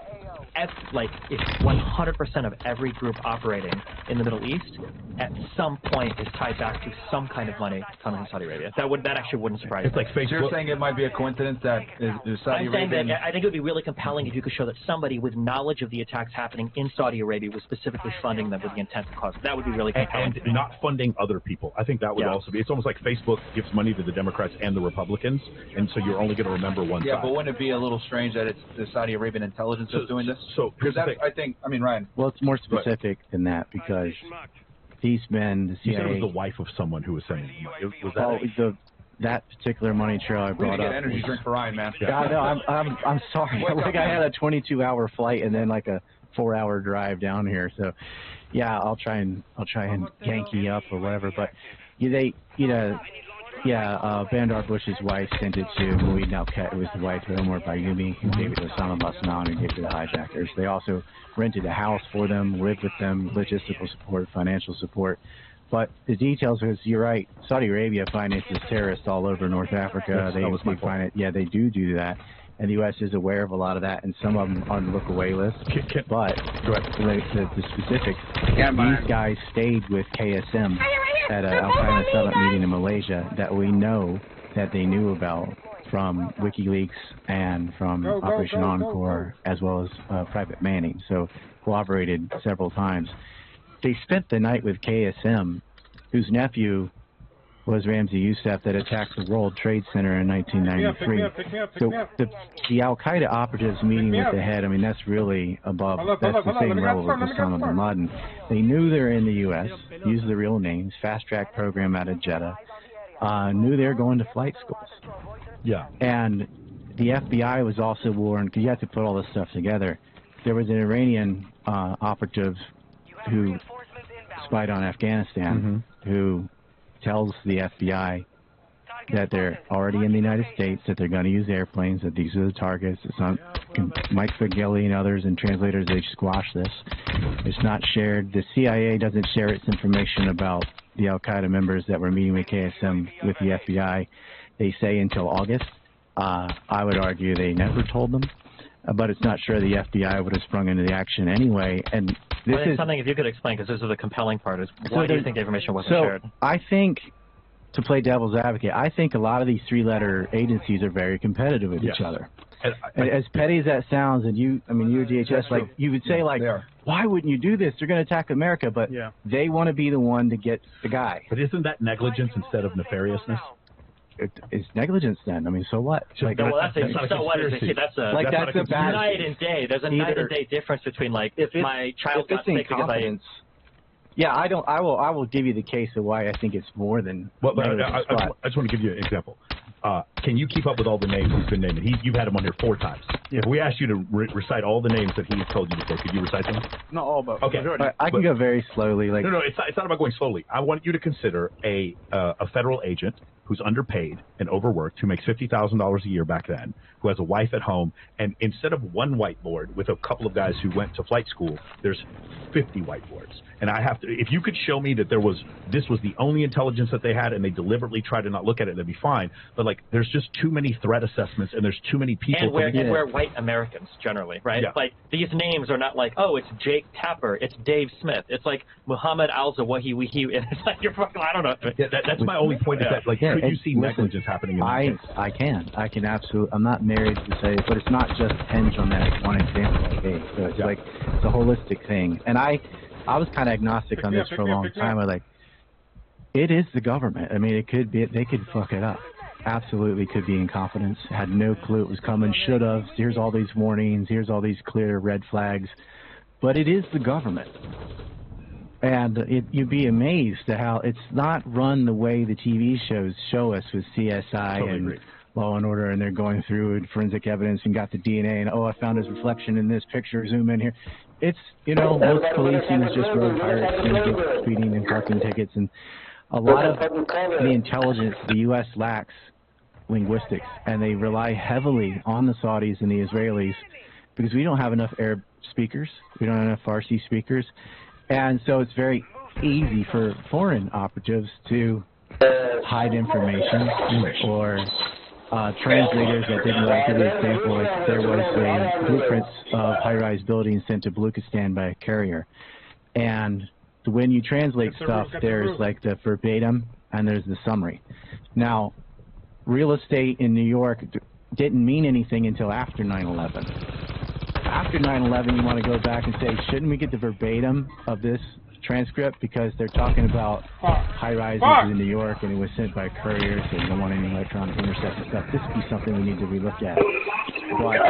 [SPEAKER 11] 100% of every group operating in the Middle East at some point is tied back to some kind of money coming from Saudi Arabia. That actually wouldn't surprise me.
[SPEAKER 12] It's like Facebook. So you're saying it might be a coincidence that is Saudi Arabia?
[SPEAKER 11] I'm saying that I think it would be really compelling if you could show that somebody with knowledge of the attacks happening in Saudi Arabia was specifically funding them with the intent to cause. That would be really compelling.
[SPEAKER 13] And not funding other people. I think that would also be. It's almost like Facebook gives money to the Democrats and the Republicans, and so you're only going to remember one side.
[SPEAKER 12] Yeah, but wouldn't it be a little strange that it's the Saudi Arabian intelligence that's doing this?
[SPEAKER 13] So,
[SPEAKER 12] because Ryan.
[SPEAKER 14] Well, it's more specific than that because these men, the CIA.
[SPEAKER 13] You said it was the wife of someone who was sending money. Was that
[SPEAKER 14] that particular money trail I brought up.
[SPEAKER 12] Energy drink for Ryan, man.
[SPEAKER 14] Yeah, no, I'm sorry. Like, I had a 22-hour flight and then like a 4-hour drive down here. So, yeah, I'll try and yank you up or whatever. But Bandar Bush's wife sent it to Mueid Nauket, who was the wife of Omar Bayoumi, who gave it to Osama Basnan, who gave it to the hijackers. They also rented a house for them, lived with them, logistical support, financial support. But the details is, you're right, Saudi Arabia finances terrorists all over North Africa. They do that. And the U.S. is aware of a lot of that, and some of them are on the look-away list. But the specifics, these guys stayed with KSM at an Al-Qaeda summit meeting in Malaysia that we know that they knew about from WikiLeaks and from Operation Encore, as well as Private Manning. So cooperated several times. They spent the night with KSM, whose nephew was Ramzi Youssef, that attacked the World Trade Center in 1993. So the Al-Qaeda operatives meeting with the head, I mean, that's really above, that's the same level as Osama bin Laden. They knew they were in the U.S., used the real names, fast-track program out of Jeddah, knew they were going to flight schools.
[SPEAKER 13] Yeah.
[SPEAKER 14] And the FBI was also warned, because you have to put all this stuff together. There was an Iranian operative who spied on Afghanistan, who tells the FBI that they're already in the United States, that they're going to use airplanes, that these are the targets. It's not, Mike Fagili and others and translators, they squash this. It's not shared. The CIA doesn't share its information about the Al-Qaeda members that were meeting with KSM with the FBI. They say until August. I would argue they never told them. But it's not sure the FBI would have sprung into the action anyway. And this is
[SPEAKER 11] something, if you could explain, because this is the compelling part, is why do you think the information wasn't shared?
[SPEAKER 14] I think, to play devil's advocate, I think a lot of these three-letter agencies are very competitive with each other. And as petty as that sounds, and you DHS, like, you would say, like, why wouldn't you do this? They're going to attack America, but they want to be the one to get the guy.
[SPEAKER 13] But isn't that negligence instead of nefariousness?
[SPEAKER 14] It's negligence then. I mean, so what?
[SPEAKER 11] Like, well, that's a bad night and day. There's a night and day difference between, like, if my child got sick because I...
[SPEAKER 14] Yeah, I will give you the case of why I think it's more than.
[SPEAKER 13] Well, I just want to give you an example. Can you keep up with all the names he's been naming? You've had him on here 4 times. If we asked you to recite all the names that he's told you before, could you recite them?
[SPEAKER 10] Not all, but
[SPEAKER 14] okay. I can go very slowly. Like
[SPEAKER 13] no, it's not about going slowly. I want you to consider a federal agent who's underpaid and overworked, who makes $50,000 a year back then, who has a wife at home, and instead of one whiteboard with a couple of guys who went to flight school, there's 50 whiteboards. And I have to, if you could show me that this was the only intelligence that they had, and they deliberately tried to not look at it, that'd be fine. But like, there's just too many threat assessments, and there's too many people.
[SPEAKER 11] And we're white Americans generally, right?
[SPEAKER 13] Yeah.
[SPEAKER 11] Like, these names are not like, oh, it's Jake Tapper, it's Dave Smith, it's like Muhammad Al-Zawahi. It's like you're fucking, I don't know.
[SPEAKER 13] Yeah, that's my only point. Is that like, could you see negligence happening in that case?
[SPEAKER 14] I can absolutely. I'm not married to say it, but it's not just hinged on that one example I gave. So it's like, it's a holistic thing. And I was kind of agnostic on this for a long time. I like, it is the government. I mean, it could be, they could fuck it up. Absolutely could be incompetence. Had no clue it was coming. Should have. Here's all these warnings. Here's all these clear red flags. But it is the government. And you'd be amazed at how it's not run the way the TV shows show us with CSI and Law and Order, and they're going through forensic evidence and got the DNA, and I found his reflection in this picture, zoom in here. It's, most policing is just road pirates, speeding and parking tickets, and a lot of the intelligence the U.S. lacks linguistics, and they rely heavily on the Saudis and the Israelis because we don't have enough Arab speakers, we don't have enough Farsi speakers. And so it's very easy for foreign operatives to hide information or translators that didn't want to give the example. Like there was a blueprints of high-rise buildings sent to Baluchistan by a carrier. And when you translate stuff, there's like the verbatim and there's the summary. Now, real estate in New York didn't mean anything until after 9/11. After 9/11, you want to go back and say, shouldn't we get the verbatim of this transcript? Because they're talking about high-rises in New York, and it was sent by a courier, so you don't want any electronic interception stuff. This would be something we need to relook at. But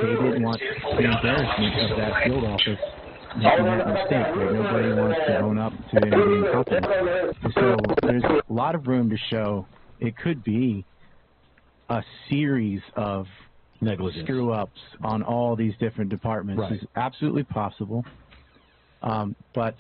[SPEAKER 14] they didn't want the embarrassment of that field office making that mistake. Like, nobody wants to own up to anything incompetent. So there's a lot of room to show it could be a series of screw-ups on all these different departments. Is absolutely possible. But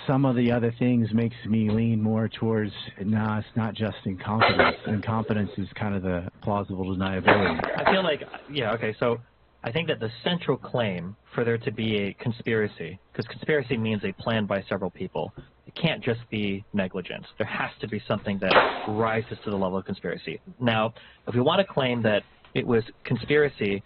[SPEAKER 14] some of the other things makes me lean more towards, nah, it's not just incompetence. Incompetence is kind of the plausible deniability.
[SPEAKER 11] I feel like, yeah, okay, so I think that the central claim for there to be a conspiracy, because conspiracy means a plan by several people, it can't just be negligence. There has to be something that rises to the level of conspiracy. Now, if we want to claim that it was conspiracy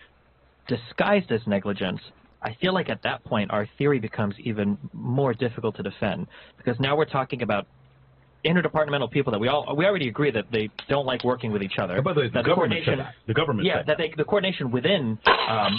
[SPEAKER 11] disguised as negligence, I feel like at that point our theory becomes even more difficult to defend, because now we're talking about interdepartmental people that we already agree that they don't like working with each other.
[SPEAKER 13] But the government said that. The government
[SPEAKER 11] yeah,
[SPEAKER 13] said
[SPEAKER 11] that the coordination within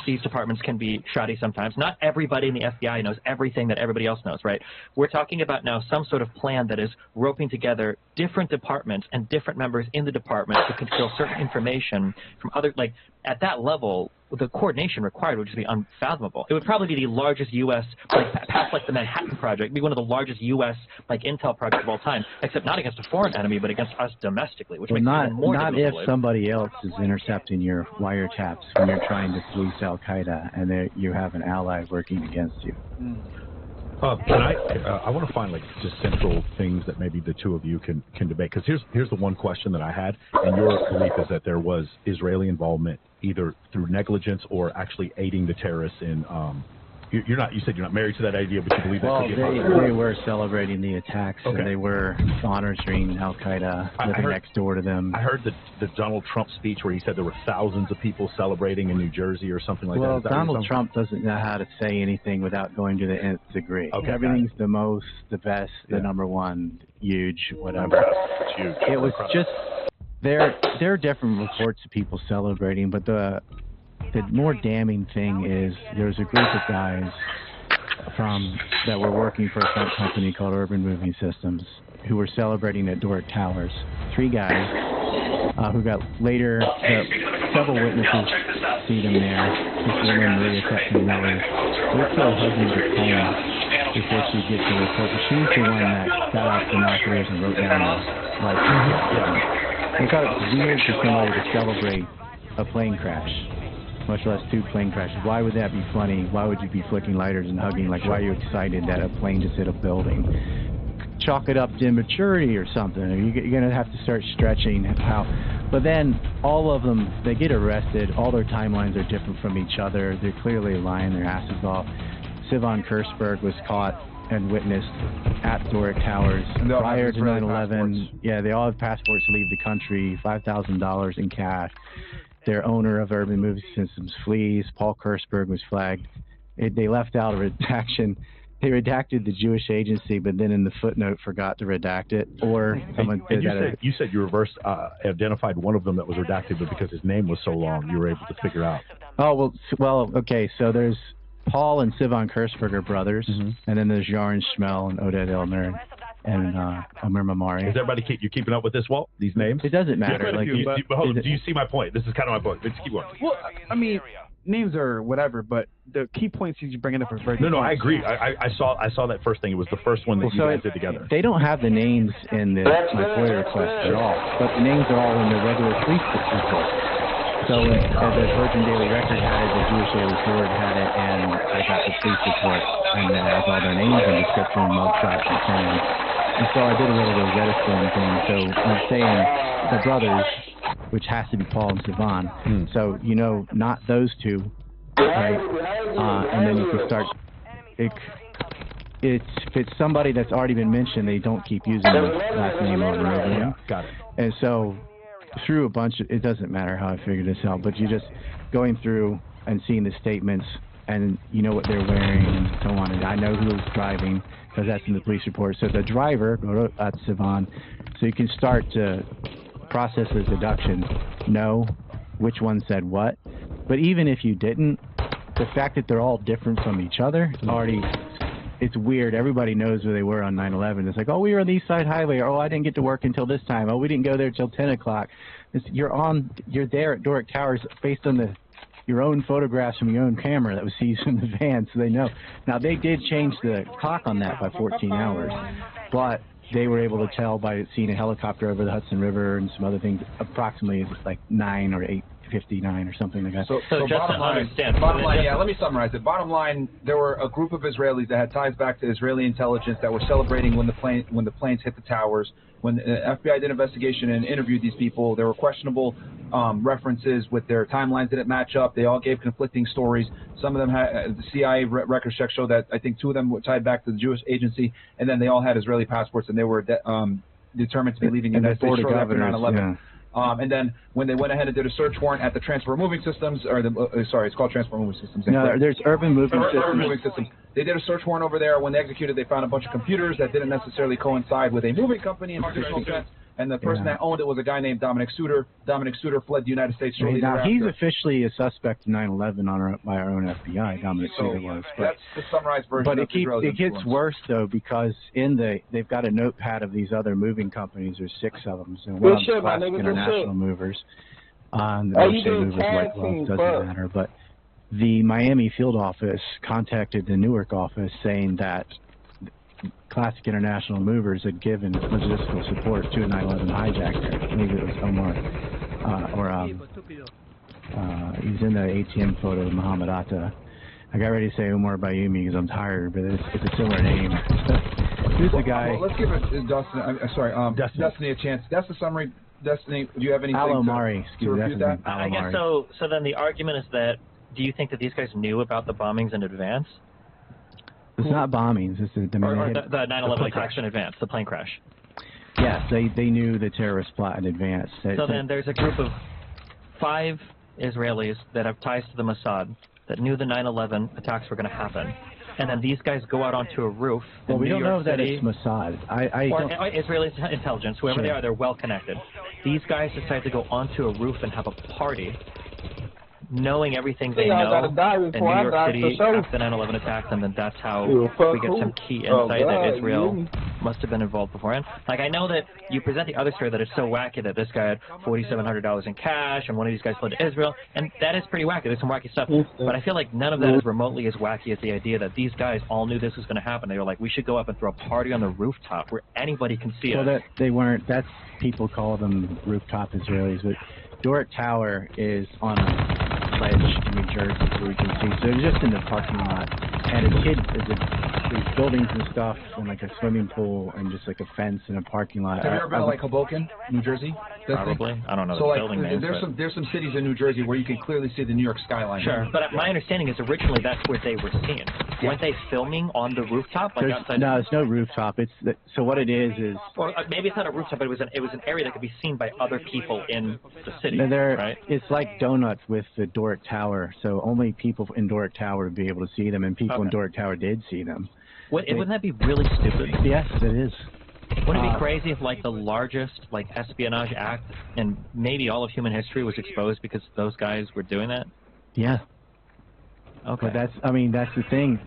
[SPEAKER 11] these departments can be shoddy sometimes. Not everybody in the FBI knows everything that everybody else knows, right? We're talking about now some sort of plan that is roping together different departments and different members in the department to conceal certain information from other, like, at that level, the coordination required would just be unfathomable. It would probably be the largest U.S., like, past like the Manhattan Project, be one of the largest U.S. like intel projects of all time, except not against a foreign enemy, but against us domestically, which makes it even more
[SPEAKER 14] not
[SPEAKER 11] difficult
[SPEAKER 14] if
[SPEAKER 11] to believe.
[SPEAKER 14] somebody else is intercepting your wiretaps when you're trying to police Al Qaeda and you have an ally working against you.
[SPEAKER 13] I want to find like just central things that maybe the two of you can debate. Because here's the one question that I had, and your belief is that there was Israeli involvement either through negligence or actually aiding the terrorists in. You said you're not married to that idea, but you believe that could be a possibility.
[SPEAKER 14] They were celebrating the attacks, and they were honoring Al Qaeda living next door to them.
[SPEAKER 13] I heard the Donald Trump speech where he said there were thousands of people celebrating in New Jersey or something like that.
[SPEAKER 14] Well, Donald Trump doesn't know how to say anything without going to the nth degree.
[SPEAKER 13] Okay,
[SPEAKER 14] everything's the most, the best, the number one, huge, whatever.
[SPEAKER 13] It's huge.
[SPEAKER 14] It was just there are different reports of people celebrating, but the more damning thing is there's a group of guys that were working for a front company called Urban Moving Systems who were celebrating at Doric Towers. 3 guys who got later, several witnesses see them there. This woman, Maria Tepson Miller, they're still hugging her phone before she gets to the report. But she's the one that got out the binoculars and wrote down I thought it was weird for somebody to celebrate a plane crash, much less 2 plane crashes. Why would that be funny? Why would you be flicking lighters and hugging? Like, why are you excited that a plane just hit a building? Chalk it up to immaturity or something. You're going to have to start stretching how. But then all of them, they get arrested. All their timelines are different from each other. They're clearly lying their asses off. Sivan Kursberg was caught and witnessed at Doric Towers prior to 9/11. Yeah, they all have passports to leave the country, $5,000 in cash. Their owner of Urban Moving Systems flees. Paul Kursberg was flagged. They left out a redaction. They redacted the Jewish agency, but then in the footnote forgot to redact it. Or someone did that.
[SPEAKER 13] You said you reverse identified one of them that was redacted, but because his name was so long, you were able to figure out.
[SPEAKER 14] Oh, well, okay. So there's Paul and Sivan Kursberg are brothers, and then there's Yaron Shmuel and Oded Elmer and Omer Mamari.
[SPEAKER 13] Is everybody keeping up with this, Walt? These names?
[SPEAKER 14] It doesn't matter.
[SPEAKER 13] But hold on, do you see my point? This is kind of my point. Let's keep going.
[SPEAKER 10] Well, I mean, names are whatever, but the key points you bring up are very good.
[SPEAKER 13] No, I agree. I saw that first thing. It was the first one that you guys did together.
[SPEAKER 14] They don't have the names in my FOIA request at all, but the names are all in the regular police report. So as the Virgin Daily Record had it, the Jewish Daily Forward had it, and I got the police report, and it has all their names and description, mugshots, and so on. And so I did a little Rosetta Stone thing. So I'm saying the brothers, which has to be Paul and Sivan. So not those 2, right? And then you can start. If it's somebody that's already been mentioned, they don't keep using the last name over and over again.
[SPEAKER 13] Got it.
[SPEAKER 14] And so through a bunch of, it doesn't matter how I figured this out, but you just going through and seeing the statements, and you know what they're wearing and so on. And I know who's driving because that's in the police report. So the driver, that's Sivan. So you can start to process the deduction, know which one said what. But even if you didn't, the fact that they're all different from each other already, it's weird. Everybody knows where they were on 9/11. It's like, oh, we were on the East Side Highway. Or, oh, I didn't get to work until this time. Oh, we didn't go there till 10 o'clock. You're there at Doric Towers based on your own photographs from your own camera that was seized from the van, so they know. Now, they did change the clock on that by 14 hours, but they were able to tell by seeing a helicopter over the Hudson River and some other things, approximately it's like 9 or 8 59 or something like that.
[SPEAKER 12] So bottom line, yeah, let me summarize it. Bottom line, there were a group of Israelis that had ties back to Israeli intelligence that were celebrating when the planes hit the towers. When the FBI did an investigation and interviewed these people, there were questionable references with their timelines didn't match up. They all gave conflicting stories. Some of them had the CIA records check show that I think 2 of them were tied back to the Jewish agency, and then they all had Israeli passports, and they were determined to be leaving the United States shortly after 9/11.
[SPEAKER 14] Yeah.
[SPEAKER 12] And then when they went ahead and did a search warrant at the Transport Moving Systems, or it's called Transport Moving Systems.
[SPEAKER 14] No, there's Urban Moving Systems.
[SPEAKER 12] Urban Moving Systems. They did a search warrant over there. When they executed, they found a bunch of computers that didn't necessarily coincide with a moving company in traditional sense. And the person that owned it was a guy named Dominic Suter. Dominic Suter fled the United States shortly thereafter.
[SPEAKER 14] He's officially a suspect in 9/11 by our own FBI. Dominic Suter was.
[SPEAKER 12] That's the summarized version.
[SPEAKER 14] But
[SPEAKER 12] of
[SPEAKER 14] it gets worse though, because they've got a notepad of these other moving companies. There's 6 of them, and one of them Classic International Movers. The Movers White Glove doesn't matter. But the Miami field office contacted the Newark office saying that Classic International Movers had given logistical support to a 9/11 hijacker. Maybe it was Omar, he's in the ATM photo of Muhammad Atta. I got ready to say Omar Bayoumi because I'm tired, but it's a similar name. Who's the guy?
[SPEAKER 12] Well, let's give Dustin, Destiny a chance. That's the summary. Destiny, do you have anything to refute that?
[SPEAKER 11] I guess so. So then the argument is that, do you think that these guys knew about the bombings in advance?
[SPEAKER 14] It's not bombings. It's the
[SPEAKER 11] 9/11 attacks in advance, the plane crash.
[SPEAKER 14] Yes, they knew the terrorist plot in advance.
[SPEAKER 11] So then there's a group of 5 Israelis that have ties to the Mossad that knew the 9/11 attacks were going to happen. And then these guys go out onto a roof in
[SPEAKER 14] we
[SPEAKER 11] New
[SPEAKER 14] don't
[SPEAKER 11] York
[SPEAKER 14] know that
[SPEAKER 11] City,
[SPEAKER 14] it's Mossad.
[SPEAKER 11] or Israeli intelligence, whoever they are, they're well connected. These guys decide to go onto a roof and have a party, knowing everything they know in New York City after the 9/11 attacks, and then that's how we get some key insight that Israel must have been involved beforehand. Like, I know that you present the other story that is so wacky that this guy had $4,700 in cash, and one of these guys fled to Israel, and that is pretty wacky. There's some wacky stuff, but I feel like none of that is remotely as wacky as the idea that these guys all knew this was going to happen. They were like, we should go up and throw a party on the rooftop where anybody can see us.
[SPEAKER 14] Well, they weren't. That's, people call them rooftop Israelis, but Doric Tower is on a ledge in New Jersey, so we can see. So it was just in the parking lot, and there's buildings and stuff, and like a swimming pool, and just like a fence and a parking lot.
[SPEAKER 12] Have you ever been to like Hoboken, New Jersey?
[SPEAKER 11] Probably. I don't know
[SPEAKER 12] so
[SPEAKER 11] the
[SPEAKER 12] like,
[SPEAKER 11] building names.
[SPEAKER 12] There's some cities in New Jersey where you can clearly see the New York skyline.
[SPEAKER 11] Sure, but my understanding is originally that's where they were seen. Yeah. Weren't they filming on the rooftop? Like outside?
[SPEAKER 14] No, it's no rooftop. So what it is.
[SPEAKER 11] Well, maybe it's not a rooftop, but it was an area that could be seen by other people in the city. Right?
[SPEAKER 14] It's like donuts with the Doric Tower. So only people in Doric Tower would be able to see them, and people in Doric Tower did see them.
[SPEAKER 11] Wouldn't that be really stupid?
[SPEAKER 14] Yes, it is.
[SPEAKER 11] Wouldn't it be crazy if like the largest like espionage act in maybe all of human history was exposed because those guys were doing that?
[SPEAKER 14] Yeah.
[SPEAKER 11] Okay.
[SPEAKER 14] But that's the thing.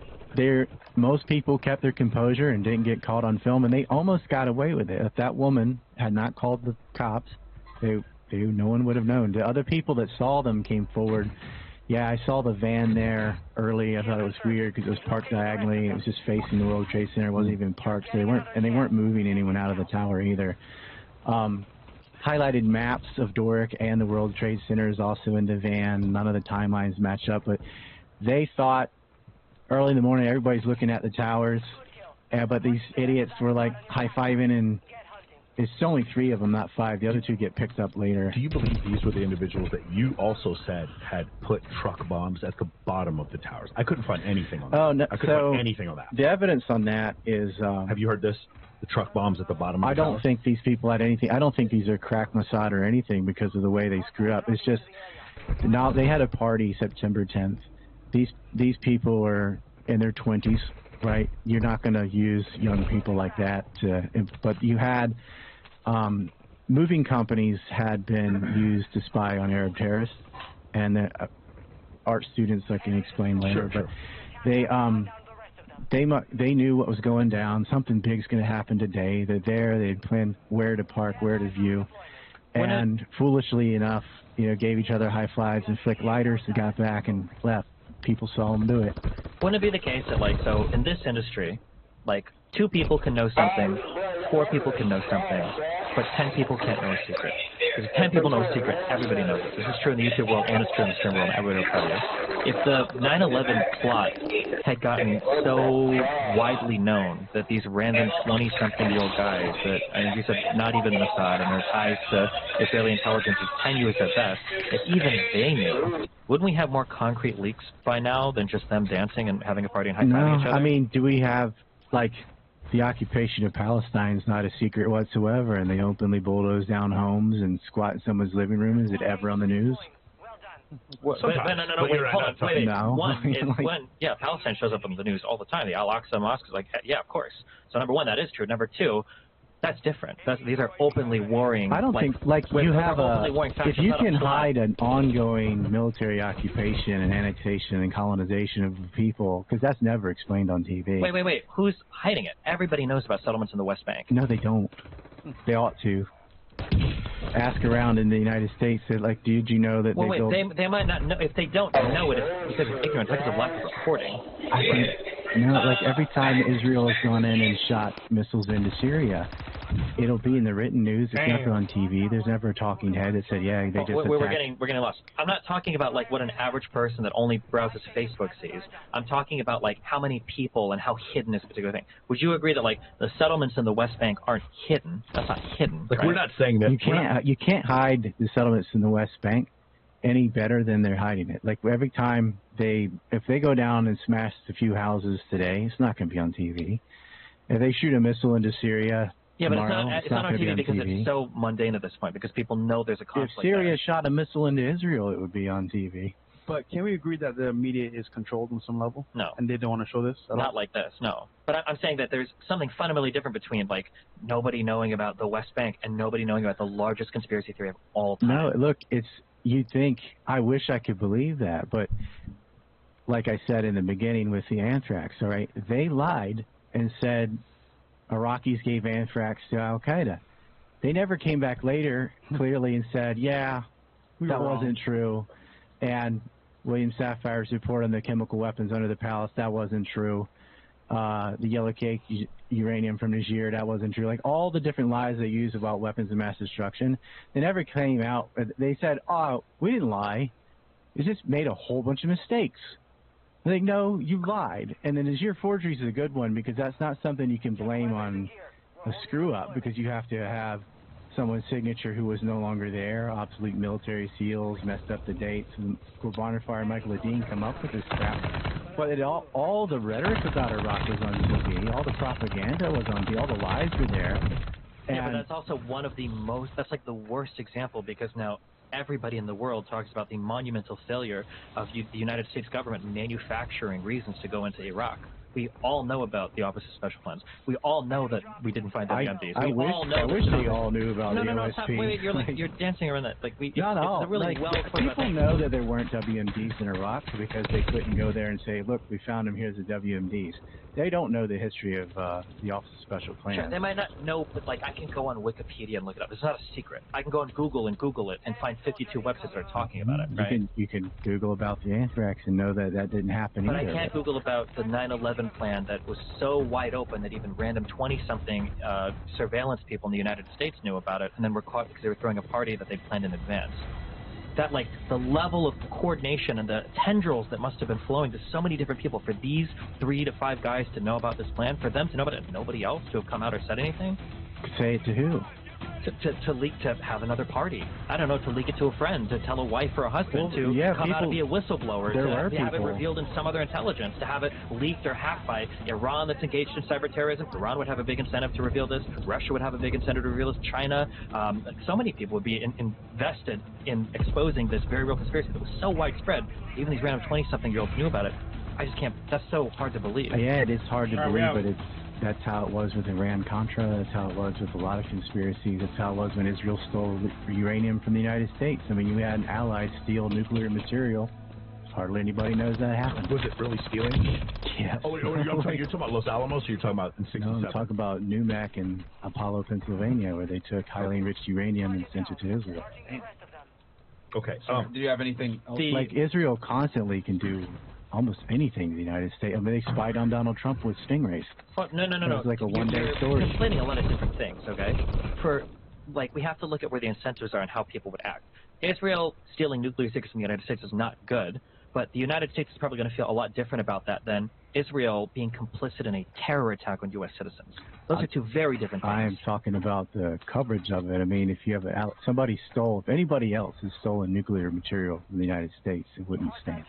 [SPEAKER 14] Most people kept their composure and didn't get caught on film, and they almost got away with it. If that woman had not called the cops, no one would have known. The other people that saw them came forward. Yeah, I saw the van there early. I thought it was weird because it was parked diagonally. It was just facing the World Trade Center. It wasn't even parked. So they weren't moving anyone out of the tower either. Highlighted maps of Doric and the World Trade Center is also in the van. None of the timelines match up, but they thought early in the morning everybody's looking at the towers, but these idiots were like high-fiving, and it's only 3 of them, not 5. The other 2 get picked up later.
[SPEAKER 13] Do you believe these were the individuals that you also said had put truck bombs at the bottom of the towers? I couldn't find anything on that.
[SPEAKER 14] Oh, no.
[SPEAKER 13] I couldn't find anything on that.
[SPEAKER 14] The evidence on that is...
[SPEAKER 13] have you heard this? The truck bombs at the bottom of the tower?
[SPEAKER 14] I don't think these people had anything. I don't think these are crack Mossad or anything because of the way they screwed up. It's just... Now, they had a party September 10th. These people are in their 20s, right? You're not going to use young people like that. But you had... moving companies had been used to spy on Arab terrorists, and art students I can explain later. But they knew what was going down. Something big's going to happen today. They're there. They planned where to park, where to view, and foolishly enough, gave each other high fives and flicked lighters. They got back and left. People saw them do it.
[SPEAKER 11] Wouldn't it be the case that so in this industry, 2 people can know something, 4 people can know something, but 10 people can't know a secret? Because 10 people know a secret, everybody knows it. This is true in the YouTube world and it's true in the stream world, and everybody will tell you. If the 9/11 plot had gotten so widely known that these random 20-something-year-old guys that, and you said not even Mossad, and their ties to Israeli intelligence is tenuous at best, if even they knew, wouldn't we have more concrete leaks by now than just them dancing and having a party and high-fiving each other?
[SPEAKER 14] I mean, do we have, like, the occupation of Palestine is not a secret whatsoever, and they openly bulldoze down homes and squat in someone's living room? Is it ever on the news?
[SPEAKER 11] No, wait, hold on, wait.
[SPEAKER 14] No.
[SPEAKER 11] One, Palestine shows up on the news all the time. The Al-Aqsa Mosque is like, yeah, of course. So number one, that is true. Number two, that's different. These are openly warring.
[SPEAKER 14] I don't think, you have if you can hide an ongoing military occupation and annexation and colonization of people, because that's never explained on TV.
[SPEAKER 11] Wait. Who's hiding it? Everybody knows about settlements in the West Bank.
[SPEAKER 14] No, they don't. They ought to. Ask around in the United States, like, did you know that
[SPEAKER 11] they might not know. If they don't know it, it's because of ignorance, because of lack of reporting.
[SPEAKER 14] I think, like every time Israel has gone in and shot missiles into Syria, it'll be in the written news. It's never on TV. There's never a talking head that said, yeah, they just attacked.
[SPEAKER 11] We're getting lost. I'm not talking about like what an average person that only browses Facebook sees. I'm talking about like how many people and how hidden is a particular thing. Would you agree that like the settlements in the West Bank aren't hidden? That's not hidden.
[SPEAKER 13] Like,
[SPEAKER 11] right?
[SPEAKER 13] We're not saying that.
[SPEAKER 14] You can't hide the settlements in the West Bank any better than they're hiding it. Like every time if they go down and smash a few houses today, it's not going to be on TV. If they shoot a missile into Syria,
[SPEAKER 11] yeah,
[SPEAKER 14] tomorrow,
[SPEAKER 11] but it's not on TV because
[SPEAKER 14] TV.
[SPEAKER 11] it's so mundane at this point, because people know there's a conflict.
[SPEAKER 14] If Syria
[SPEAKER 11] there.
[SPEAKER 14] shot a missile into Israel, it would be on TV.
[SPEAKER 10] But can we agree that the media is controlled on some level?
[SPEAKER 11] No.
[SPEAKER 10] And they don't want to show this at all?
[SPEAKER 11] Not like this, no. But I'm saying that there's something fundamentally different between, like, nobody knowing about the West Bank and nobody knowing about the largest conspiracy theory of all time.
[SPEAKER 14] No, look, you'd think, I wish I could believe that, but like I said in the beginning with the anthrax, all right, they lied and said Iraqis gave anthrax to Al-Qaeda. They never came back later, clearly, and said, yeah, that wasn't true. And William Safire's report on the chemical weapons under the palace, that wasn't true. The yellow cake uranium from Niger, that wasn't true. Like all the different lies they use about weapons of mass destruction, they never came out. They said, oh, we didn't lie. We just made a whole bunch of mistakes. Like, no, you lied. And the Niger forgery is a good one because that's not something you can blame on a screw-up, because you have to have someone's signature who was no longer there, obsolete military seals, messed up the dates, and Bonafire and Michael Ledeen come up with this crap. But all the rhetoric about Iraq was on TV, all the propaganda was on TV, all the lies were there.
[SPEAKER 11] Yeah, but that's also one of the most, that's like the worst example, because now everybody in the world talks about the monumental failure of the United States government manufacturing reasons to go into Iraq. We all know about the Office of Special Plans. We all know that we didn't find WMDs.
[SPEAKER 14] I wish they all knew about the OSP.
[SPEAKER 11] Stop. Wait, you're dancing around that. Like
[SPEAKER 14] no.
[SPEAKER 11] It's really
[SPEAKER 14] people know that there weren't WMDs in Iraq because they couldn't go there and say, look, we found them, here's the WMDs. They don't know the history of the Office of Special Plans.
[SPEAKER 11] Sure, they might not know, but like I can go on Wikipedia and look it up. It's not a secret. I can go on Google it and find 52 websites that are talking about it, right?
[SPEAKER 14] You can Google about the anthrax and know that didn't happen
[SPEAKER 11] but
[SPEAKER 14] either.
[SPEAKER 11] But I can't Google about the 9/11 plan that was so wide open that even random 20-something surveillance people in the United States knew about it, and then were caught because they were throwing a party that they'd planned in advance. That, like, the level of coordination and the tendrils that must have been flowing to so many different people for these 3 to 5 guys to know about this plan, for them to know about it and nobody else to have come out or said anything?
[SPEAKER 14] Say it to who?
[SPEAKER 11] To leak, to have another party. I don't know, to leak it to a friend, to tell a wife or a husband, come out and be a whistleblower, to have it revealed in some other intelligence, to have it leaked or hacked by Iran that's engaged in cyber terrorism. Iran would have a big incentive to reveal this. Russia would have a big incentive to reveal this. China. So many people would be invested in exposing this very real conspiracy that was so widespread. Even these random 20-something-year-olds knew about it. I just can't. That's so hard to believe.
[SPEAKER 14] Yeah, it is hard to believe, but that's how it was with Iran-Contra. That's how it was with a lot of conspiracies. That's how it was when Israel stole uranium from the United States. I mean, you had allies steal nuclear material. Hardly anybody knows that happened.
[SPEAKER 13] Was it really stealing?
[SPEAKER 14] Yeah.
[SPEAKER 13] Oh, you're talking about Los Alamos, or you're talking about in 67?
[SPEAKER 14] No, I'm talking about NUMAC in Apollo, Pennsylvania, where they took highly enriched uranium and sent it to Israel.
[SPEAKER 13] Okay.
[SPEAKER 12] Do you have anything else?
[SPEAKER 14] Like, Israel constantly can do almost anything in the United States. I mean, they spied on Donald Trump with stingrays.
[SPEAKER 11] Well, no.
[SPEAKER 14] It was like a one-day story.
[SPEAKER 11] You're explaining a lot of different things, okay? For like, we have to look at where the incentives are and how people would act. Israel stealing nuclear secrets from the United States is not good, but the United States is probably going to feel a lot different about that than Israel being complicit in a terror attack on U.S. citizens. Those are two very different things.
[SPEAKER 14] I am talking about the coverage of it. I mean, if you have if anybody else has stolen nuclear material from the United States, it wouldn't stand.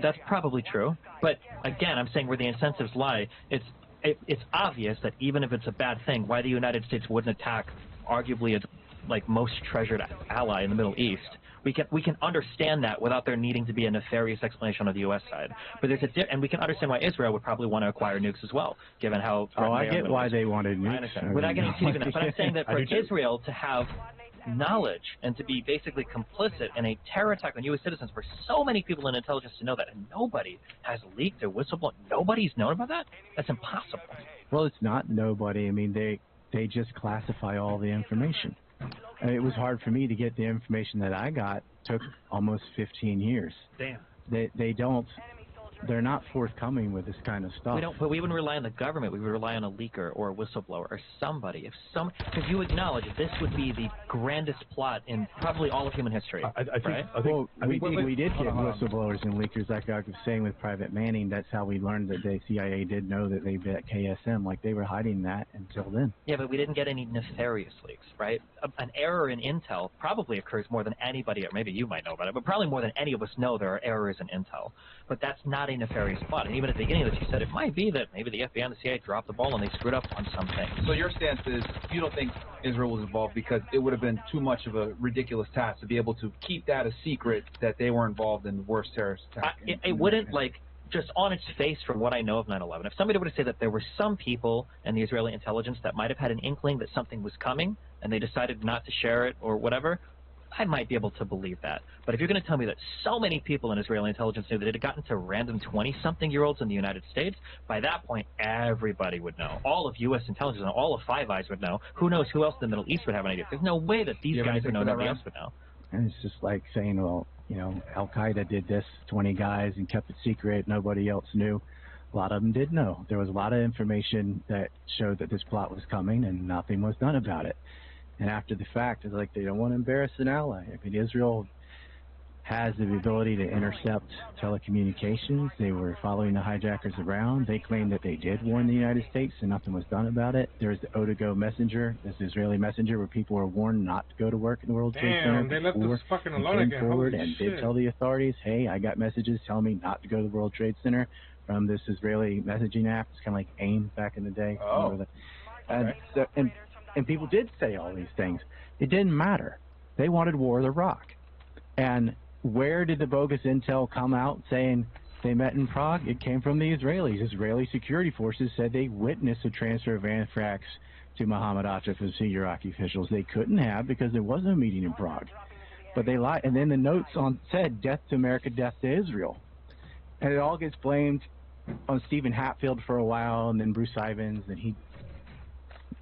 [SPEAKER 11] That's probably true. But again, I'm saying where the incentives lie, it's obvious that even if it's a bad thing, why the United States wouldn't attack arguably its like most treasured ally in the Middle East. We can understand that without there needing to be a nefarious explanation on the U.S. side. But there's and we can understand why Israel would probably want to acquire nukes as well, given how.
[SPEAKER 14] I get why they wanted nukes.
[SPEAKER 11] I understand. Without getting too deep in that, but I'm saying that for Israel to have knowledge and to be basically complicit in a terror attack on U.S. citizens, for so many people in intelligence to know that, and nobody has leaked or whistleblown, nobody's known about that. That's impossible.
[SPEAKER 14] Well, it's not nobody. I mean, they just classify all the information. It was hard for me to get the information that I got. Took almost 15 years.
[SPEAKER 11] Damn.
[SPEAKER 14] They're not forthcoming with this kind of stuff.
[SPEAKER 11] But we wouldn't rely on the government. We would rely on a leaker or a whistleblower or somebody. Because you acknowledge this would be the grandest plot in probably all of human history.
[SPEAKER 14] We did get whistleblowers and leakers, like I was saying with Private Manning. That's how we learned that the CIA did know that they bet KSM. Like, they were hiding that until then.
[SPEAKER 11] Yeah, but we didn't get any nefarious leaks, right? An error in intel probably occurs more than anybody, or maybe you might know about it, but probably more than any of us know there are errors in intel. But that's not a nefarious plot. And even at the beginning of this, you said it might be that maybe the FBI and the CIA dropped the ball and they screwed up on something.
[SPEAKER 12] So your stance is you don't think Israel was involved because it would have been too much of a ridiculous task to be able to keep that a secret that they were involved in the worst terrorist attack?
[SPEAKER 11] It wouldn't, like, just on its face from what I know of 9/11, if somebody were to say that there were some people in the Israeli intelligence that might have had an inkling that something was coming and they decided not to share it or whatever, I might be able to believe that. But if you're going to tell me that so many people in Israeli intelligence knew that it had gotten to random 20-something-year-olds in the United States, by that point, everybody would know. All of U.S. intelligence and all of Five Eyes would know. Who knows who else in the Middle East would have an idea? There's no way that these guys would know, nobody else would know.
[SPEAKER 14] And it's just like saying, well, you know, Al-Qaeda did this, 20 guys, and kept it secret. Nobody else knew. A lot of them did know. There was a lot of information that showed that this plot was coming, and nothing was done about it. And after the fact, it's like they don't want to embarrass an ally. I mean, Israel has the ability to intercept telecommunications. They were following the hijackers around. They claimed that they did warn the United States and nothing was done about it. There's the Otago messenger, this Israeli messenger, where people were warned not to go to work in the World Trade Center.
[SPEAKER 7] They left us fucking alone again.
[SPEAKER 14] Forward and did tell the authorities, hey, I got messages telling me not to go to the World Trade Center from this Israeli messaging app. It's kind of like AIM back in the day.
[SPEAKER 12] Oh.
[SPEAKER 14] And people did say all these things. It didn't matter. They wanted war of the rock. And where did the bogus intel come out saying they met in Prague? It came from the Israelis. Israeli security forces said they witnessed a transfer of anthrax to Mohammed Atif and senior Iraqi officials. They couldn't have because there was no meeting in Prague. But they lied. And then the notes said death to America, death to Israel. And it all gets blamed on Stephen Hatfield for a while, and then Bruce Ivins, and he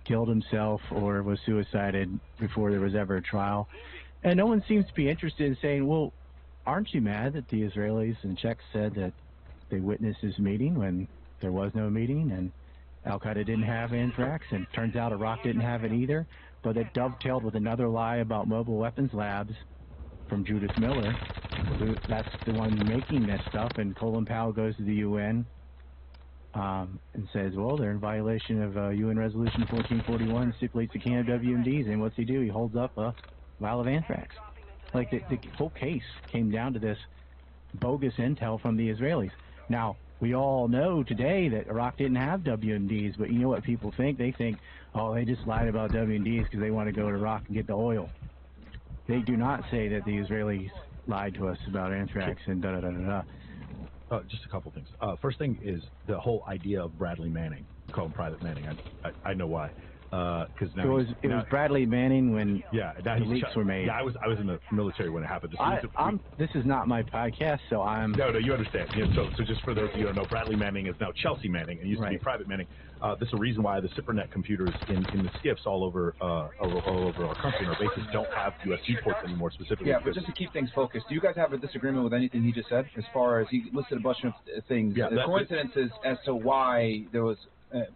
[SPEAKER 14] killed himself or was suicided before there was ever a trial. And no one seems to be interested in saying, well, aren't you mad that the Israelis and Czechs said that they witnessed this meeting when there was no meeting, and Al-Qaeda didn't have anthrax, and turns out Iraq didn't have it either, but it dovetailed with another lie about mobile weapons labs from Judith Miller. That's the one making that stuff, and Colin Powell goes to the UN and says, well, they're in violation of UN Resolution 1441, stipulates the can of WMDs, and what's he do? He holds up a vial of anthrax. Like, the whole case came down to this bogus intel from the Israelis. Now, we all know today that Iraq didn't have WMDs, but you know what people think? They think, oh, they just lied about WMDs because they want to go to Iraq and get the oil. They do not say that the Israelis lied to us about anthrax and da-da-da-da-da.
[SPEAKER 13] Just a couple things. First thing is the whole idea of Bradley Manning, call him Private Manning. I know why. Because now
[SPEAKER 14] it was Bradley Manning when
[SPEAKER 13] the
[SPEAKER 14] leaks were made.
[SPEAKER 13] Yeah, I was in the military when it happened.
[SPEAKER 14] This is not my podcast, so I'm.
[SPEAKER 13] No, you understand. Yeah, so just for those of you who don't know, Bradley Manning is now Chelsea Manning, and used to be Private Manning. This is the reason why the SIPRNet computers in the SCIFs all over our country and our bases don't have USB ports anymore specifically.
[SPEAKER 12] Yeah, but just to keep things focused, do you guys have a disagreement with anything he just said? As far as he listed a bunch of things, the coincidences as to why there was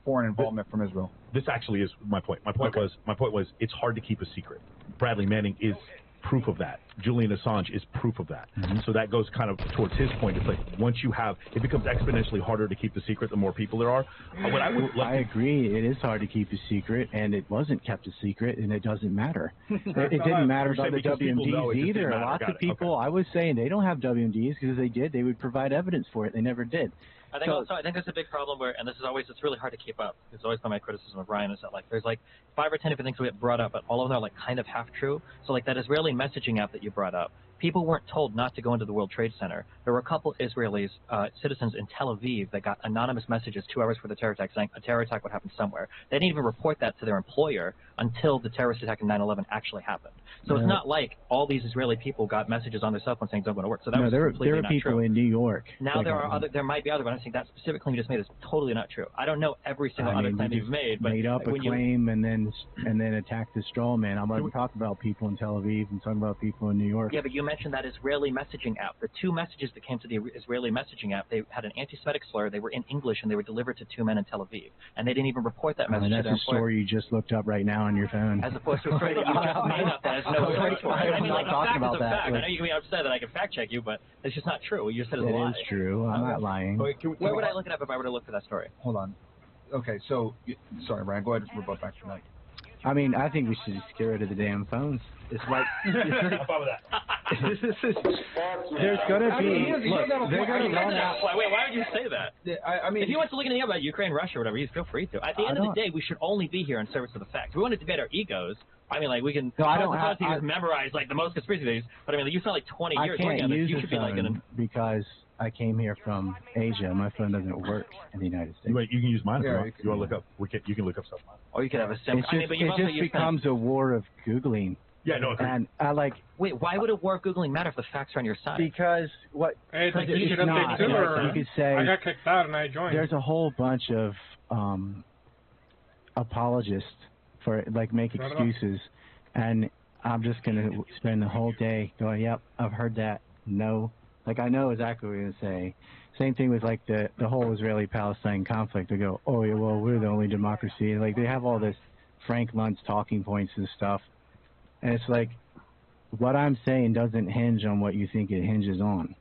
[SPEAKER 12] foreign involvement from Israel.
[SPEAKER 13] This actually is my point. My point was it's hard to keep a secret. Bradley Manning is proof of that. Julian Assange is proof of that. So that goes kind of towards his point. It's like once you have, it becomes exponentially harder to keep the secret the more people there are. What
[SPEAKER 14] I agree. It is hard to keep a secret, and it wasn't kept a secret, and it doesn't matter. It didn't matter about the WMDs either. Lots of people, I was saying they don't have WMDs because if they did, they would provide evidence for it. They never did.
[SPEAKER 11] I think that's a big problem where, and this is always, it's really hard to keep up. It's always been my criticism of Ryan is that like there's like 5 or 10 different things we get brought up, but all of them are like kind of half true. So like that Israeli messaging app that you brought up, people weren't told not to go into the World Trade Center. There were a couple Israelis, citizens in Tel Aviv that got anonymous messages 2 hours before the terror attack saying a terror attack would happen somewhere. They didn't even report that to their employer until the terrorist attack in 9/11 actually happened. So it's not like all these Israeli people got messages on their cell phone saying don't go to work. So that was completely not true.
[SPEAKER 14] There are people in New York.
[SPEAKER 11] Now there might be other, but I think that specifically you just made is totally not true. I don't know every single other claim you've made, but
[SPEAKER 14] made up a claim and then attacked the straw man. I'm not talking about people in Tel Aviv. I'm talking about people in New York.
[SPEAKER 11] Yeah, but you mentioned that Israeli messaging app. The 2 messages that came to the Israeli messaging app, they had an anti-Semitic slur. They were in English and they were delivered to 2 men in Tel Aviv, and they didn't even report that message to their employer.
[SPEAKER 14] That's a story you just looked up right now on your phone.
[SPEAKER 11] As opposed to a story that you just made up that has no story to it. I mean, like, a fact is a fact. I know you can be upset that I can fact check you, but it's just not true. You just said it's a lie.
[SPEAKER 14] It is true. I'm not lying.
[SPEAKER 11] Where would I look it up if I were to look for that story?
[SPEAKER 12] Hold on. Okay, so, sorry, Brian, go ahead and rebut back to that.
[SPEAKER 14] I mean, I think we should just get rid of the damn phones. It's like there's gonna be. Look, they're gonna run out.
[SPEAKER 11] Wait, why would you say that?
[SPEAKER 12] I mean,
[SPEAKER 11] if you want to look anything about Ukraine, Russia, or whatever, you feel free to. At the end of the day, we should only be here in service of the facts. If we want to debate our egos. I mean, like we can.
[SPEAKER 14] No, I don't have
[SPEAKER 11] to memorize like the most conspiracy theories, but I mean, like, you spent like 20 years
[SPEAKER 14] working on this.
[SPEAKER 11] You should be like
[SPEAKER 14] because I came here from Asia. My phone doesn't work in the United States.
[SPEAKER 13] You can use mine if you want. You want to look up? You can look up stuff.
[SPEAKER 11] Or you could have a sim.
[SPEAKER 14] It just becomes a war of Googling.
[SPEAKER 13] Yeah, no.
[SPEAKER 14] And I like.
[SPEAKER 11] Wait, why would a war of Googling matter if the facts are on your side?
[SPEAKER 14] Because what?
[SPEAKER 7] Hey,
[SPEAKER 14] it's not. You could say
[SPEAKER 7] I got kicked out and I joined.
[SPEAKER 14] There's a whole bunch of apologists for like make excuses, and I'm just gonna spend the whole day going, "Yep, I've heard that." No, like I know exactly what you're gonna say. Same thing with like the whole Israeli-Palestine conflict. They go, "Oh yeah, well we're the only democracy." Like they have all this Frank Luntz talking points and stuff. And it's like, what I'm saying doesn't hinge on what you think it hinges on.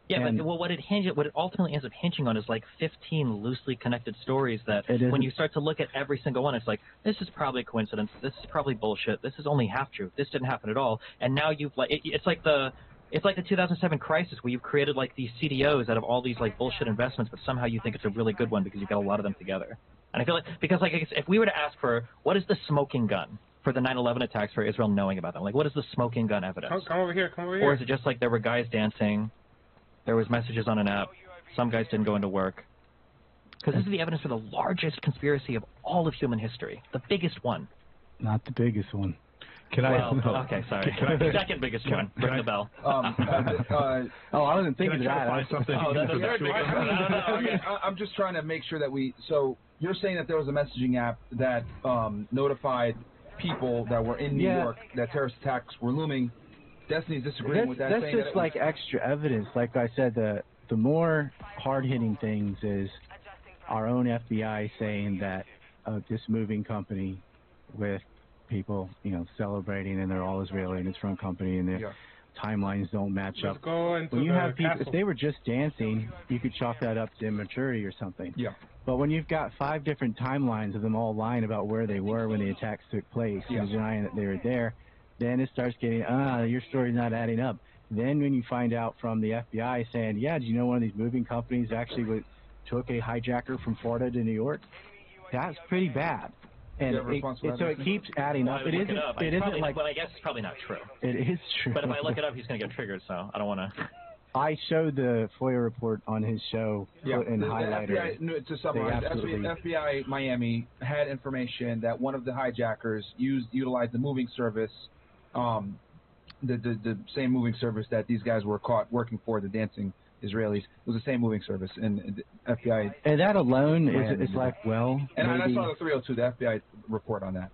[SPEAKER 11] Yeah, but what it ultimately ends up hinging on is like 15 loosely connected stories that when you start to look at every single one, it's like, this is probably a coincidence, this is probably bullshit, this is only half true, this didn't happen at all, and now you've like, it's like the 2007 crisis where you've created like these CDOs out of all these like bullshit investments, but somehow you think it's a really good one because you've got a lot of them together. And I feel like, because like if we were to ask for, what is the smoking gun for the 9/11 attacks for Israel knowing about them? Like, what is the smoking gun evidence?
[SPEAKER 7] Come over here,
[SPEAKER 11] Or is it just like there were guys dancing, there was messages on an app, some guys didn't go into work? Because this is the evidence for the largest conspiracy of all of human history. The biggest one.
[SPEAKER 14] Not the biggest one.
[SPEAKER 11] Okay, sorry. The second biggest one. Ring the bell.
[SPEAKER 14] I wasn't thinking of that.
[SPEAKER 11] That's the third biggest one.
[SPEAKER 12] I'm just trying to make sure that so you're saying that there was a messaging app that notified people that were in New York that terrorist attacks were looming. Destiny's disagreeing with that.
[SPEAKER 14] That's just like extra evidence. Like I said, the more hard-hitting things is our own FBI saying that this moving company with people, celebrating, and they're all Israeli and it's from company and their timelines don't match up. When you have people, if they were just dancing, you could chalk that up to immaturity or something.
[SPEAKER 12] Yeah.
[SPEAKER 14] But when you've got 5 different timelines of them all lying about where they were when the attacks took place and denying that they were there, then it starts getting, your story's not adding up. Then when you find out from the FBI saying, did you know one of these moving companies actually took a hijacker from Florida to New York? That's pretty bad. And so it keeps adding up. It isn't like.
[SPEAKER 11] Well, I guess it's probably not true.
[SPEAKER 14] It is true.
[SPEAKER 11] But if I look it up, he's going to get triggered, so I don't want to.
[SPEAKER 14] I showed the FOIA report on his show in highlighter.
[SPEAKER 12] To summarize, FBI Miami had information that one of the hijackers utilized the moving service, the same moving service that these guys were caught working for, the dancing Israelis. It was the same moving service, and the FBI.
[SPEAKER 14] And that alone is like, well.
[SPEAKER 12] And I saw the 302, the FBI report on that.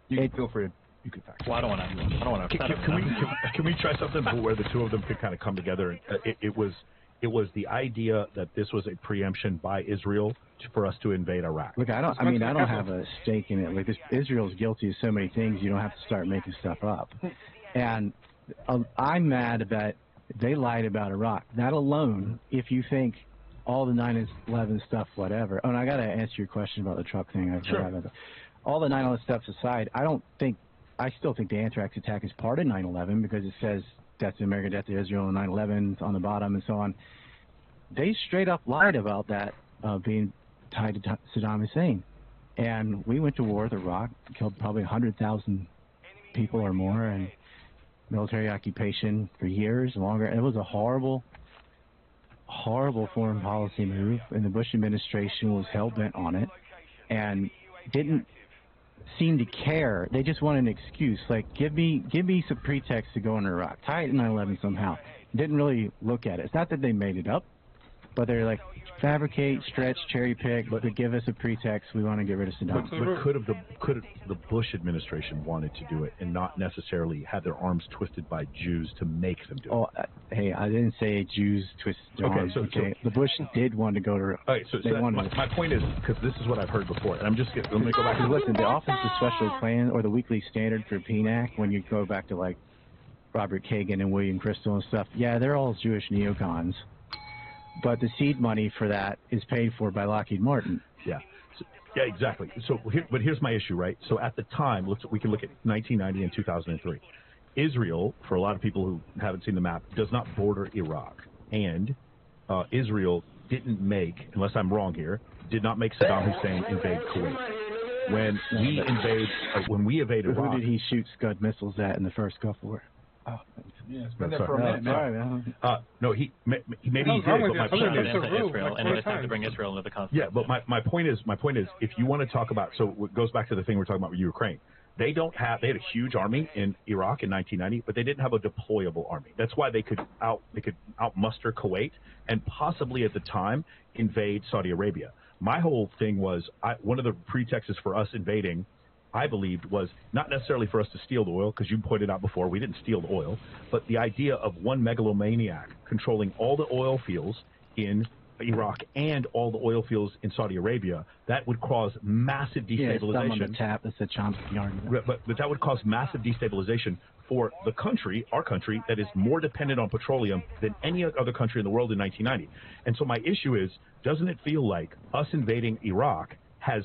[SPEAKER 12] You can feel free. You could fact.
[SPEAKER 11] Well, I don't want to.
[SPEAKER 13] Can we try something where the two of them could kind of come together? It was It was the idea that this was a preemption by Israel for us to invade Iraq.
[SPEAKER 14] Look, I don't have a stake in it. Like, Israel's guilty of so many things. You don't have to start making stuff up. And I'm mad that they lied about Iraq. That alone, if you think all the 9/11 stuff, whatever. Oh, and I got to answer your question about the truck thing. Sure. All the 9/11 stuff aside, I still think the anthrax attack is part of 9/11 because it says death to America, death to Israel, and 9/11 on the bottom and so on. They straight up lied about that being tied to Saddam Hussein. And we went to war with Iraq, killed probably 100,000 people or more, and military occupation for years, longer. It was a horrible, horrible foreign policy move, and the Bush administration was hell-bent on it and didn't seem to care. They just wanted an excuse, like, give me some pretext to go into Iraq. Tie it to 9/11 somehow. Didn't really look at it. It's not that they made it up, but they're like, fabricate, stretch, cherry pick, but to give us a pretext, we want to get rid of Saddam.
[SPEAKER 13] But could the Bush administration wanted to do it and not necessarily have their arms twisted by Jews to make them do it?
[SPEAKER 14] Oh, hey, I didn't say Jews twisted their arms. So the Bush did want to go to.
[SPEAKER 13] Okay, so my point is, because this is what I've heard before, and I'm just let me go back.
[SPEAKER 14] Listen, the Office of Special Plan or the Weekly Standard for PNAC, when you go back to like Robert Kagan and William Crystal and stuff, yeah, they're all Jewish neocons. But the seed money for that is paid for by Lockheed Martin.
[SPEAKER 13] Yeah. Yeah, exactly. So, but here's my issue, right? So at the time, we can look at 1990 and 2003. Israel, for a lot of people who haven't seen the map, does not border Iraq. And Israel didn't make, unless I'm wrong here, did not make Saddam Hussein invade Kuwait. When we invaded Iraq.
[SPEAKER 14] Who did he shoot Scud missiles at in the first Gulf War?
[SPEAKER 12] Oh, yeah, it's been there for a minute.
[SPEAKER 13] No, maybe he did, but my point is
[SPEAKER 11] Israel, and it was time to bring Israel into the conflict.
[SPEAKER 13] Yeah, but my point is, if you want to talk about, so it goes back to the thing we're talking about with Ukraine. They had a huge army in Iraq in 1990, but they didn't have a deployable army. That's why they could outmuster Kuwait and possibly at the time invade Saudi Arabia. My whole thing was one of the pretexts for us invading, I believed, was not necessarily for us to steal the oil, because you pointed out before we didn't steal the oil, but the idea of one megalomaniac controlling all the oil fields in Iraq and all the oil fields in Saudi Arabia, that would cause massive destabilization.
[SPEAKER 14] Yeah, on the tap. That's a Chomsky argument.
[SPEAKER 13] But that would cause massive destabilization for the country, our country, that is more dependent on petroleum than any other country in the world in 1990. And so my issue is, doesn't it feel like us invading Iraq has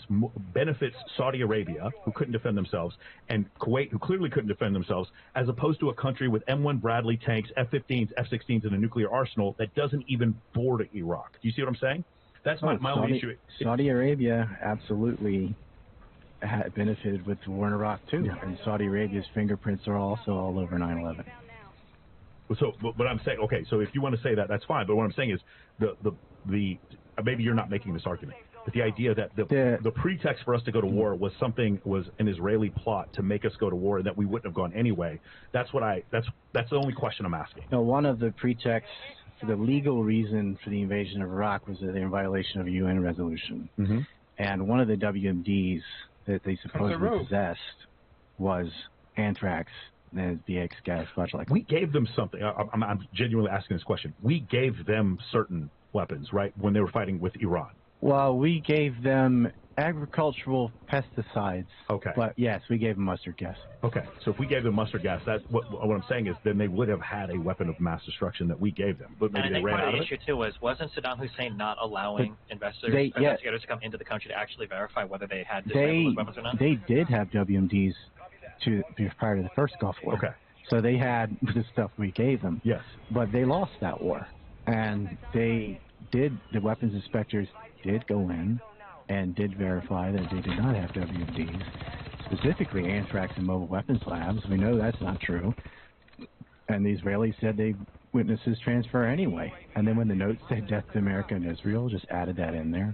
[SPEAKER 13] benefits Saudi Arabia, who couldn't defend themselves, and Kuwait, who clearly couldn't defend themselves, as opposed to a country with M1 Bradley tanks, F-15s, F-16s, and a nuclear arsenal that doesn't even border Iraq. Do you see what I'm saying? That's my only issue.
[SPEAKER 14] Saudi Arabia absolutely had benefited with the war in Iraq, too. Yeah. And Saudi Arabia's fingerprints are also all over 9/11.
[SPEAKER 13] So, but I'm saying, okay, so if you want to say that, that's fine. But what I'm saying is, maybe you're not making this argument. But the idea that the pretext for us to go to war was an Israeli plot to make us go to war, and that we wouldn't have gone anyway. That's the only question I'm asking.
[SPEAKER 14] No, one of the pretexts for the legal reason for the invasion of Iraq was that they were in violation of a UN resolution.
[SPEAKER 13] Mm-hmm.
[SPEAKER 14] And one of the WMDs that they supposedly possessed was anthrax and VX gas flashlight.
[SPEAKER 13] We gave them something. I'm genuinely asking this question. We gave them certain weapons, right, when they were fighting with Iran.
[SPEAKER 14] Well, we gave them agricultural pesticides.
[SPEAKER 13] Okay.
[SPEAKER 14] But yes, we gave them mustard gas.
[SPEAKER 13] Okay. So if we gave them mustard gas, that's what I'm saying is then they would have had a weapon of mass destruction that we gave them. But maybe they ran out of it.
[SPEAKER 11] And I think part of the issue, too, wasn't Saddam Hussein not allowing investigators to come into the country to actually verify whether they had disabled weapons or not?
[SPEAKER 14] They did have WMDs prior to the first Gulf War.
[SPEAKER 13] Okay.
[SPEAKER 14] So they had the stuff we gave them.
[SPEAKER 13] Yes.
[SPEAKER 14] But they lost that war. And the weapons inspectors did go in and did verify that they did not have WMDs, specifically anthrax and mobile weapons labs. We know that's not true. And the Israelis said they witnessed his transfer anyway. And then when the note said death to America and Israel, just added that in there.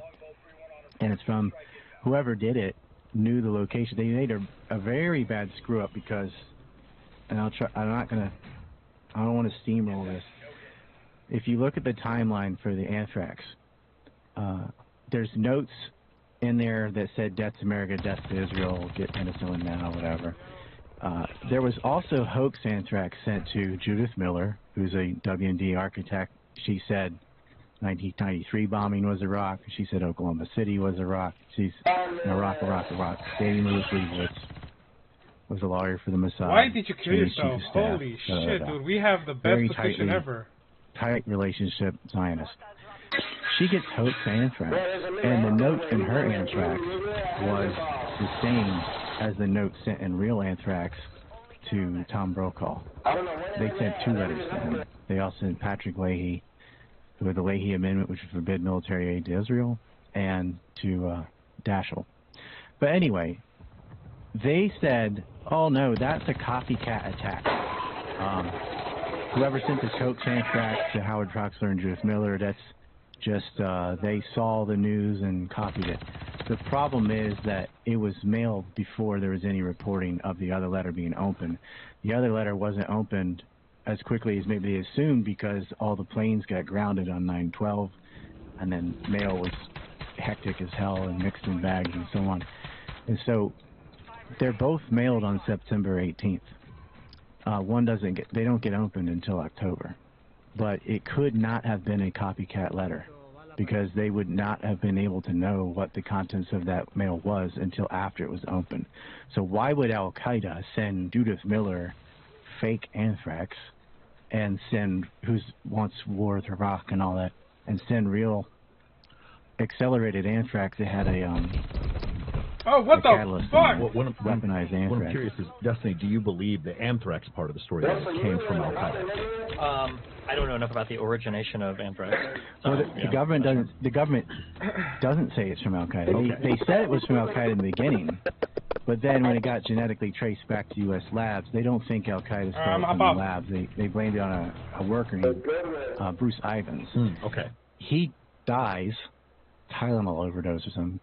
[SPEAKER 14] And it's from whoever did it knew the location. They made a very bad screw up because, and I don't want to steamroll this. If you look at the timeline for the anthrax, there's notes in there that said death to America, death to Israel, get penicillin now, whatever. There was also hoax anthrax sent to Judith Miller, who's a WMD architect. She said 1993 bombing was Iraq. She said Oklahoma City was Iraq. She's Iraq. David Leibowitz was a lawyer for the Mossad.
[SPEAKER 7] Why did you kill yourself? Holy shit, dude. We have the best position ever.
[SPEAKER 14] Tight relationship Zionist. She gets hoax anthrax, and the note in her anthrax was the same as the note sent in real anthrax to Tom Brokaw. They sent 2 letters to him. They also sent Patrick Leahy, with the Leahy Amendment, which would forbid military aid to Israel, and to Daschle. But anyway, they said, oh no, that's a copycat attack. Whoever sent this hoax anthrax to Howard Troxler and Judith Miller, that's just, they saw the news and copied it. The problem is that it was mailed before there was any reporting of the other letter being opened. The other letter wasn't opened as quickly as maybe they assumed because all the planes got grounded on 9/12, and then mail was hectic as hell and mixed in bags and so on. And so they're both mailed on September 18th. One they don't get opened until October. But it could not have been a copycat letter because they would not have been able to know what the contents of that mail was until after it was opened. So why would Al-Qaeda send Judith Miller fake anthrax and send, who wants war with Iraq and all that, and send real accelerated anthrax that had a
[SPEAKER 7] what the fuck?
[SPEAKER 14] Weaponized anthrax.
[SPEAKER 13] What I'm curious is, Destiny, do you believe the anthrax part of the story came from Al-Qaeda?
[SPEAKER 11] I don't know enough about the origination of anthrax.
[SPEAKER 14] Well, the government doesn't. The government doesn't say it's from Al-Qaeda.
[SPEAKER 13] Okay.
[SPEAKER 14] They said it was from Al-Qaeda in the beginning, but then when it got genetically traced back to U.S. labs, they don't think Al-Qaeda started from the labs. They blamed it on a worker named Bruce Ivins.
[SPEAKER 13] Okay.
[SPEAKER 14] He dies, Tylenol overdose or something.